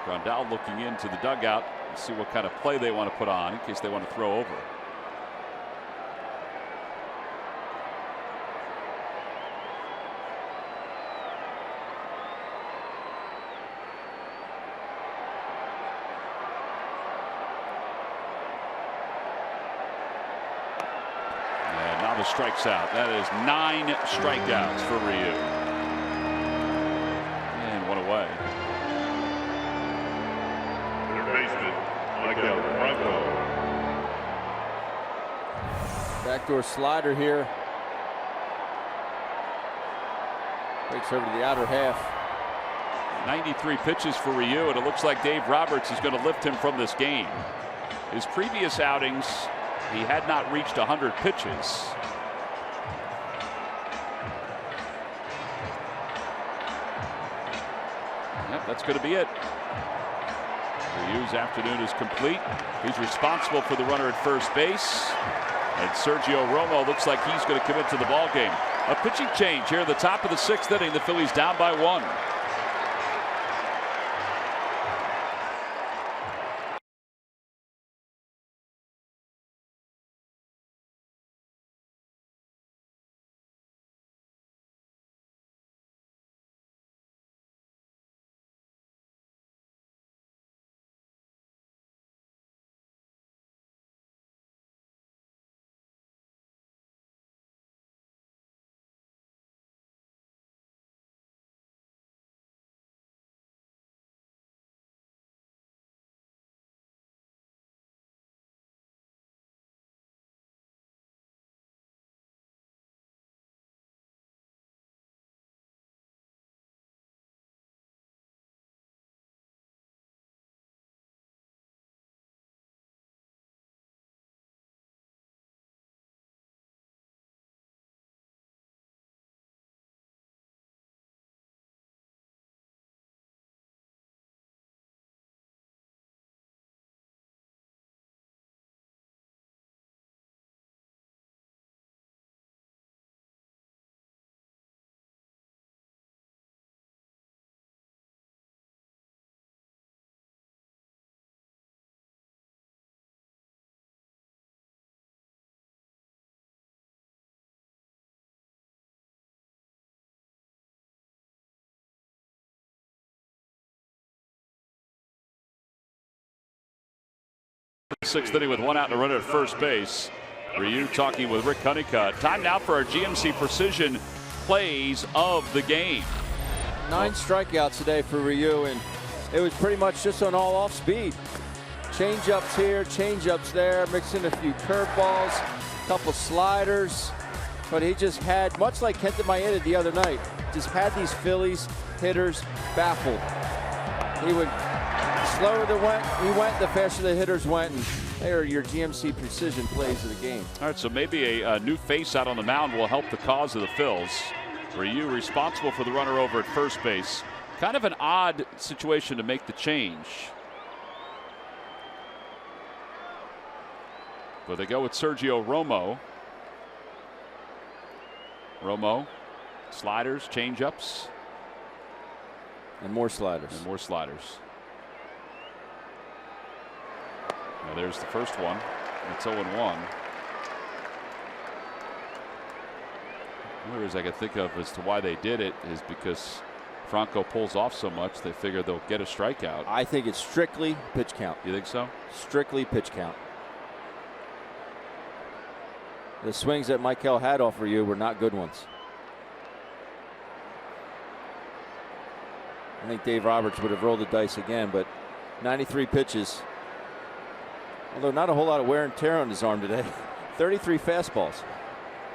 Speaker 1: Grandal looking into the dugout to see what kind of play they want to put on in case they want to throw over. Strikes out. That is 9 strikeouts for Ryu. And 1 away.
Speaker 8: Backdoor slider here. Breaks over to the outer half.
Speaker 1: 93 pitches for Ryu, and it looks like Dave Roberts is going to lift him from this game. His previous outings, he had not reached 100 pitches. That's going to be it. Ryu's afternoon is complete. He's responsible for the runner at first base. And Sergio Romo looks like he's going to commit to the ball game. A pitching change here at the top of the 6th inning. The Phillies down by 1. Sixth inning with 1 out and a runner at first base. Ryu talking with Rick Honeycutt. Time now for our GMC Precision plays of the game.
Speaker 8: 9 strikeouts today for Ryu, and it was pretty much just on all off speed. Change-ups here, change-ups there, mixing a few curveballs, a couple sliders. But he just had, much like Kenta Maeda the other night, just had these Phillies hitters baffled. He would, the slower he went, the faster the hitters went. And they are your GMC Precision plays of the game.
Speaker 1: All right, so maybe a new face out on the mound will help the cause of the Phils. Ryu responsible for the runner over at first base. Kind of an odd situation to make the change. But they go with Sergio Romo. Romo, sliders, changeups.
Speaker 8: And more sliders.
Speaker 1: And more sliders. Now there's the first one. It's 0-1. One of the reasons I can think of as to why they did it is because Franco pulls off so much, they figure they'll get a strikeout.
Speaker 8: I think it's strictly pitch count.
Speaker 1: You think so?
Speaker 8: Strictly pitch count. The swings that Michael had off for you were not good ones. I think Dave Roberts would have rolled the dice again, but 93 pitches. Although not a whole lot of wear and tear on his arm today. 33 fastballs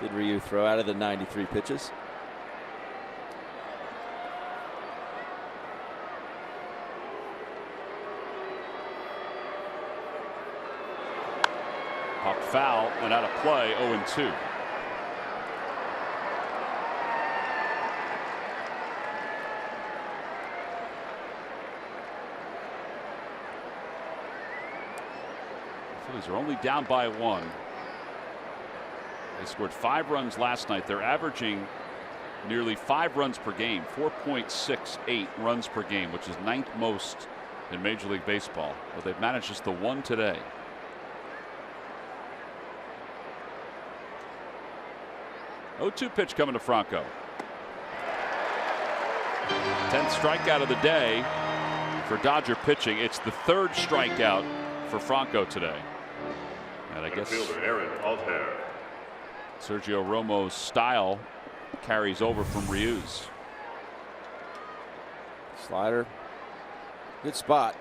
Speaker 8: did Ryu throw out of the 93 pitches.
Speaker 1: Popped foul and out of play, 0-2. Phillies are only down by 1. They scored 5 runs last night. They're averaging nearly 5 runs per game, 4.68 runs per game, which is 9th most in Major League Baseball. But they've managed just the 1 today. Oh, 2 pitch coming to Franco. 10th strikeout of the day for Dodger pitching. It's the 3rd strikeout for Franco today. And I guess Sergio Romo's style carries over from Ryu's.
Speaker 8: Slider. Good spot.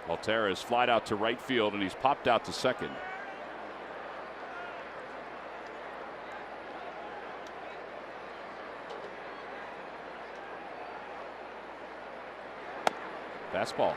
Speaker 1: Altera is flied out to right field and he's popped out to second. Fastball.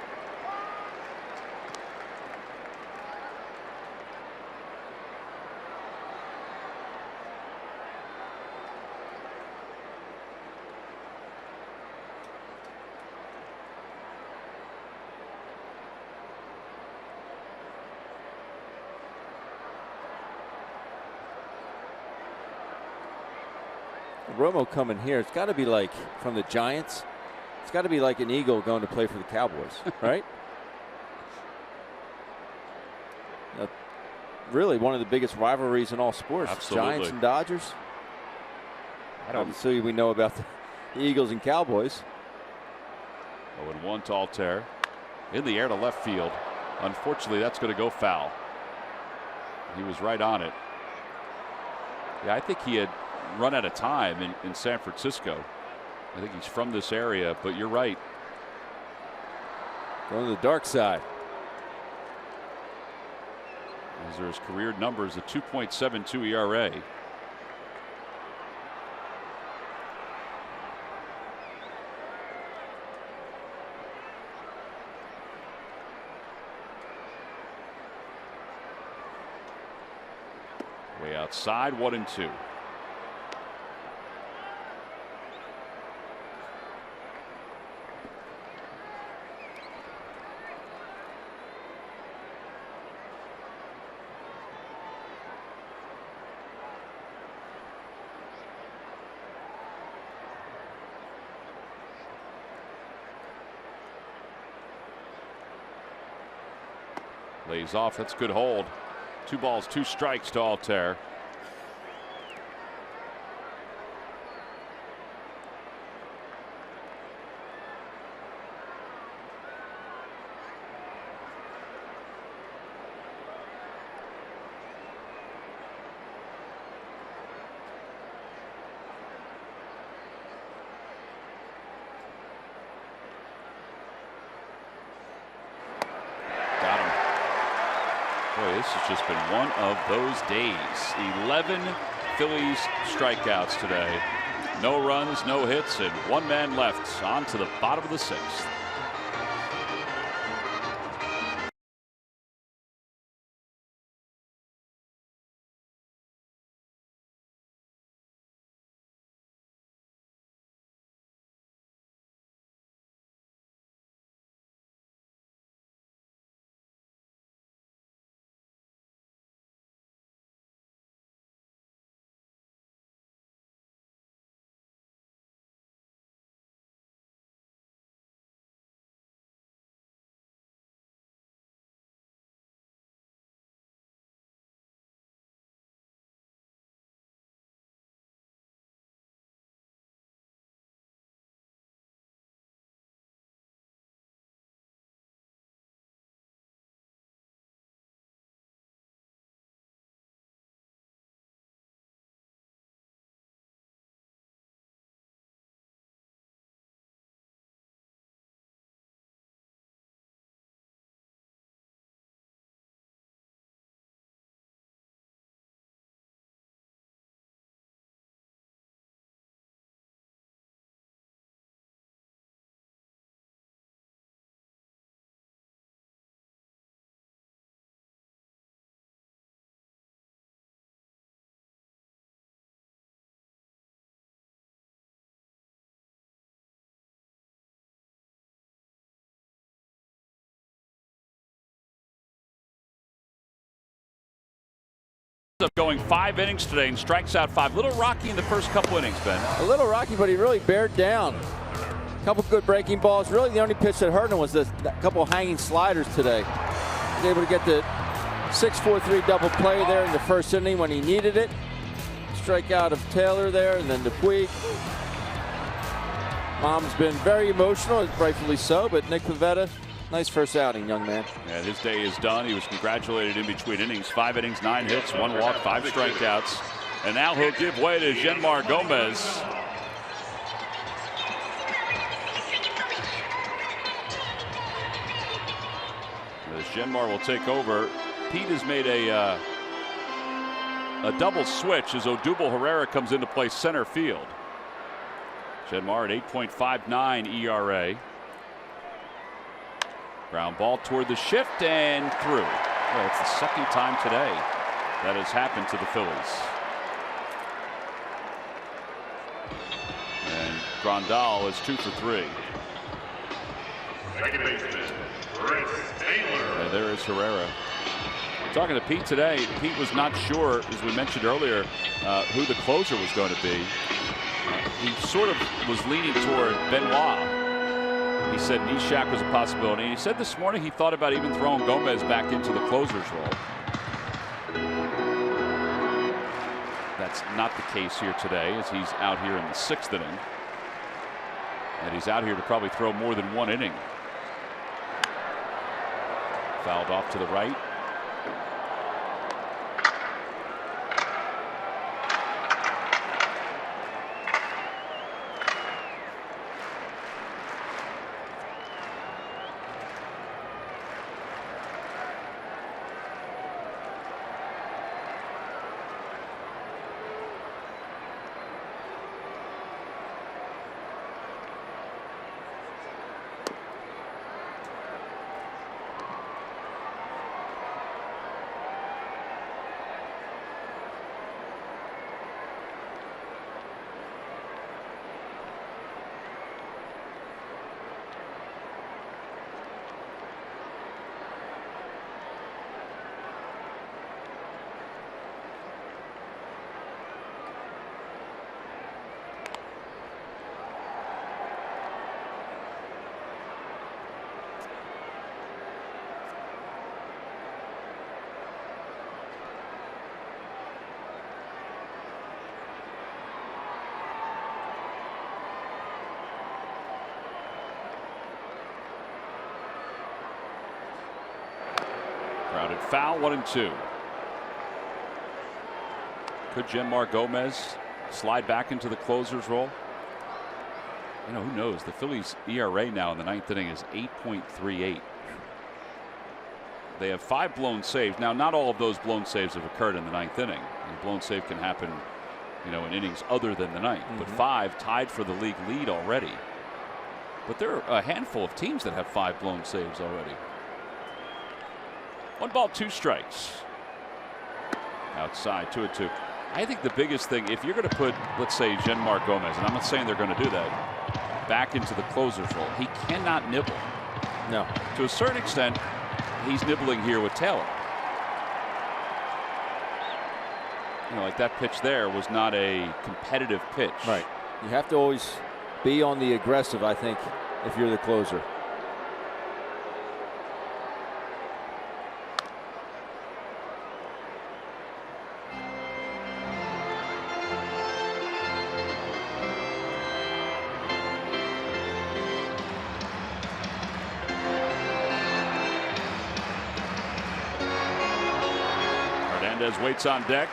Speaker 8: Romo coming here, it's got to be like from the Giants. It's got to be like an Eagle going to play for the Cowboys, right? Really one of the biggest rivalries in all sports.
Speaker 1: Absolutely.
Speaker 8: Giants and Dodgers. Obviously we know about the Eagles and Cowboys.
Speaker 1: 0-1 to Altair. In the air to left field. Unfortunately, that's going to go foul. He was right on it. Yeah, I think he had run out of time in San Francisco. I think he's from this area, but you're right.
Speaker 8: Going to the dark side.
Speaker 1: Those are his career numbers, a 2.72 ERA. Way outside, 1-2. Lays off. That's a good hold. 2 balls, 2 strikes to Altair. Boy, this has just been one of those days. 11 Phillies strikeouts today. No runs, no hits, and 1 man left on to the bottom of the 6th. Of going 5 innings today and strikes out 5. Little rocky in the first couple innings, Ben.
Speaker 8: A little rocky, but he really bared down. A couple good breaking balls. Really, the only pitch that hurt him was that couple hanging sliders today. He was able to get the 6-4-3 double play there in the first inning when he needed it. Strikeout of Taylor there, and then the Puig. Mom's been very emotional, rightfully so, but Nick Pivetta, nice first outing, young man.
Speaker 1: And his day is done. He was congratulated in between innings. 5 innings, 9 hits, 1 walk, 5 strikeouts. And now he'll give way to Genmar Gomez. As Genmar will take over. Pete has made a double switch as Odubel Herrera comes in to play center field. Genmar at 8.59 ERA. Ground ball toward the shift and through. Well, it's the second time today that has happened to the Phillies. And Grandal is 2 for 3.
Speaker 9: Second baseman, Chris Taylor.
Speaker 1: And there is Herrera. Talking to Pete today, Pete was not sure, as we mentioned earlier, who the closer was going to be. He sort of was leaning toward Benoit. He said Nishak was a possibility. And he said this morning he thought about even throwing Gomez back into the closer's role. That's not the case here today, as he's out here in the 6th inning. And he's out here to probably throw more than 1 inning. Fouled off to the right. Grounded foul, 1-2. Could Genmar Gomez slide back into the closer's role? You know, who knows? The Phillies ERA now in the 9th inning is 8.38. They have 5 blown saves. Now, not all of those blown saves have occurred in the 9th inning. A blown save can happen, you know, in innings other than the 9th. But 5 tied for the league lead already. But there are a handful of teams that have 5 blown saves already. 1 ball, 2 strikes. Outside, 2-2. I think the biggest thing, if you're going to put, let's say, Genmar Gomez, and I'm not saying they're going to do that, back into the closer's role, he cannot nibble.
Speaker 8: No.
Speaker 1: To a certain extent, he's nibbling here with Taylor. You know, like that pitch there was not a competitive pitch.
Speaker 8: Right. You have to always be on the aggressive, I think, if you're the closer.
Speaker 1: Hernandez waits on deck.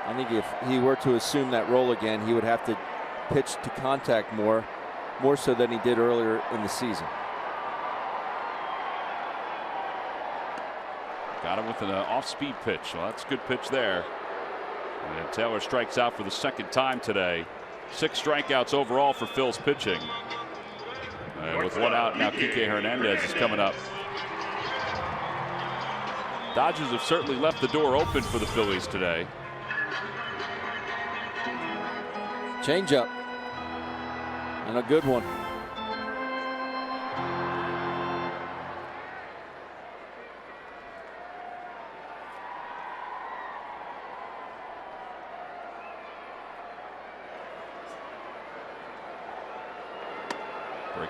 Speaker 8: I think if he were to assume that role again, he would have to pitch to contact more so than he did earlier in the season.
Speaker 1: Got him with an off-speed pitch. Well, that's a good pitch there. And Taylor strikes out for the 2nd time today. 6 strikeouts overall for Phil's pitching. And with 1 out now, Kike Hernandez is coming up. Dodgers have certainly left the door open for the Phillies today.
Speaker 8: Changeup. And a good one.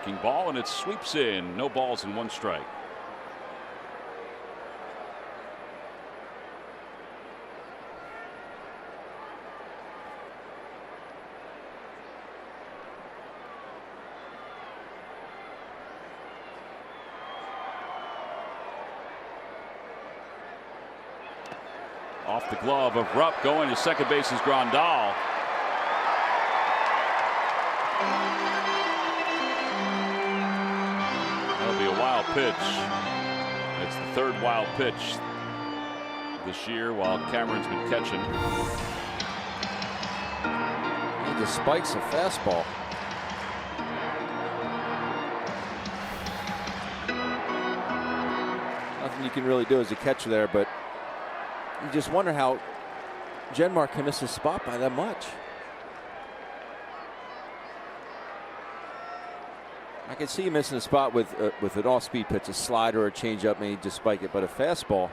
Speaker 1: Breaking ball, and it sweeps in. No balls and 1 strike. Off the glove of Rupp, going to second base is Grandal. That'll be a wild pitch. It's the 3rd wild pitch this year while Cameron's been catching.
Speaker 8: He just spikes a fastball. Nothing you can really do as a catcher there, but you just wonder how Genmark can miss his spot by that much. I can see you missing a spot with an off-speed pitch, a slider or a changeup, maybe just spike it, but a fastball.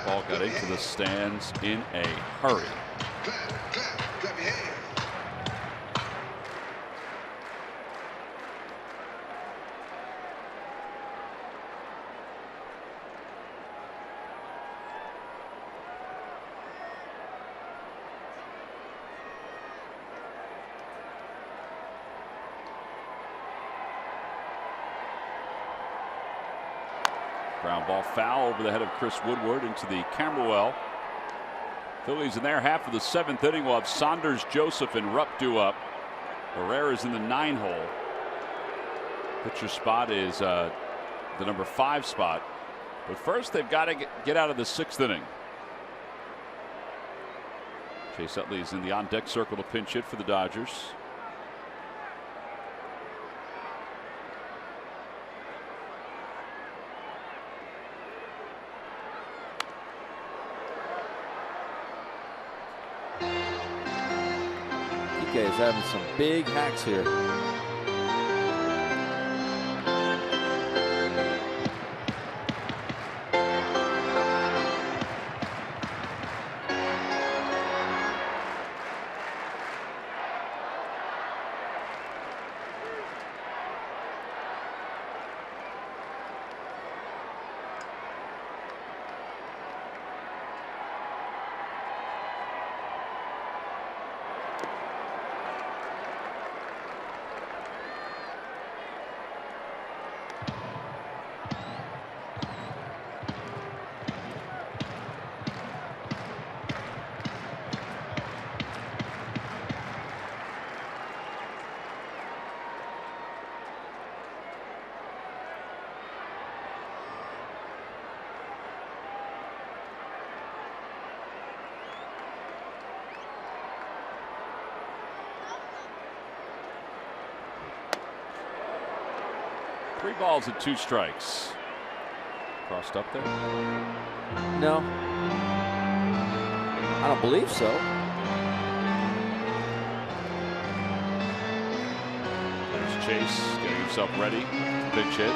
Speaker 1: Ball got into the stands in a hurry. Ground ball foul over the head of Chris Woodward into the camera well. Phillies in their half of the 7th inning will have Saunders, Joseph, and Rupp due up. Herrera's in the 9 hole. Pitcher spot is the number 5 spot. But first they've got to get out of the 6th inning. Chase Utley is in the on-deck circle to pinch hit for the Dodgers.
Speaker 8: Is having some big hacks here. Three balls and 2 strikes. Crossed up there? No. I don't believe so.
Speaker 1: There's Chase getting himself ready. Pitch hit.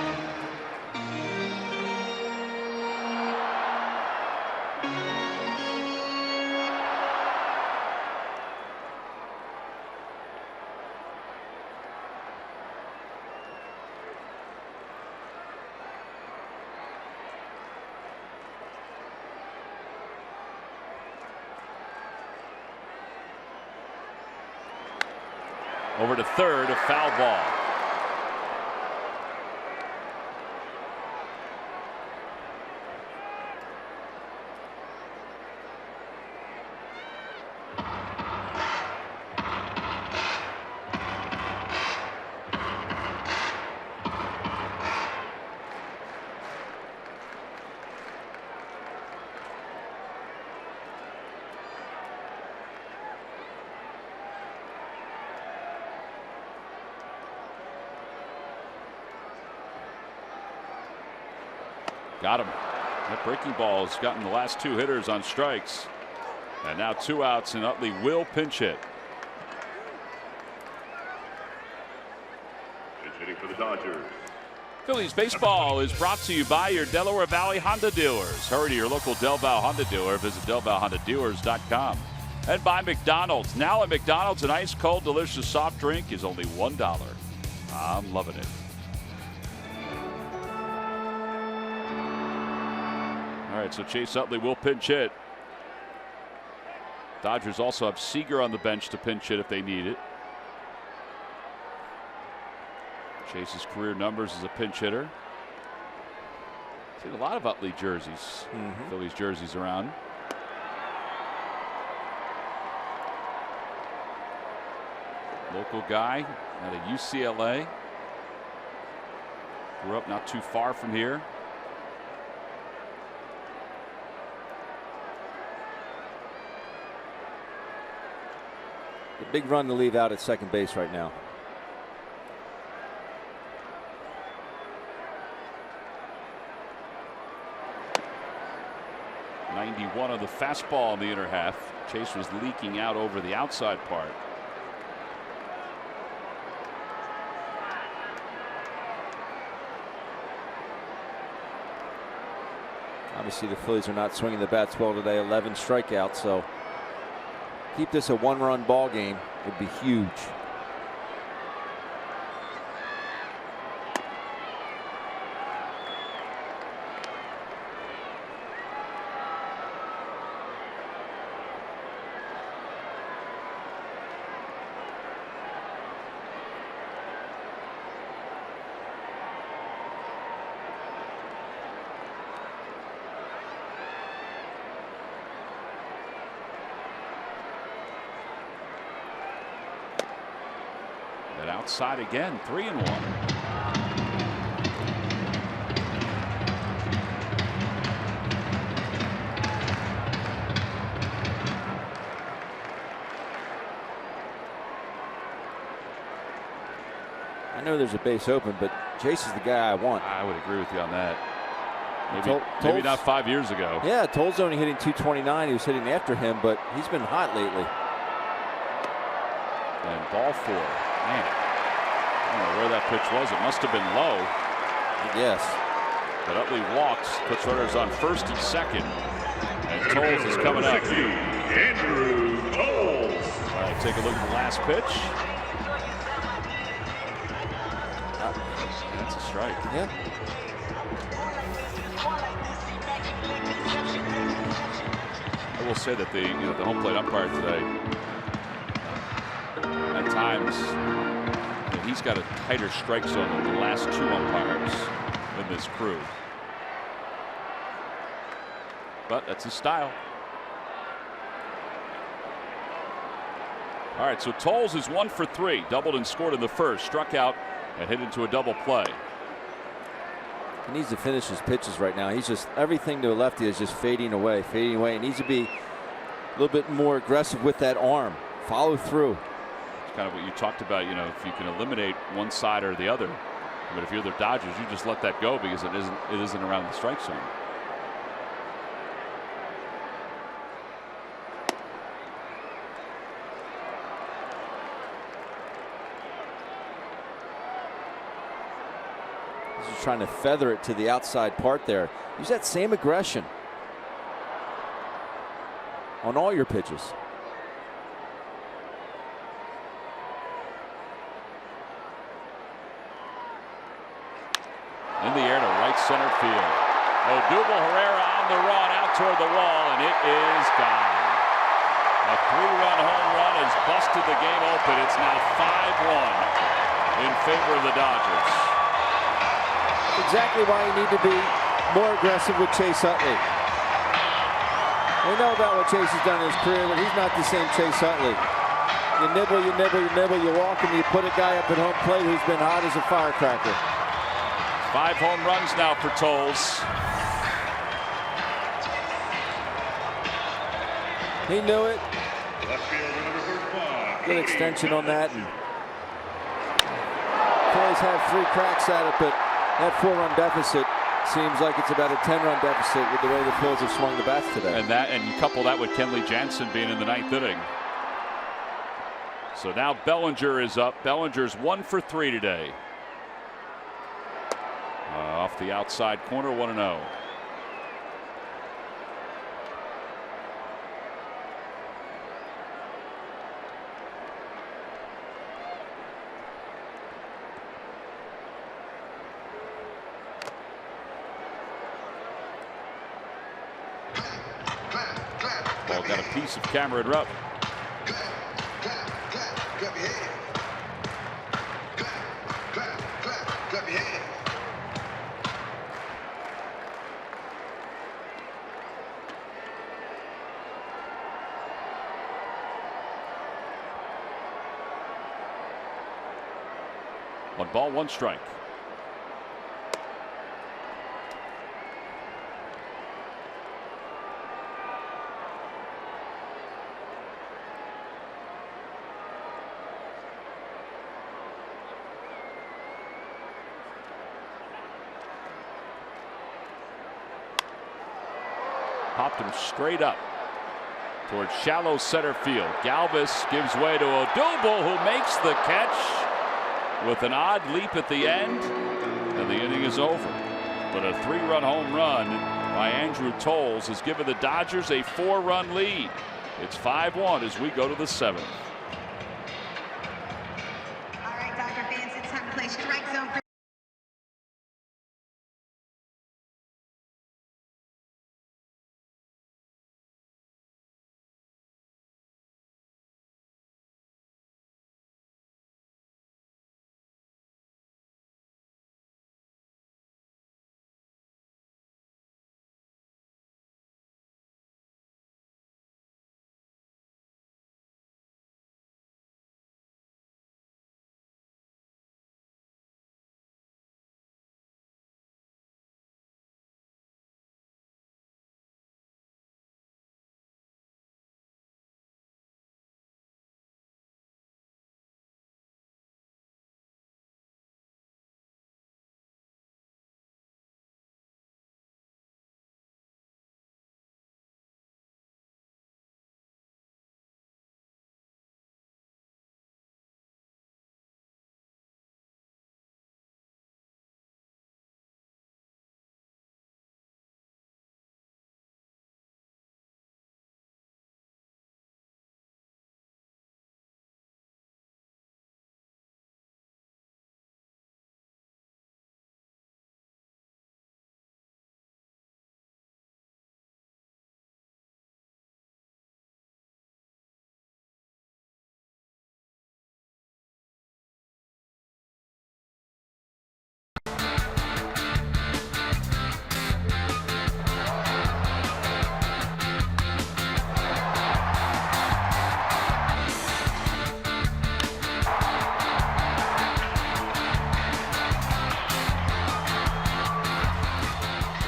Speaker 1: Over to third, a foul ball. Got him. That breaking ball has gotten the last 2 hitters on strikes. And now 2 outs, and Utley will pinch hit.
Speaker 9: Pinch hitting for the Dodgers,
Speaker 1: Phillies baseball is brought to you by your Delaware Valley Honda dealers. Hurry to your local Del Val Honda dealer. Visit DelValHondaDealers.com. And by McDonald's. Now at McDonald's, an ice cold delicious soft drink is only $1. I'm loving it. All right, so Chase Utley will pinch hit. Dodgers also have Seager on the bench to pinch hit if they need it. Chase's career numbers as a pinch hitter. Seen a lot of Utley jerseys, Phillies jerseys around. Local guy out of UCLA. Grew up not too far from here.
Speaker 8: A big run to leave out at second base right now.
Speaker 1: '91 of the fastball in the inner half. Chase was leaking out over the outside part.
Speaker 8: Obviously, the Phillies are not swinging the bats well today. 11 strikeouts, so keep this a one-run ball game would be huge.
Speaker 1: Outside again, 3-1.
Speaker 8: I know there's a base open, but Chase is the guy I want.
Speaker 1: I would agree with you on that. Maybe not 5 years ago.
Speaker 8: Yeah, Toll's only hitting 229. He was hitting after him, but he's been hot lately.
Speaker 1: And ball 4. Man. I don't know where that pitch was. It must have been low.
Speaker 8: Yes.
Speaker 1: But Utley walks, puts runners on first and second. And Tolles is coming up.
Speaker 9: Andrew Tolles.
Speaker 1: All right, take a look at the last pitch. That's a strike.
Speaker 8: Yeah.
Speaker 1: I will say that the home plate umpire today, at times, he's got a tighter strike zone than the last 2 umpires in this crew. But that's his style. All right, so Tolles is 1 for 3. Doubled and scored in the first. Struck out and hit into a double play.
Speaker 8: He needs to finish his pitches right now. He's just, everything to the lefty is just fading away. He needs to be a little bit more aggressive with that arm. Follow through.
Speaker 1: Kind of what you talked about, if you can eliminate one side or the other. But if you're the Dodgers, you just let that go because it isn't around the strike zone.
Speaker 8: He's just trying to feather it to the outside part there. Use that same aggression on all your pitches.
Speaker 1: In the air to right center field. Odubel Herrera on the run out toward the wall, and it is gone. A 3-run home run has busted the game open. It's now 5-1 in favor of the Dodgers.
Speaker 8: Exactly why you need to be more aggressive with Chase Utley. We know about what Chase has done in his career, but he's not the same Chase Utley. You nibble, you nibble, you nibble, you walk him, you put a guy up at home plate who's been hot as a firecracker.
Speaker 1: 5 home runs now for Tolles.
Speaker 8: He knew it. Good extension on that. And Phillies have 3 cracks at it, but that 4-run deficit seems like it's about a 10-run deficit with the way the Phillies have swung the bats today.
Speaker 1: And you couple that with Kenley Jansen being in the 9th inning. So now Bellinger is up. Bellinger's 1 for 3 today. Off the outside corner, 1-0. Ball got a piece of Cameron Rupp.
Speaker 14: Clap your hands. Clap your hands.
Speaker 1: One ball, one strike. Popped him straight up towards shallow center field. Galvis gives way to Odubel, who makes the catch with an odd leap at the end, and the inning is over. But a 3-run home run by Andrew Toles has given the Dodgers a 4-run lead. It's 5-1 as we go to the 7th.
Speaker 13: All right, Dodger fans, it's time to play strike zone.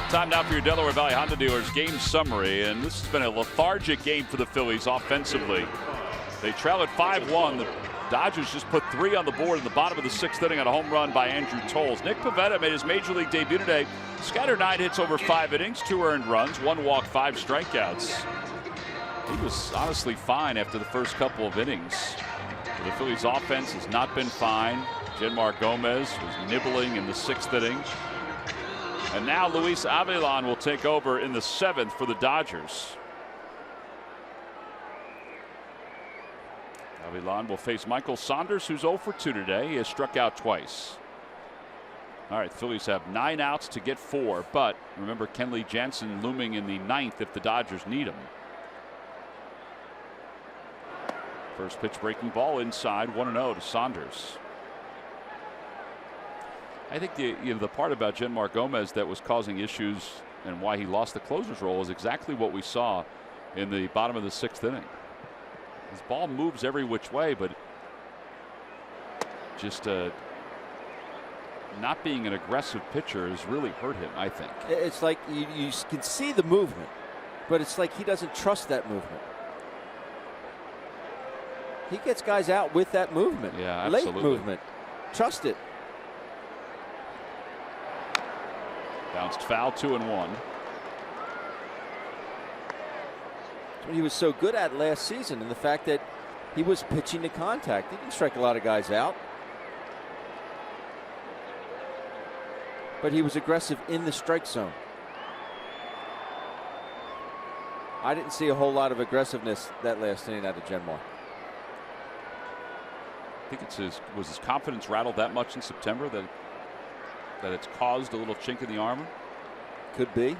Speaker 1: Time now for your Delaware Valley Honda dealers game summary, and this has been a lethargic game for the Phillies offensively. They trail at 5-1. The Dodgers just put 3 on the board in the bottom of the 6th inning on a home run by Andrew Toles. Nick Pivetta made his major league debut today. Scattered 9 hits over 5 innings, 2 earned runs, 1 walk, 5 strikeouts. He was honestly fine after the first couple of innings. The Phillies offense has not been fine. Genmar Gomez was nibbling in the 6th inning. And now Luis Avilan will take over in the 7th for the Dodgers. Avilan will face Michael Saunders, who's 0 for 2 today. He has struck out twice. All right, the Phillies have 9 outs to get 4, but remember Kenley Jansen looming in the 9th if the Dodgers need him. First pitch breaking ball inside, 1-0 to Saunders. I think the part about Genmar Gomez that was causing issues and why he lost the closer's role is exactly what we saw in the bottom of the 6th inning. His ball moves every which way, but just not being an aggressive pitcher has really hurt him, I think.
Speaker 8: It's like you can see the movement, but it's like he doesn't trust that movement. He gets guys out with that movement.
Speaker 1: Yeah, absolutely.
Speaker 8: Late movement. Trust it.
Speaker 1: Bounced foul, 2-1.
Speaker 8: He was so good at last season, and the fact that he was pitching to contact. He can strike a lot of guys out. but he was aggressive in the strike zone. I didn't see a whole lot of aggressiveness that last inning out of Genmar.
Speaker 1: I think was his confidence rattled that much in September that it's caused a little chink in the armor?
Speaker 8: Could be.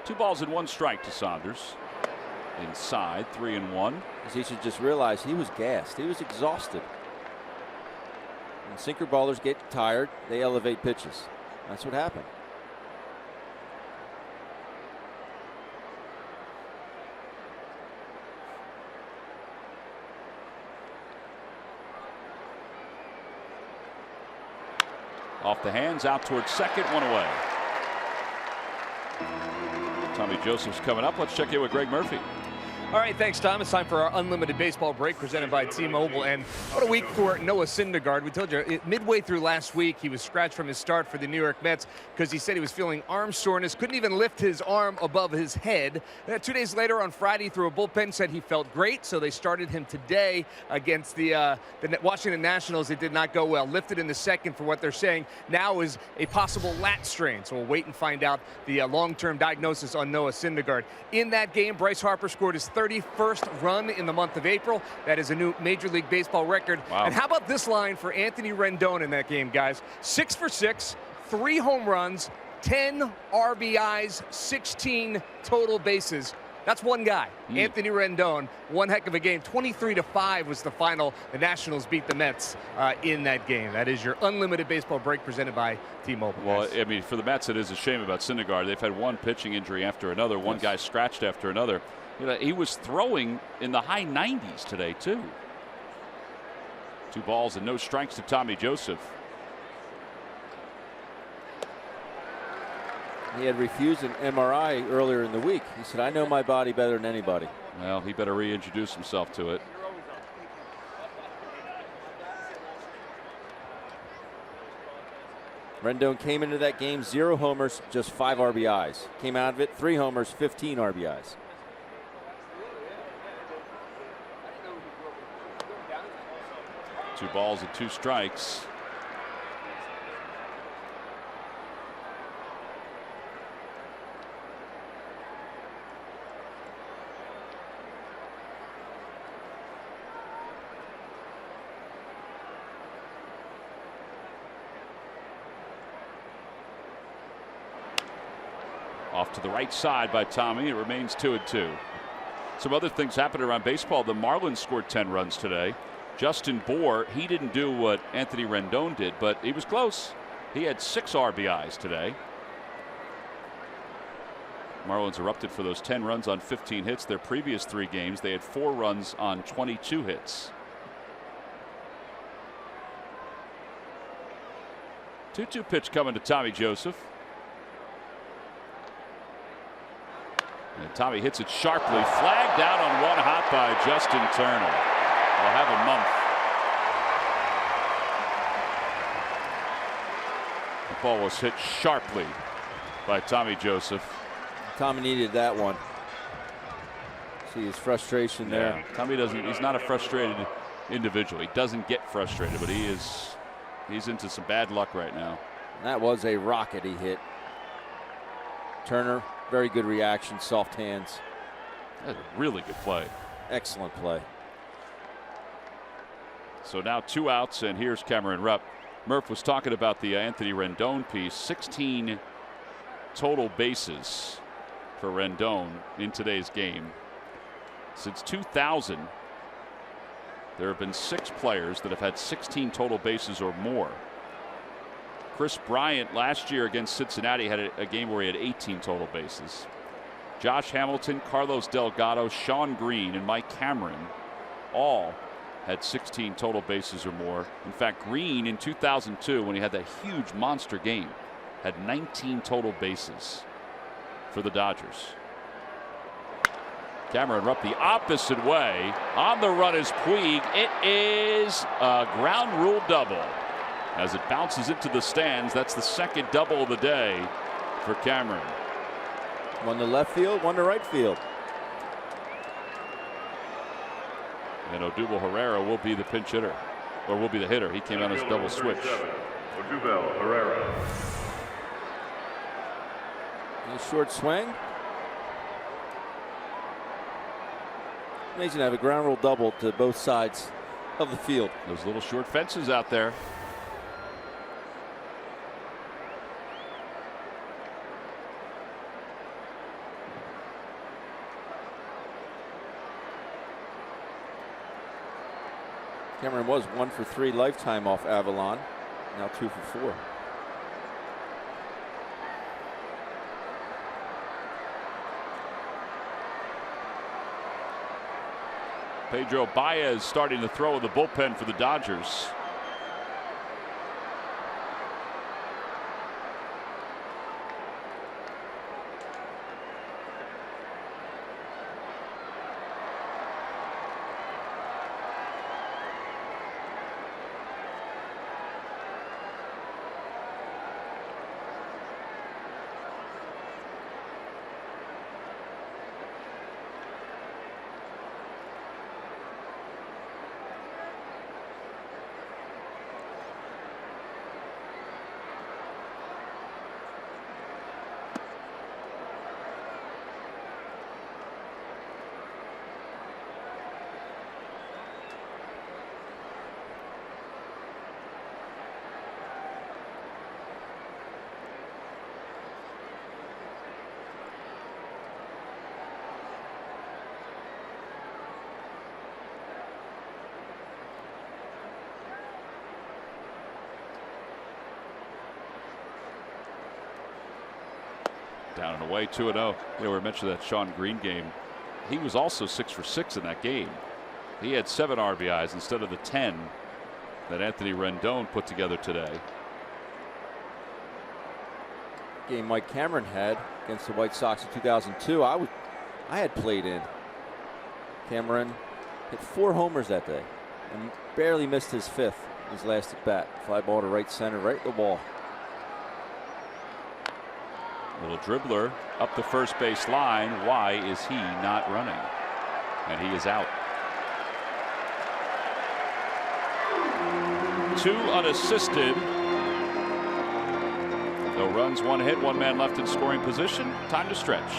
Speaker 1: 2 balls and 1 strike to Saunders. Inside, 3-1.
Speaker 8: He should just realize he was gassed. He was exhausted. When sinker ballers get tired, they elevate pitches. That's what happened.
Speaker 1: Off the hands, out towards second, 1 away. Tommy Joseph's coming up. Let's check in with Greg Murphy.
Speaker 7: All right, thanks, Tom. It's time for our unlimited baseball break presented by T-Mobile. And what a week for Noah Syndergaard. We told you midway through last week he was scratched from his start for the New York Mets because he said he was feeling arm soreness, couldn't even lift his arm above his head. 2 days later on Friday, threw a bullpen, said he felt great, so they started him today against the Washington Nationals. It did not go well. Lifted in the second for what they're saying now is a possible lat strain. So we'll wait and find out the long-term diagnosis on Noah Syndergaard. In that game, Bryce Harper scored his 31st run in the month of April. That is a new Major League Baseball record.
Speaker 1: Wow.
Speaker 7: And how about this line for Anthony Rendon in that game, guys? 6 for 6, 3 home runs, 10 RBIs, 16 total bases. That's one guy, Anthony Rendon. One heck of a game. 23-5 was the final. The Nationals beat the Mets in that game. That is your unlimited baseball break presented by T-Mobile.
Speaker 1: Well, I mean, for the Mets, it is a shame about Syndergaard. They've had one pitching injury after another, one guy scratched after another. You know, he was throwing in the high 90s today, too. 2 balls and no strikes to Tommy Joseph.
Speaker 8: He had refused an MRI earlier in the week. He said, I know my body better than anybody.
Speaker 1: Well, he better reintroduce himself to it.
Speaker 8: Rendon came into that game 0 homers, just 5 RBIs. Came out of it 3 homers, 15 RBIs.
Speaker 1: Two balls and 2 strikes. Off to the right side by Tommy. It remains 2-2. Some other things happened around baseball. The Marlins scored 10 runs today. Justin Bour, he didn't do what Anthony Rendon did, but he was close. He had 6 RBIs today. Marlins erupted for those 10 runs on 15 hits. Their previous 3 games, they had 4 runs on 22 hits. 2-2 pitch coming to Tommy Joseph. And Tommy hits it sharply. Flagged out on 1 hop by Justin Turner. We'll have a month. The ball was hit sharply by Tommy Joseph.
Speaker 8: Tommy needed that one. See his frustration there.
Speaker 1: Tommy he's not a frustrated individual. He doesn't get frustrated, but he's into some bad luck right now.
Speaker 8: That was a rocket he hit. Turner, very good reaction, soft hands.
Speaker 1: That's a really good play.
Speaker 8: Excellent play.
Speaker 1: So now 2 outs, and here's Cameron Rupp. Murph was talking about the Anthony Rendon piece. 16 total bases for Rendon in today's game. Since 2000, there have been 6 players that have had 16 total bases or more. Chris Bryant last year against Cincinnati had a game where he had 18 total bases. Josh Hamilton, Carlos Delgado, Sean Green, and Mike Cameron all had 16 total bases or more. In fact, Green in 2002, when he had that huge monster game, had 19 total bases for the Dodgers. Cameron Rupp the opposite way. On the run is Puig. It is a ground rule double. As it bounces into the stands, that's the 2nd double of the day for Cameron.
Speaker 8: One to left field, one to right field.
Speaker 1: And Odubel Herrera will be the pinch hitter. or will be the hitter. He came out as double switch.
Speaker 8: Nice short swing. Amazing to have a ground rule double to both sides of the field.
Speaker 1: Those little short fences out there.
Speaker 8: Cameron was 1 for 3 lifetime off Avalon. Now 2 for 4.
Speaker 1: Pedro Baez starting to throw in the bullpen for the Dodgers. Down and away, 2-0. We mentioned that Sean Green game. He was also 6 for 6 in that game. He had 7 RBIs instead of the 10 that Anthony Rendon put together today.
Speaker 8: Game Mike Cameron had against the White Sox in 2002. I had played in. Cameron hit 4 homers that day and barely missed his 5th, his last at bat. Fly ball to right center, right at the wall.
Speaker 1: Little dribbler up the first base line. Why is he not running? And he is out. 2 unassisted. No runs, 1 hit, 1 man left in scoring position. Time to stretch.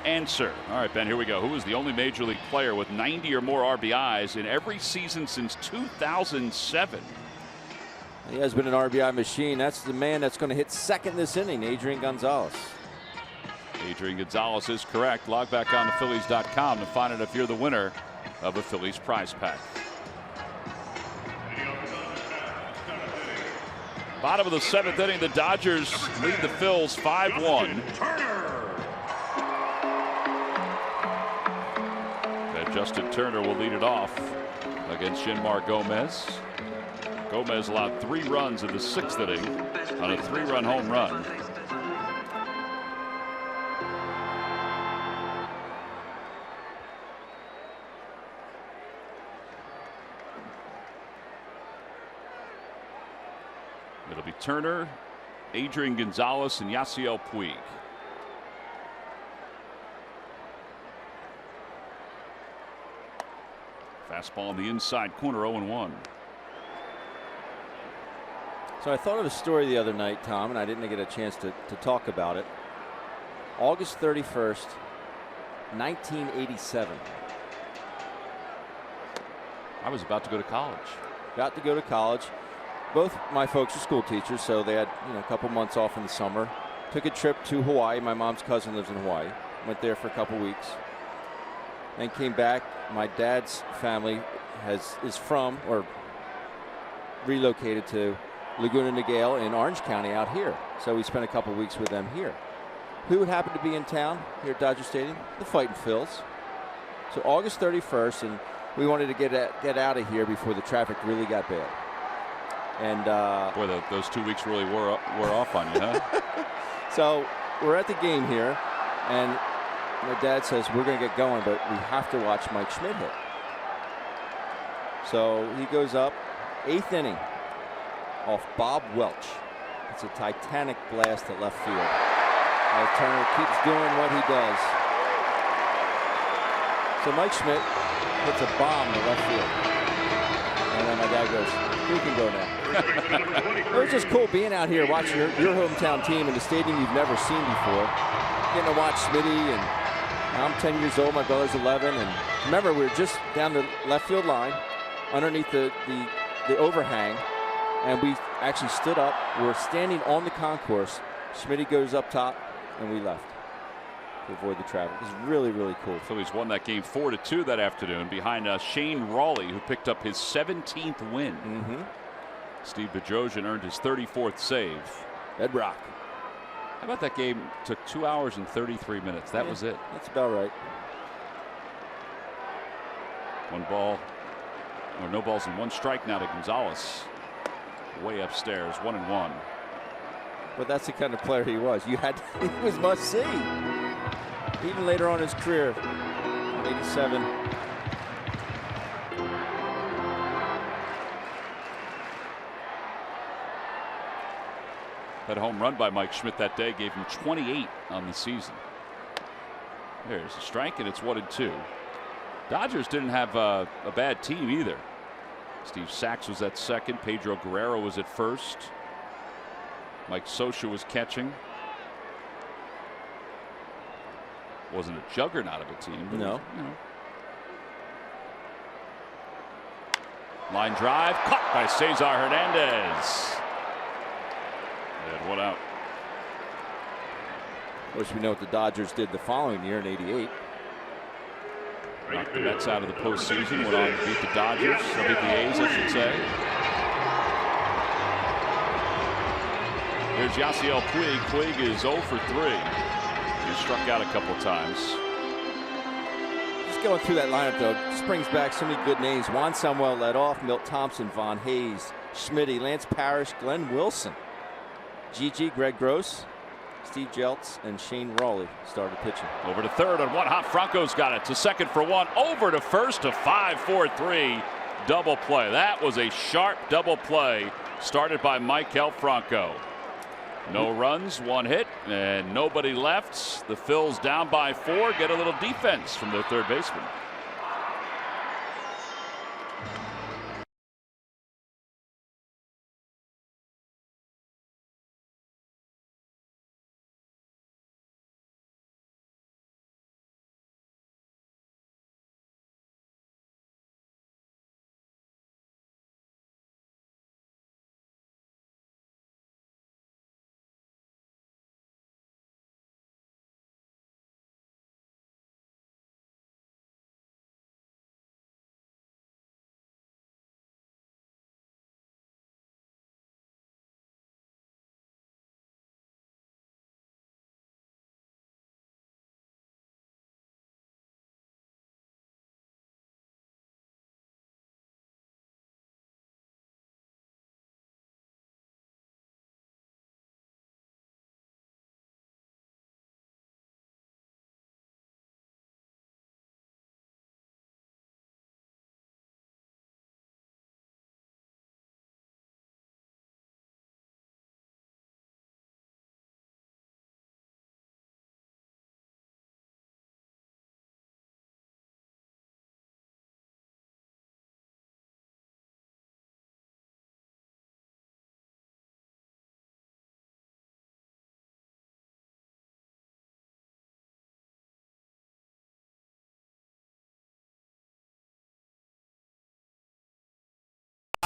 Speaker 1: Answer. All right, Ben, here we go. Who is the only major league player with 90 or more RBIs in every season since 2007?
Speaker 8: He has been an RBI machine. That's the man that's going to hit second this inning, Adrian Gonzalez.
Speaker 1: Adrian Gonzalez is correct. Log back on to Phillies.com to find out if you're the winner of a Phillies prize pack. Bottom of the 7th inning, the Dodgers lead the Phils 5-1. Justin Turner will lead it off against Shinmar Gomez. Gomez allowed 3 runs in the 6th inning on a 3-run home run. Turner, Adrian Gonzalez, and Yasiel Puig. Fastball on the inside corner, 0-1.
Speaker 8: So I thought of a story the other night, Tom, and I didn't get a chance to talk about it. August 31st, 1987.
Speaker 1: I was about to go to college.
Speaker 8: Got to go to college. Both my folks are school teachers, so they had a couple months off in the summer. Took a trip to Hawaii. My mom's cousin lives in Hawaii. Went there for a couple weeks. Then came back. My dad's family is from or relocated to Laguna Niguel in Orange County out here. So we spent a couple weeks with them here. Who would happen to be in town here at Dodger Stadium? The Fightin' Phils. So August 31st, and we wanted to get out of here before the traffic really got bad. And
Speaker 1: boy, those 2 weeks really wore off on you, huh?
Speaker 8: So we're at the game here, and my dad says we're going to get going, but we have to watch Mike Schmidt hit. So he goes up, 8th inning, off Bob Welch. It's a titanic blast at left field. Turner keeps doing what he does. So Mike Schmidt hits a bomb to left field. And then my dad goes, "We can go now." It was just cool being out here watching your hometown team in a stadium you've never seen before. Getting to watch Smitty, and I'm 10 years old, my brother's 11. And remember, we were just down the left field line underneath the overhang. And we actually stood up. We're standing on the concourse. Smitty goes up top, and we left to avoid the traffic. It was really, really cool.
Speaker 1: Phillies won that game 4-2 that afternoon behind Shane Raleigh, who picked up his 17th win. Steve Bedrosian earned his 34th save.
Speaker 8: Bedrock.
Speaker 1: How about that game? Took 2 hours and 33 minutes. That was it.
Speaker 8: That's about right.
Speaker 1: One ball, or no balls and one strike now to Gonzalez. Way upstairs, 1-1.
Speaker 8: But that's the kind of player he was. He was must see. Even later on in his career, 87.
Speaker 1: That home run by Mike Schmidt that day gave him 28 on the season. There's a strike, and it's 1-2. Dodgers didn't have a bad team either. Steve Sachs was at second. Pedro Guerrero was at first. Mike Scioscia was catching. Wasn't a juggernaut of a team.
Speaker 8: No.
Speaker 1: Line drive caught by Cesar Hernandez. And one out.
Speaker 8: Of course, we know what the Dodgers did the following year in '88.
Speaker 1: Knocked the Mets out of the postseason. Went on to beat the Dodgers. Beat the A's, I should say. Here's Yasiel Puig. Puig is 0 for 3. He struck out a couple times.
Speaker 8: Just going through that lineup, though, just brings back so many good names. Juan Samuel led off. Milt Thompson, Von Hayes, Schmitty, Lance Parrish, Glenn Wilson, Gigi, Greg Gross, Steve Jeltz, and Shane Raleigh started pitching.
Speaker 1: Over to third on one hop. Franco's got it to second for one. Over to first to 5-4-3 double play. That was a sharp double play started by Maikel Franco. No runs, one hit, and nobody left. The Phils down by 4. Get a little defense from their third baseman.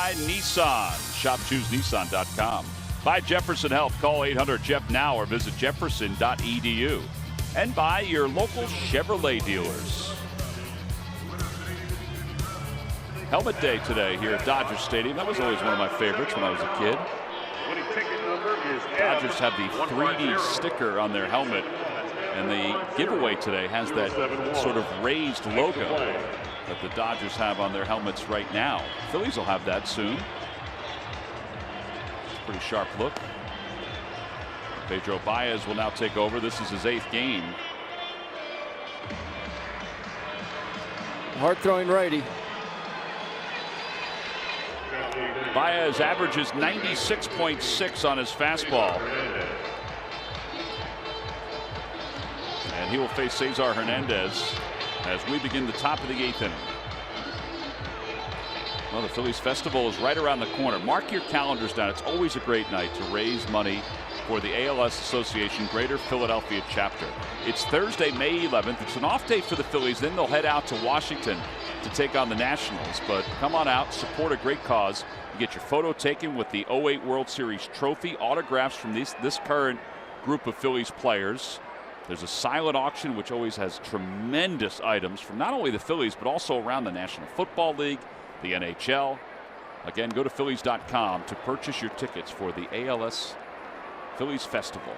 Speaker 1: Nissan. ShopChooseNissan.com. By Jefferson Health. Call 800-JEF-NOW or visit jefferson.edu. And by your local Chevrolet dealers. Helmet Day today here at Dodger Stadium. That was always one of my favorites when I was a kid. Dodgers have the 3D sticker on their helmet, and the giveaway today has that sort of raised logo that the Dodgers have on their helmets right now. Phillies will have that soon. It's a pretty sharp look. Pedro Baez will now take over. This is his 8th game.
Speaker 8: Hard-throwing righty.
Speaker 1: Baez averages 96.6 on his fastball. And he will face Cesar Hernandez as we begin the top of the 8th inning. Well, the Phillies Festival is right around the corner. Mark your calendars down. It's always a great night to raise money for the ALS Association Greater Philadelphia chapter. It's Thursday, May 11th. It's an off day for the Phillies. Then they'll head out to Washington to take on the Nationals. But come on out, support a great cause. You get your photo taken with the 08 World Series trophy, autographs from this current group of Phillies players. There's a silent auction which always has tremendous items from not only the Phillies but also around the National Football League, the NHL. Again, go to Phillies.com to purchase your tickets for the ALS Phillies Festival.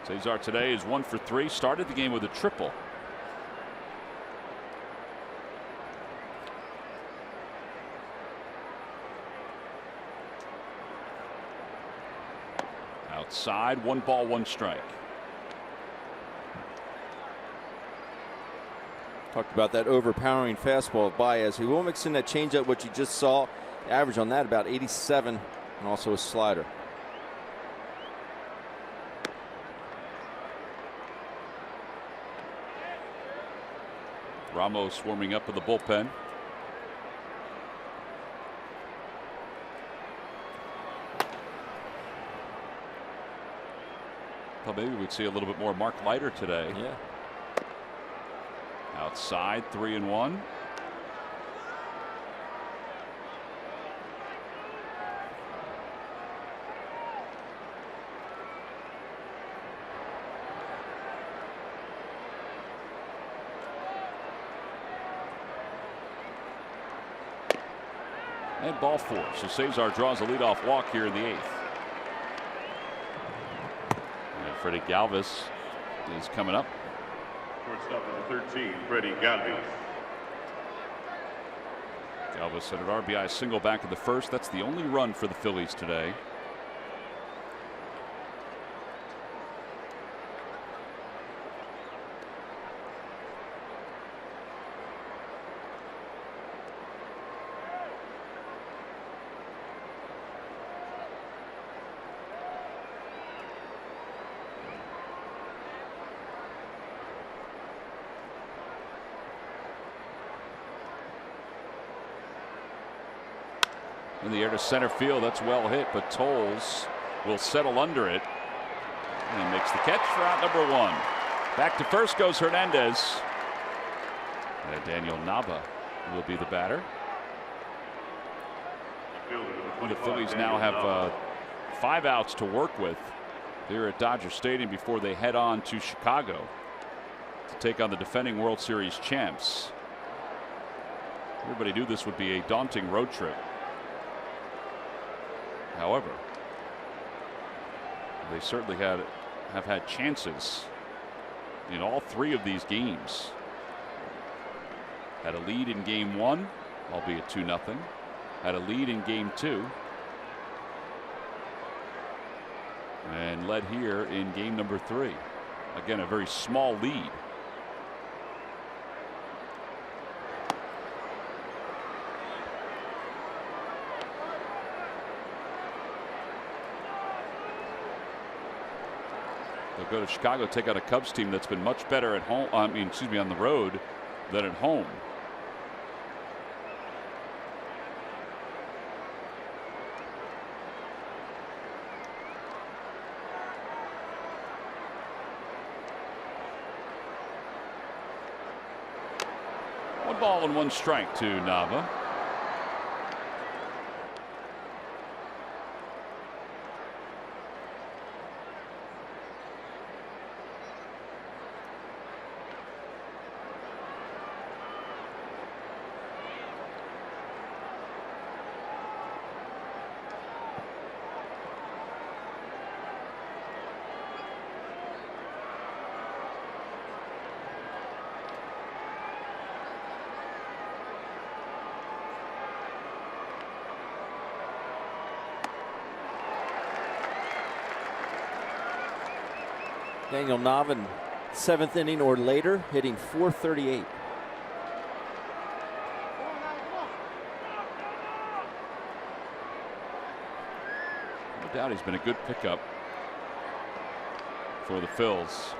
Speaker 1: Cesar today is 1 for 3. Started the game with a triple. Outside, 1 ball, 1 strike.
Speaker 8: Talked about that overpowering fastball of Baez. He will mix in that changeup, which you just saw. Average on that about 87, and also a slider.
Speaker 1: Ramos warming up in the bullpen. Well, maybe we'd see a little bit more Mark Leiter today.
Speaker 8: Yeah.
Speaker 1: Outside, 3-1. And ball 4. So Cesar draws a leadoff walk here in the 8th. And Freddie Galvis is coming up.
Speaker 9: Shortstop number 13, Freddie Galvis.
Speaker 1: Galvis had an RBI single back in the 1st. That's the only run for the Phillies today. In the air to center field. That's well hit, but Tolles will settle under it and makes the catch for out number 1. Back to first goes Hernandez. And Daniel Nava will be the batter. The Phillies now have 5 outs to work with here at Dodger Stadium before they head on to Chicago to take on the defending World Series champs. Everybody knew this would be a daunting road trip. However, they certainly have had chances in all 3 of these games. Had a lead in game 1, albeit 2-0. Had a lead in game 2. And led here in game number 3. Again, a very small lead. They'll go to Chicago, take out a Cubs team that's been much better at home. On the road than at home. 1 ball and 1 strike to Nava.
Speaker 8: Daniel Nava, 7th inning or later, hitting .438.
Speaker 1: No doubt he's been a good pickup for the Phils.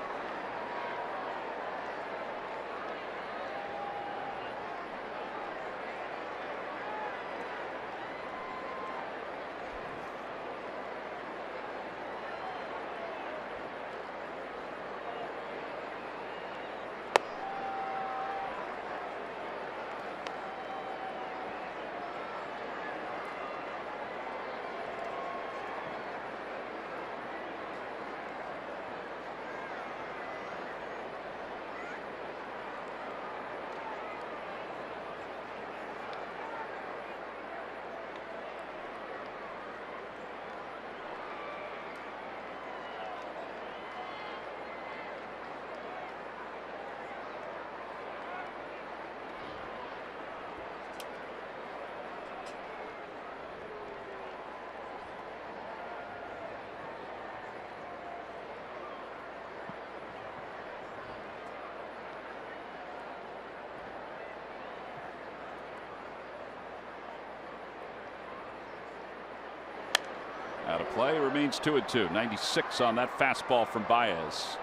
Speaker 1: Out of play, remains 2-2. 96 on that fastball from Baez.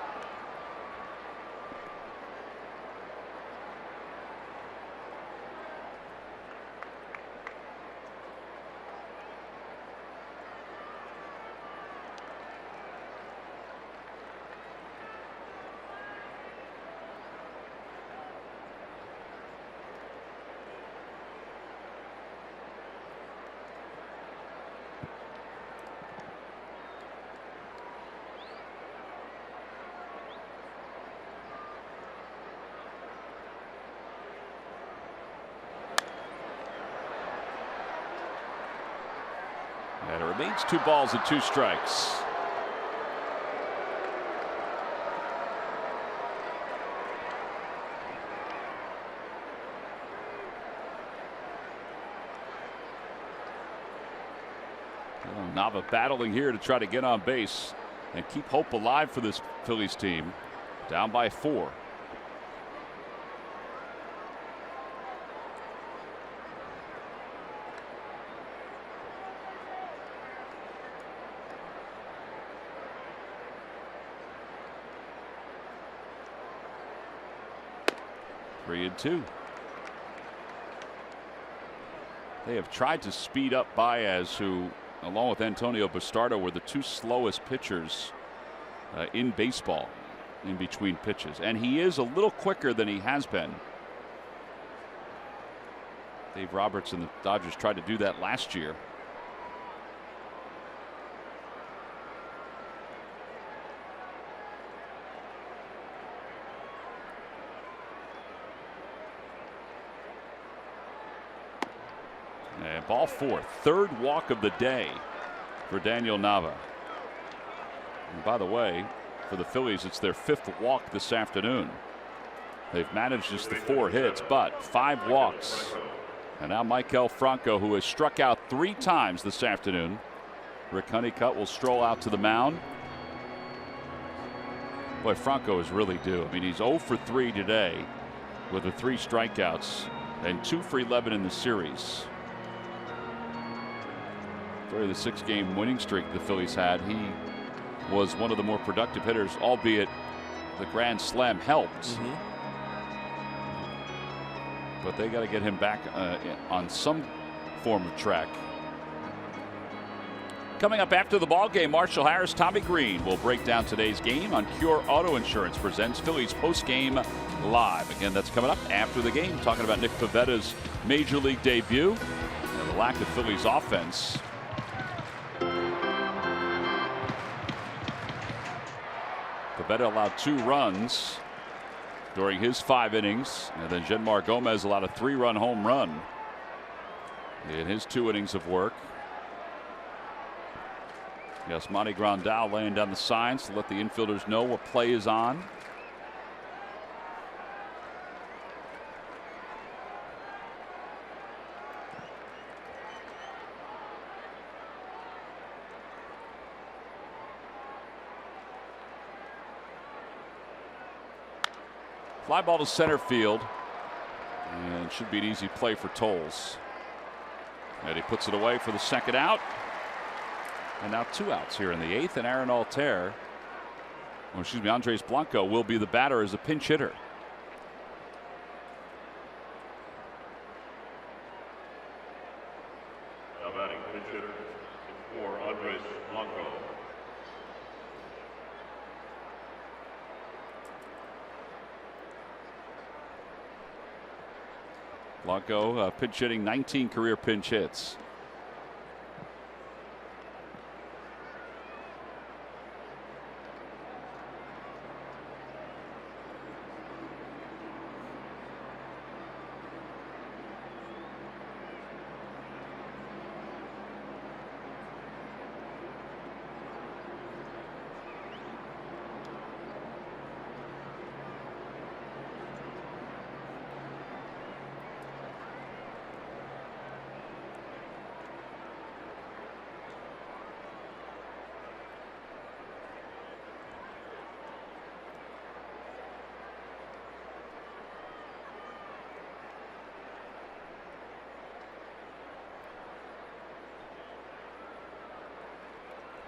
Speaker 1: And it remains 2 balls and 2 strikes. Nava battling here to try to get on base and keep hope alive for this Phillies team. Down by 4. Three and 2. They have tried to speed up Baez, who, along with Antonio Bastardo, were the 2 slowest pitchers in baseball in between pitches. And he is a little quicker than he has been. Dave Roberts and the Dodgers tried to do that last year. And ball 4, 3rd walk of the day for Daniel Nava. And by the way, for the Phillies, it's their 5th walk this afternoon. They've managed just the 4 hits, but 5 walks. And now Michael Franco, who has struck out 3 times this afternoon. Rick Honeycutt will stroll out to the mound. Boy, Franco is really due. I mean, he's 0 for 3 today with the 3 strikeouts and 2 for 11 in the series. During the 6-game winning streak the Phillies had, he was one of the more productive hitters, albeit the grand slam helped. But they got to get him back on some form of track. Coming up after the ball game, Marshall Harris, Tommy Green will break down today's game on Cure Auto Insurance presents Phillies post-game live. Again, that's coming up after the game, talking about Nick Pavetta's major league debut and the lack of Phillies offense. Pavetta allowed 2 runs during his 5 innings, and then Genmar Gomez allowed a 3-run home run in his 2 innings of work. Yasmani Grandal laying down the signs to let the infielders know what play is on. Fly ball to center field, and should be an easy play for Tolles. And he puts it away for the second out. And now 2 outs here in the 8th, and Aaron Altair, Andres Blanco will be the batter as a pinch hitter.
Speaker 9: Now batting pinch hitter for Andres Blanco.
Speaker 1: Blanco pinch hitting 19 career pinch hits.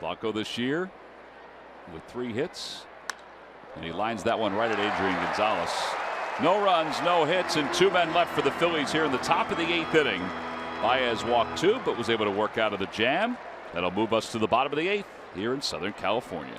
Speaker 1: Blanco this year with 3 hits, and he lines that one right at Adrian Gonzalez. No runs, no hits, and 2 men left for the Phillies here in the top of the 8th inning. Baez walked 2, but was able to work out of the jam. That'll move us to the bottom of the 8th here in Southern California.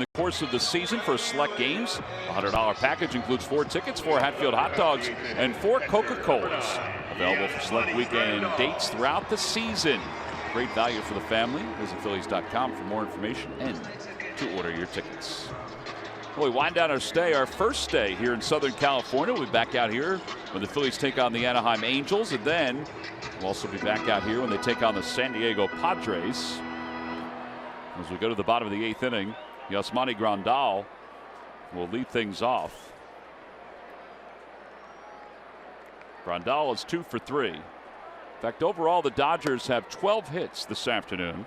Speaker 1: In the course of the season for select games, a $100 package includes 4 tickets, 4 Hatfield hot dogs, and 4 Coca-Colas. Available for select weekend dates throughout the season. Great value for the family. Visit Phillies.com for more information and to order your tickets. Well, we wind down our stay, our first stay here in Southern California. We'll be back out here when the Phillies take on the Anaheim Angels, and then we'll also be back out here when they take on the San Diego Padres. As we go to the bottom of the 8th inning, Yasmani Grandal will lead things off. Grandal is 2 for 3. In fact, overall, the Dodgers have 12 hits this afternoon.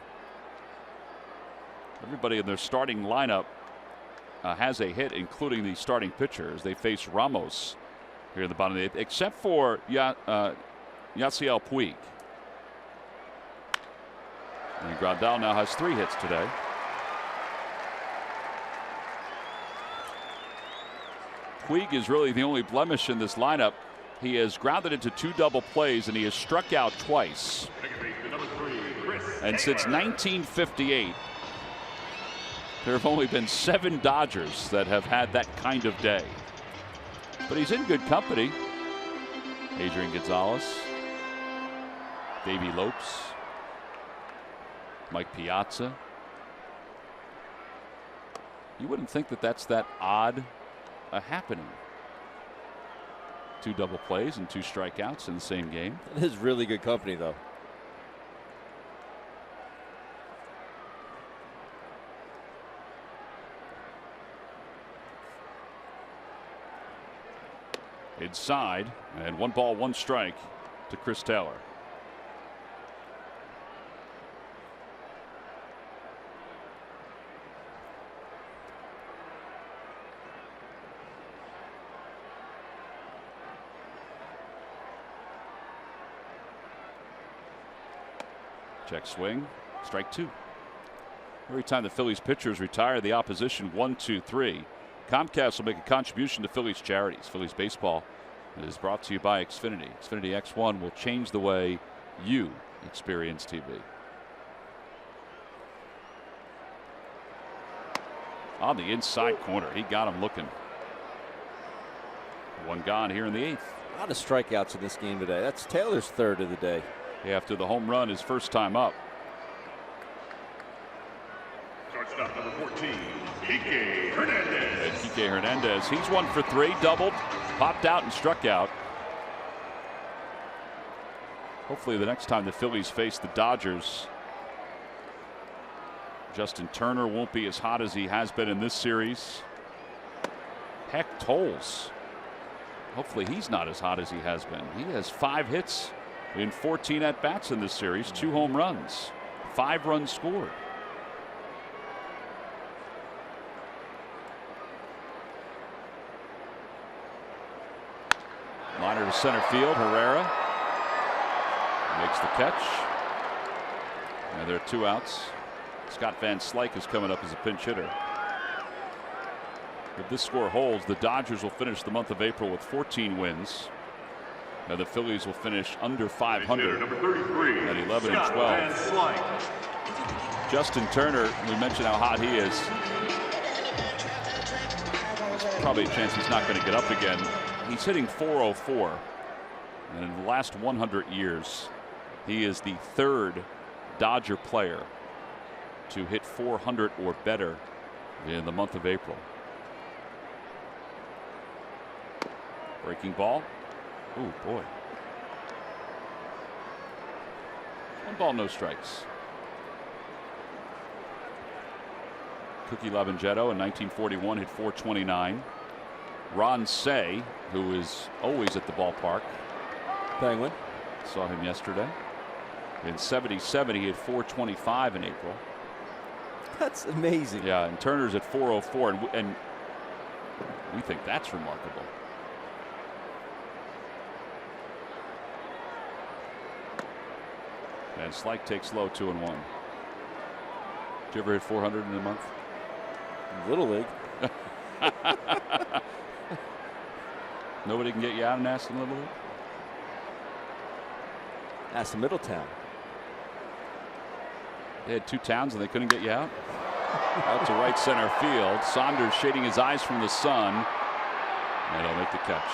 Speaker 1: Everybody in their starting lineup has a hit, including the starting pitcher, as they face Ramos here in the bottom of the 8th, except for Yasiel Puig. And Grandal now has 3 hits today. Puig is really the only blemish in this lineup. He has grounded into 2 double plays, and he has struck out twice. And since 1958, there have only been 7 Dodgers that have had that kind of day. But he's in good company. Adrian Gonzalez, Davey Lopes, Mike Piazza. You wouldn't think that that's that odd happening. 2 double plays and 2 strikeouts in the same game.
Speaker 8: It is really good company, though.
Speaker 1: Inside, and 1 ball, 1 strike to Chris Taylor. Check swing, strike 2. Every time the Phillies pitchers retire, the opposition 1, 2, 3. Comcast will make a contribution to Phillies charities. Phillies baseball is brought to you by Xfinity. Xfinity X1 will change the way you experience TV. On the inside corner, he got him looking. 1 gone here in the 8th.
Speaker 8: A lot of strikeouts in this game today. That's Taylor's 3rd of the day.
Speaker 1: After the home run, his first time up.
Speaker 9: Shortstop number 14, Kike Hernandez.
Speaker 1: And Kike Hernandez, he's 1 for 3, doubled, popped out and struck out. Hopefully the next time the Phillies face the Dodgers, Justin Turner won't be as hot as he has been in this series. Heck, Tolles, hopefully he's not as hot as he has been. He has 5 hits in 14 at-bats in this series, 2 home runs, 5 runs scored. Liner to center field. Herrera makes the catch. And there are 2 outs. Scott Van Slyke is coming up as a pinch hitter. If this score holds, the Dodgers will finish the month of April with 14 wins. And the Phillies will finish under 500 at 11 and 12. Justin Turner, we mentioned how hot he is. There's probably a chance he's not going to get up again. He's hitting .404, and in the last 100 years, he is the 3rd Dodger player to hit .400 or better in the month of April. Breaking ball. Oh boy. 1 ball, no strikes. Cookie Lavanghetto in 1941 hit .429. Ron Say, who is always at the ballpark.
Speaker 8: Penguin.
Speaker 1: Saw him yesterday. In 77, he hit .425 in April.
Speaker 8: That's amazing.
Speaker 1: Yeah, and Turner's at .404, and we think that's remarkable. And Slyke takes low, 2-1. Did you ever hit .400 in a month?
Speaker 8: Little League.
Speaker 1: Nobody can get you out in Aston Little League?
Speaker 8: Aston Middletown.
Speaker 1: They had 2 towns and they couldn't get you out. Out to right center field. Saunders shading his eyes from the sun. And he'll make the catch.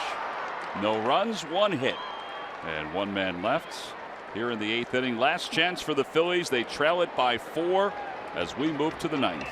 Speaker 1: No runs, 1 hit. And 1 man left here in the 8th inning. Last chance for the Phillies. They trail it by 4 as we move to the 9th.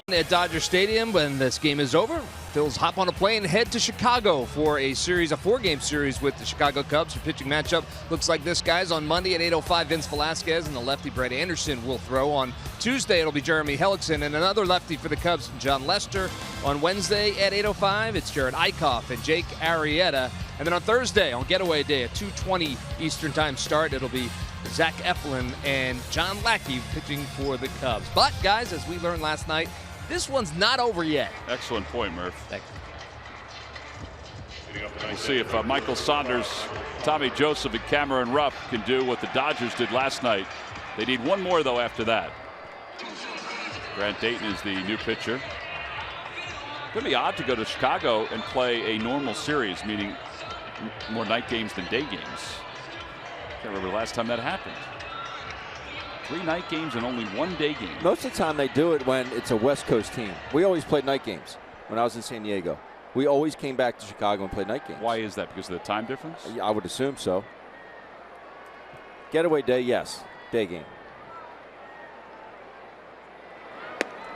Speaker 3: at Dodger Stadium. When this game is over, Phils hop on a plane and head to Chicago for a 4-game series with the Chicago Cubs. Your pitching matchup looks like this, guys. On Monday at 8:05, Vince Velasquez and the lefty Brett Anderson will throw. On Tuesday, it'll be Jeremy Hellickson and another lefty for the Cubs, John Lester. On Wednesday at 8:05, it's Jared Eichhoff and Jake Arrieta. And then on Thursday, on Getaway Day, at 2:20 Eastern Time start, it'll be Zach Eflin and John Lackey pitching for the Cubs. But, guys, as we learned last night, this one's not over yet.
Speaker 1: Excellent point, Murph.
Speaker 3: Thank you.
Speaker 1: We'll see if Michael Saunders, Tommy Joseph, and Cameron Rupp can do what the Dodgers did last night. They need one more, though, after that. Grant Dayton is the new pitcher. It's going to be odd to go to Chicago and play a normal series, meaning more night games than day games. Can't remember the last time that happened. 3 night games and only 1 day game.
Speaker 8: Most of the time they do it when it's a West Coast team. We always played night games when I was in San Diego. We always came back to Chicago and played night games.
Speaker 1: Why is that? Because of the time difference?
Speaker 8: I would assume so. Getaway day, yes. Day game.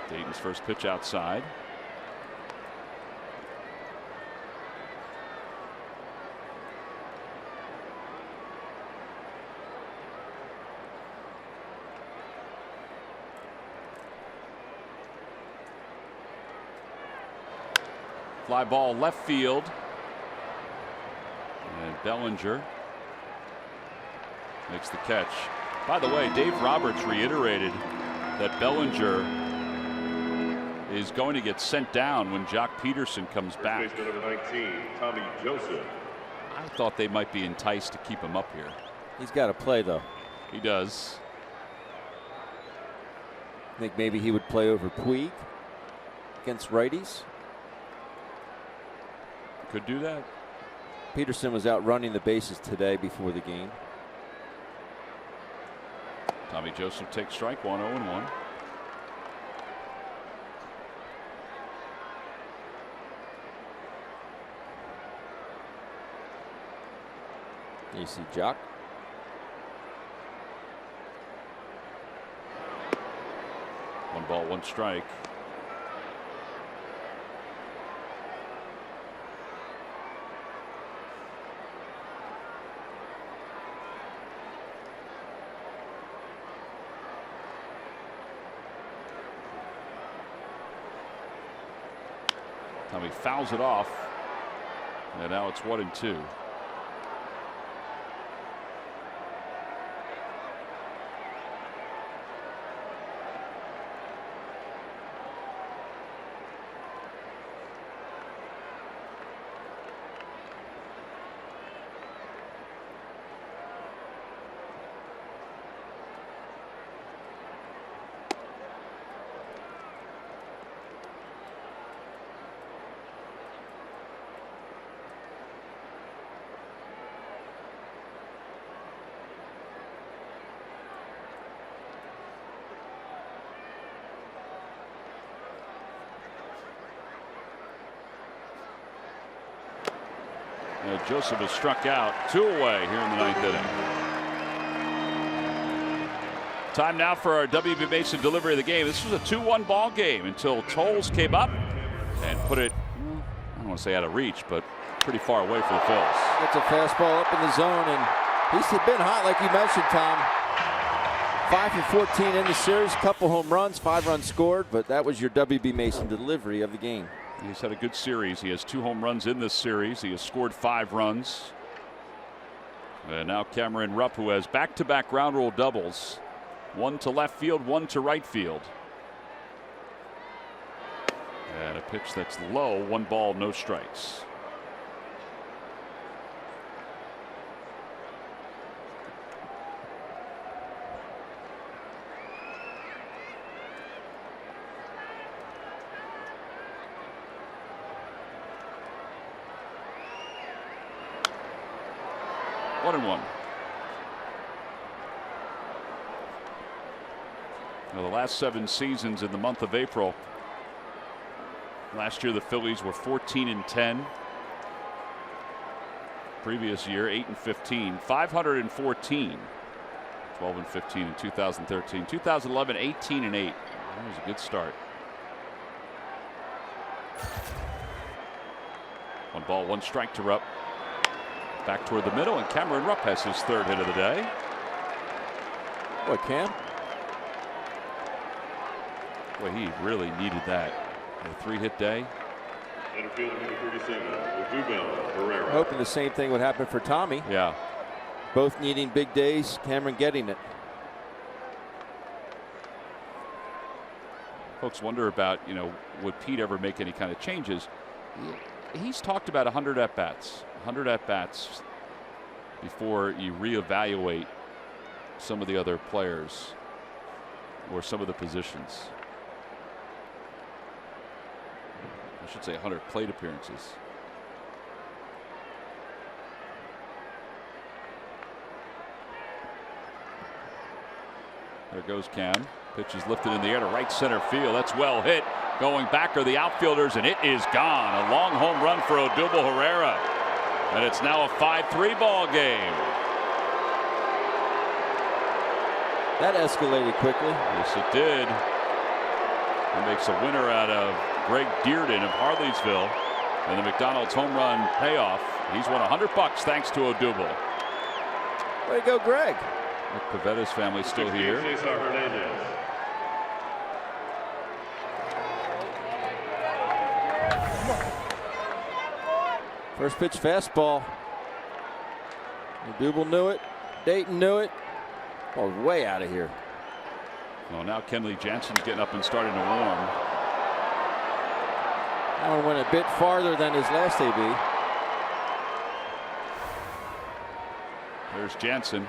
Speaker 1: Dayton's first pitch outside. Fly ball left field. And Bellinger makes the catch. By the way, Dave Roberts reiterated that Bellinger is going to get sent down when Jock Peterson comes back.
Speaker 9: Number 19, Tommy Joseph.
Speaker 1: I thought they might be enticed to keep him up here.
Speaker 8: He's got to play, though.
Speaker 1: He does.
Speaker 8: Think maybe he would play over Puig against righties.
Speaker 1: Could do that.
Speaker 8: Peterson was out running the bases today before the game.
Speaker 1: Tommy Joseph takes strike one, 0-1.
Speaker 8: You see Jock.
Speaker 1: One ball, one strike. Tommy fouls it off, and now it's 1-2. Joseph has struck out, 2 away here in the 9th inning. Time now for our WB Mason delivery of the game. This was a 2-1 ball game until Tolles came up and put it, I don't want to say out of reach, but pretty far away for the Phils.
Speaker 8: Gets a fastball up in the zone, and he's been hot, like you mentioned, Tom. 5 for 14 in the series, couple home runs, 5 runs scored, but that was your WB Mason delivery of the game.
Speaker 1: He's had a good series. He has 2 home runs in this series. He has scored 5 runs. And now Cameron Rupp, who has back-to-back ground rule doubles. 1 to left field, 1 to right field. And a pitch that's low, 1 ball, no strikes. One and one. Now, the last 7 seasons in the month of April. Last year the Phillies were 14-10. Previous year 8-15. 514. 12-15 in 2013. 2011 18-8. That was a good start. 1 ball, 1 strike to Rupp. Back toward the middle, and Cameron Rupp has his 3rd hit of the day.
Speaker 8: Boy, Cam.
Speaker 1: Boy, he really needed that. A 3-hit day.
Speaker 8: Hoping the same thing would happen for Tommy.
Speaker 1: Yeah.
Speaker 8: Both needing big days. Cameron getting it.
Speaker 1: Folks wonder about, would Pete ever make any kind of changes? He's talked about 100 at-bats. 100 at-bats before you reevaluate some of the other players or some of the positions. I should say 100 plate appearances. There goes Cam. Pitch is lifted in the air to right center field. That's well hit. Going back are the outfielders, and it is gone. A long home run for Odubel Herrera. And it's now a 5-3 ball game.
Speaker 8: That escalated quickly.
Speaker 1: Yes, it did. It makes a winner out of Greg Dearden of Harleysville. And the McDonald's home run payoff. He's won $100 thanks to Odubel.
Speaker 8: Way to go, Greg.
Speaker 1: Nick Pavetta's family still here.
Speaker 8: First pitch fastball. Odubel knew it. Dayton knew it. Ball way out of here.
Speaker 1: Well, now Kenley Jansen's getting up and starting to warm.
Speaker 8: That one went a bit farther than his last AB.
Speaker 1: There's Jansen.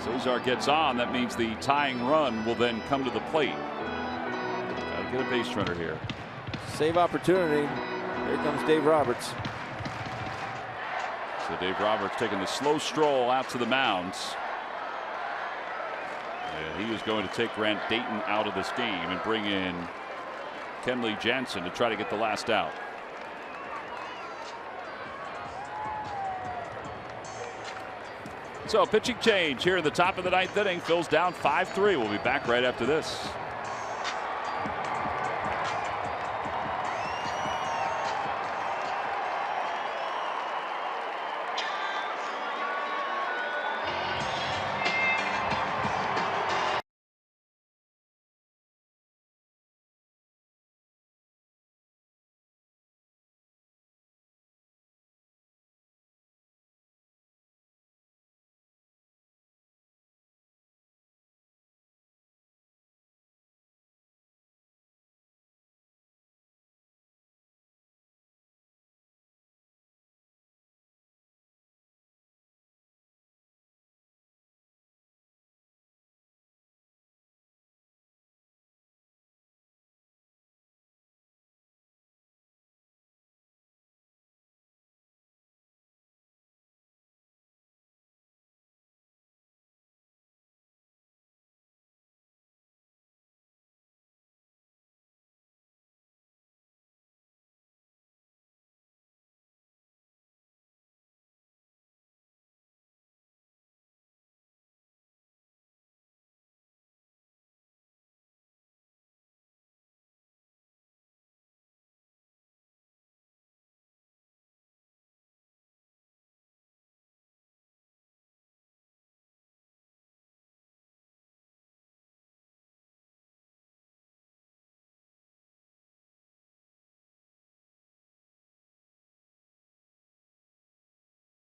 Speaker 1: Cesar gets on. That means the tying run will then come to the plate. Got to get a base runner here.
Speaker 8: Save opportunity. Here comes Dave Roberts.
Speaker 1: So Dave Roberts taking the slow stroll out to the mounds. And he is going to take Grant Dayton out of this game and bring in Kenley Jansen to try to get the last out. So pitching change here in the top of the 9th inning. Phil's down 5-3. We'll be back right after this.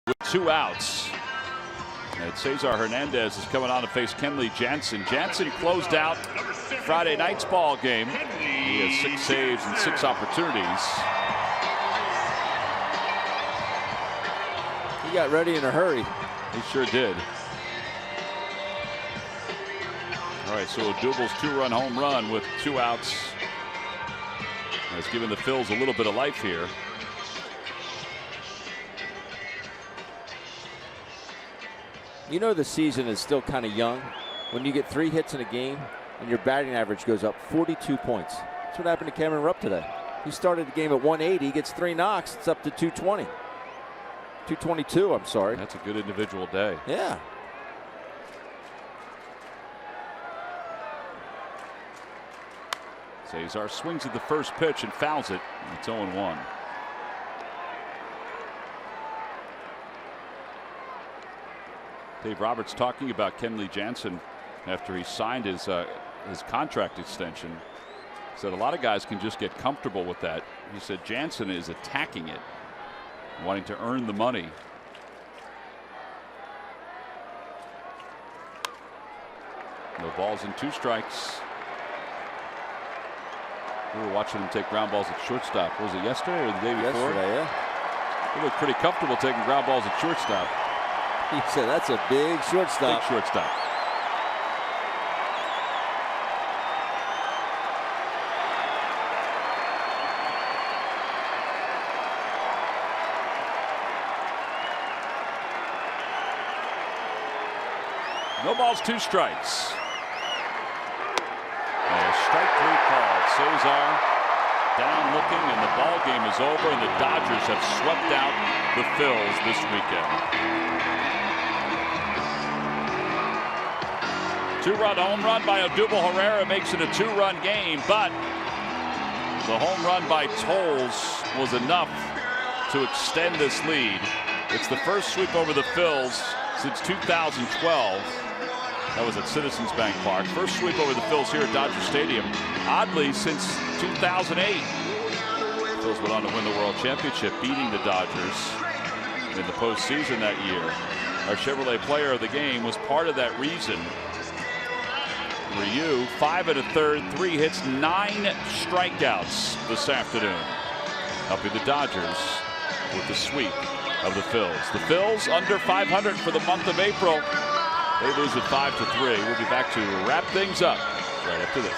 Speaker 1: With 2 outs. And Cesar Hernandez is coming on to face Kenley Jansen. Jansen closed out Friday night's ball game. He has 6 saves and 6 opportunities.
Speaker 8: He got ready in a hurry.
Speaker 1: He sure did. All right, so Odubel's 2-run home run with 2 outs has given the Phils a little bit of life here.
Speaker 8: You know the season is still kind of young when you get 3 hits in a game and your batting average goes up 42 points. That's what happened to Cameron Rupp today. He started the game at 180, he gets 3 knocks, it's up to 220. 222, I'm sorry.
Speaker 1: That's a good individual day.
Speaker 8: Yeah.
Speaker 1: Cesar swings at the first pitch and fouls it. It's 0-1. Dave Roberts talking about Kenley Jansen after he signed his contract extension. Said a lot of guys can just get comfortable with that. He said Jansen is attacking it, wanting to earn the money. No balls and 2 strikes. We were watching him take ground balls at shortstop. Was it yesterday or the day before?
Speaker 8: Yesterday, yeah.
Speaker 1: He looked pretty comfortable taking ground balls at shortstop.
Speaker 8: He said that's a big shortstop.
Speaker 1: Big shortstop. No balls, 2 strikes. And a strike 3 called. Cesar down looking, and the ball game is over, and the Dodgers have swept out the Phillies this weekend. 2-run home run by Odubel Herrera makes it a 2-run game, but the home run by Tolles was enough to extend this lead. It's the first sweep over the Phillies since 2012. That was at Citizens Bank Park. First sweep over the Phillies here at Dodger Stadium. Oddly, since 2008. The Phillies went on to win the World Championship, beating the Dodgers in the postseason that year. Our Chevrolet player of the game was part of that reason. Ryu, 5 1/3, 3 hits, 9 strikeouts this afternoon, helping the Dodgers with the sweep of the Phillies. The Phillies under 500 for the month of April. They lose at 5-3. We'll be back to wrap things up right after this.